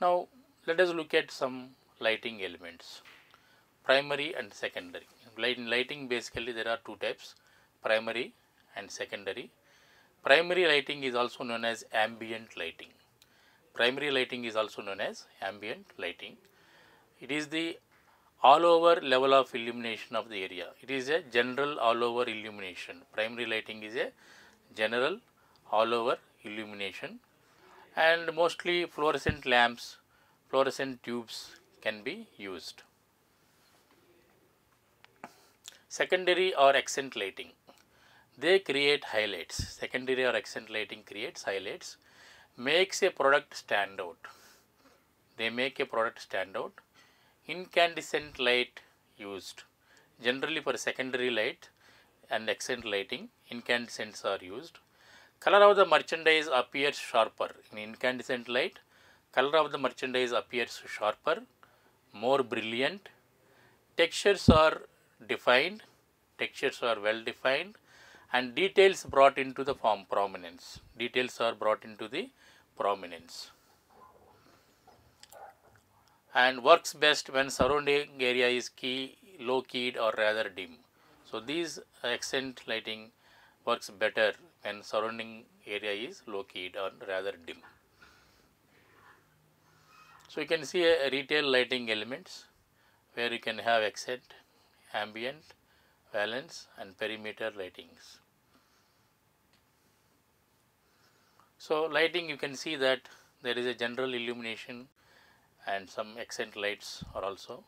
S1: Now let us look at some lighting elements. Primary and secondary. In lighting, basically there are two types, primary and secondary. Primary lighting is also known as ambient lighting. Primary lighting is also known as ambient lighting. It is the all over level of illumination of the area. It is a general all over illumination. Primary lighting is a general all over illumination, and mostly fluorescent lamps, fluorescent tubes can be used. Secondary or accent lighting. They create highlights. Secondary or accent lighting creates highlights, makes a product stand out. They make a product stand out. Incandescent light used. Generally for secondary light and accent lighting, incandescents are used. Color of the merchandise appears sharper. In incandescent light, color of the merchandise appears sharper, more brilliant. Textures are defined, textures are well defined, and details brought into the prominence. Details are brought into the prominence. And works best when surrounding area is low keyed or rather dim. So these accent lighting works better when surrounding area is low keyed or rather dim. So you can see a retail lighting elements where you can have accent, ambient, valence and perimeter lightings. So lighting, you can see that there is a general illumination and some accent lights are also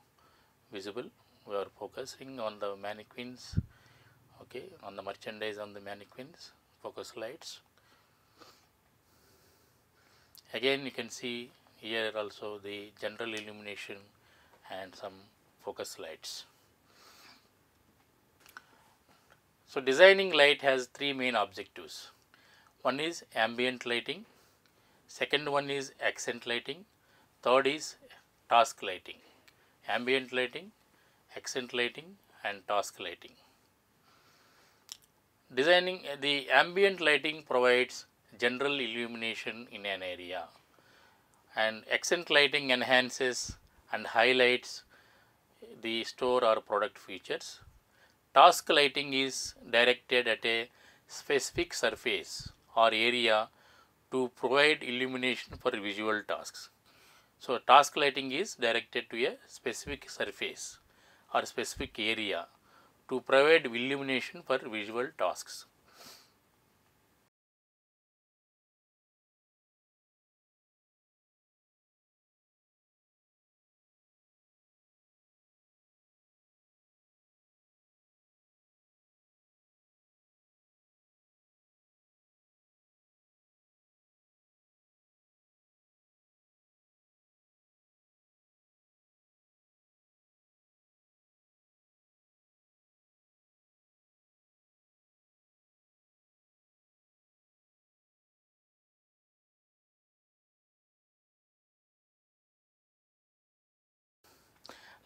S1: visible. We are focusing on the mannequins, okay, on the merchandise on the mannequins, focus lights. Again you can see here also the general illumination and some focus lights. So designing light has three main objectives. One is ambient lighting, second one is accent lighting, third is task lighting. Ambient lighting, accent lighting and task lighting. Designing the ambient lighting provides general illumination in an area. And accent lighting enhances and highlights the store or product features. Task lighting is directed at a specific surface or area to provide illumination for visual tasks. So, task lighting is directed to a specific surface or specific area to provide illumination for visual tasks.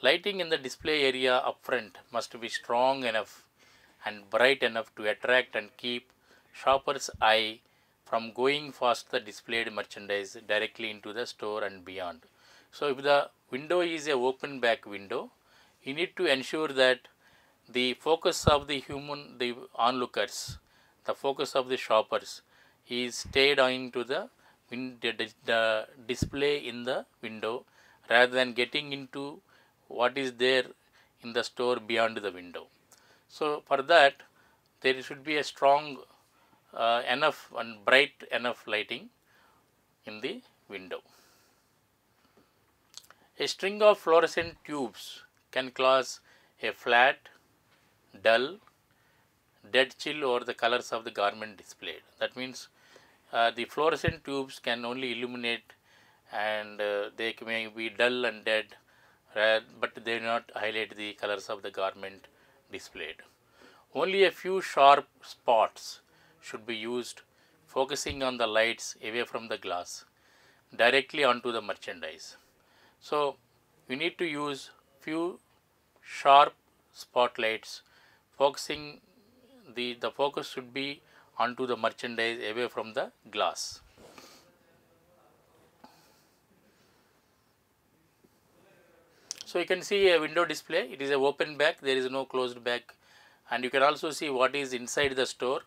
S1: Lighting in the display area upfront must be strong enough and bright enough to attract and keep shopper's eye from going past the displayed merchandise directly into the store and beyond. So, if the window is a open back window, you need to ensure that the focus of the onlookers, the focus of the shoppers is stayed on to the display in the window rather than getting into what is there in the store beyond the window. So, for that there should be a strong enough and bright enough lighting in the window. A string of fluorescent tubes can cause a flat, dull, dead chill over the colors of the garment displayed. That means the fluorescent tubes can only illuminate and they may be dull and dead, but they do not highlight the colors of the garment displayed. Only a few sharp spots should be used, focusing on the lights away from the glass directly onto the merchandise. So, we need to use few sharp spotlights, focusing the focus should be onto the merchandise away from the glass. So, you can see a window display, it is a open back, there is no closed back, and you can also see what is inside the store,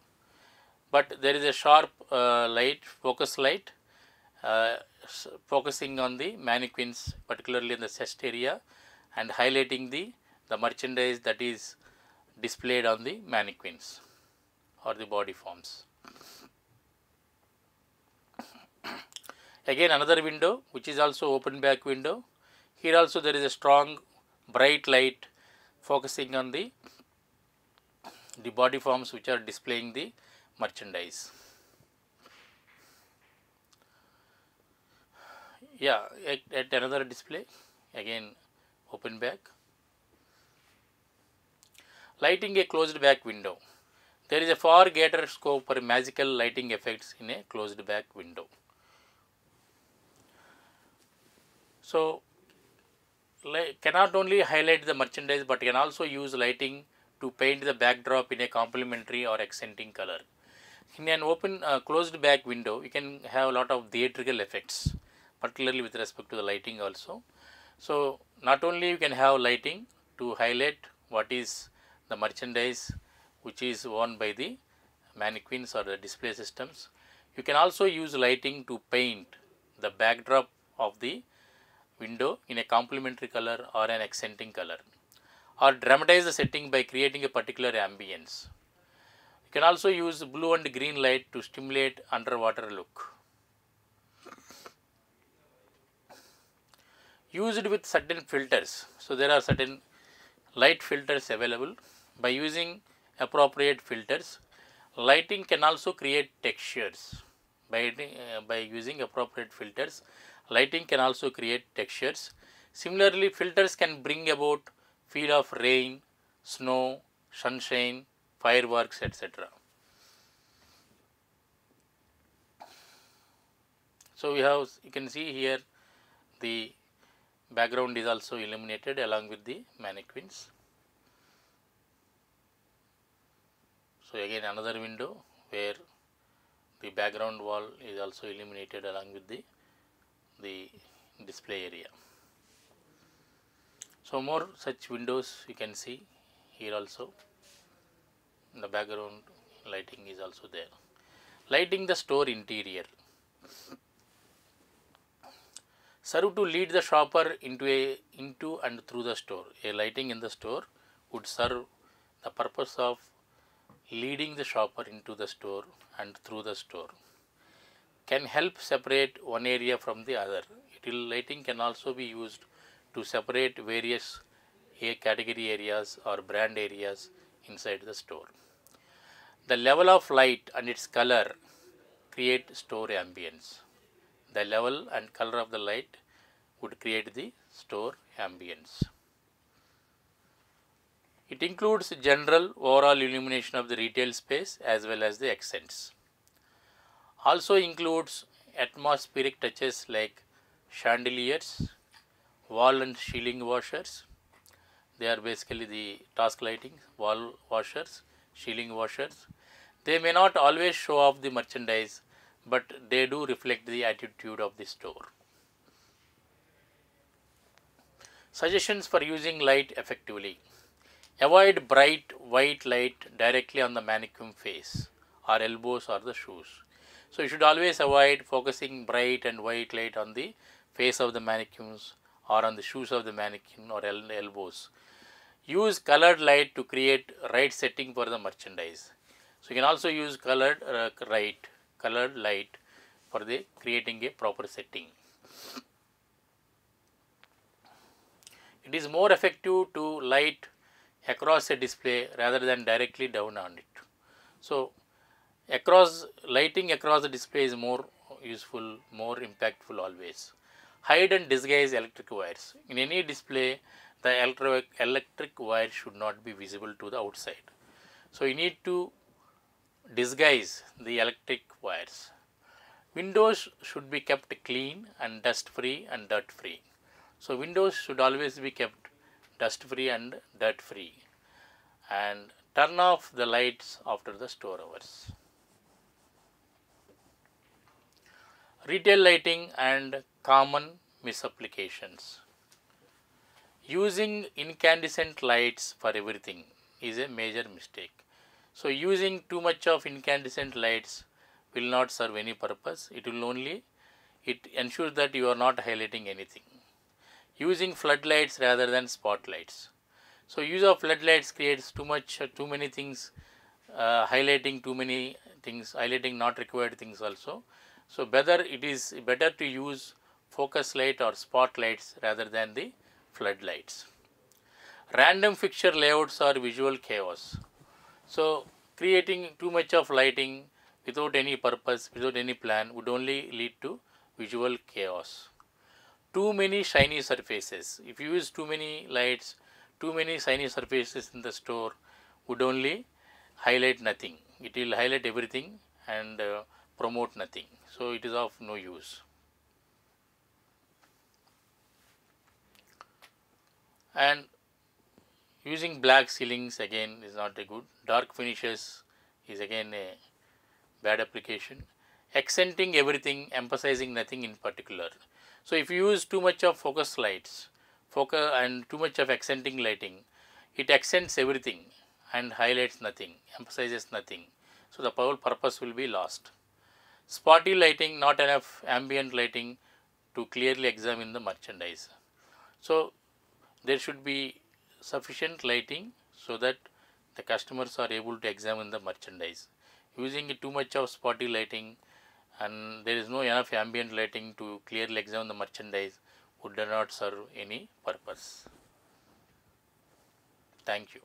S1: but there is a sharp light, focus light, focusing on the mannequins, particularly in the chest area, and highlighting the merchandise that is displayed on the mannequins or the body forms. Again another window which is also open back window. Here also there is a strong bright light focusing on the body forms which are displaying the merchandise. Yeah, at another display, again open back. Lighting a closed back window. There is a far greater scope for magical lighting effects in a closed back window. So, cannot only highlight the merchandise but can also use lighting to paint the backdrop in a complementary or accenting color. In an open closed back window, you can have a lot of theatrical effects, particularly with respect to the lighting also. So, not only you can have lighting to highlight what is the merchandise which is worn by the mannequins or the display systems, you can also use lighting to paint the backdrop of the window in a complementary color or an accenting color, or dramatize the setting by creating a particular ambience. You can also use blue and green light to stimulate underwater look. Used with certain filters. So, there are certain light filters available. By using appropriate filters, lighting can also create textures. By using appropriate filters, lighting can also create textures. Similarly, filters can bring about feel of rain, snow, sunshine, fireworks, etc. So, you can see here the background is also illuminated along with the mannequins. So, again another window where the background wall is also illuminated along with the display area. So more such windows you can see here also. The background lighting is also there. Lighting the store interior. Serve to lead the shopper into and through the store. A lighting in the store would serve the purpose of leading the shopper into the store and through the store. Can help separate one area from the other. Lighting can also be used to separate various category areas or brand areas inside the store. The level of light and its color create store ambience. The level and color of the light would create the store ambience. It includes general overall illumination of the retail space as well as the accents. Also includes atmospheric touches like chandeliers, wall and ceiling washers. They are basically the task lighting, wall washers, ceiling washers. They may not always show off the merchandise, but they do reflect the attitude of the store. Suggestions for using light effectively. Avoid bright white light directly on the mannequin face or elbows or the shoes. So you should always avoid focusing bright and white light on the face of the mannequins or on the shoes of the mannequin or elbows. Use colored light to create right setting for the merchandise. So you can also use colored light for the creating a proper setting. It is more effective to light across a display rather than directly down on it. So lighting across the display is more useful, more impactful always. Hide and disguise electric wires. In any display, the electric wire should not be visible to the outside. So you need to disguise the electric wires. Windows should be kept clean and dust free and dirt free. So windows should always be kept dust free and dirt free, and turn off the lights after the store hours. Retail lighting and common misapplications. Using incandescent lights for everything is a major mistake. So using too much of incandescent lights will not serve any purpose. It ensures that you are not highlighting anything. Using floodlights rather than spotlights. So use of floodlights creates too many things, highlighting too many things, highlighting not required things also. So it is better to use focus light or spotlights rather than the floodlights. Random fixture layouts are visual chaos. So creating too much of lighting without any purpose, without any plan would only lead to visual chaos. Too many shiny surfaces. If you use too many lights, too many shiny surfaces in the store would only highlight nothing. It will highlight everything and promote nothing. So it is of no use. And using black ceilings again is not a good. Dark finishes is again a bad application. Accenting everything, emphasizing nothing in particular. So if you use too much of focus lights, and too much of accenting lighting, it accents everything and highlights nothing, emphasizes nothing. So the whole purpose will be lost. Spotty lighting, not enough ambient lighting to clearly examine the merchandise. So there should be sufficient lighting so that the customers are able to examine the merchandise. Using too much of spotty lighting and there is no enough ambient lighting to clearly examine the merchandise would not serve any purpose. Thank you.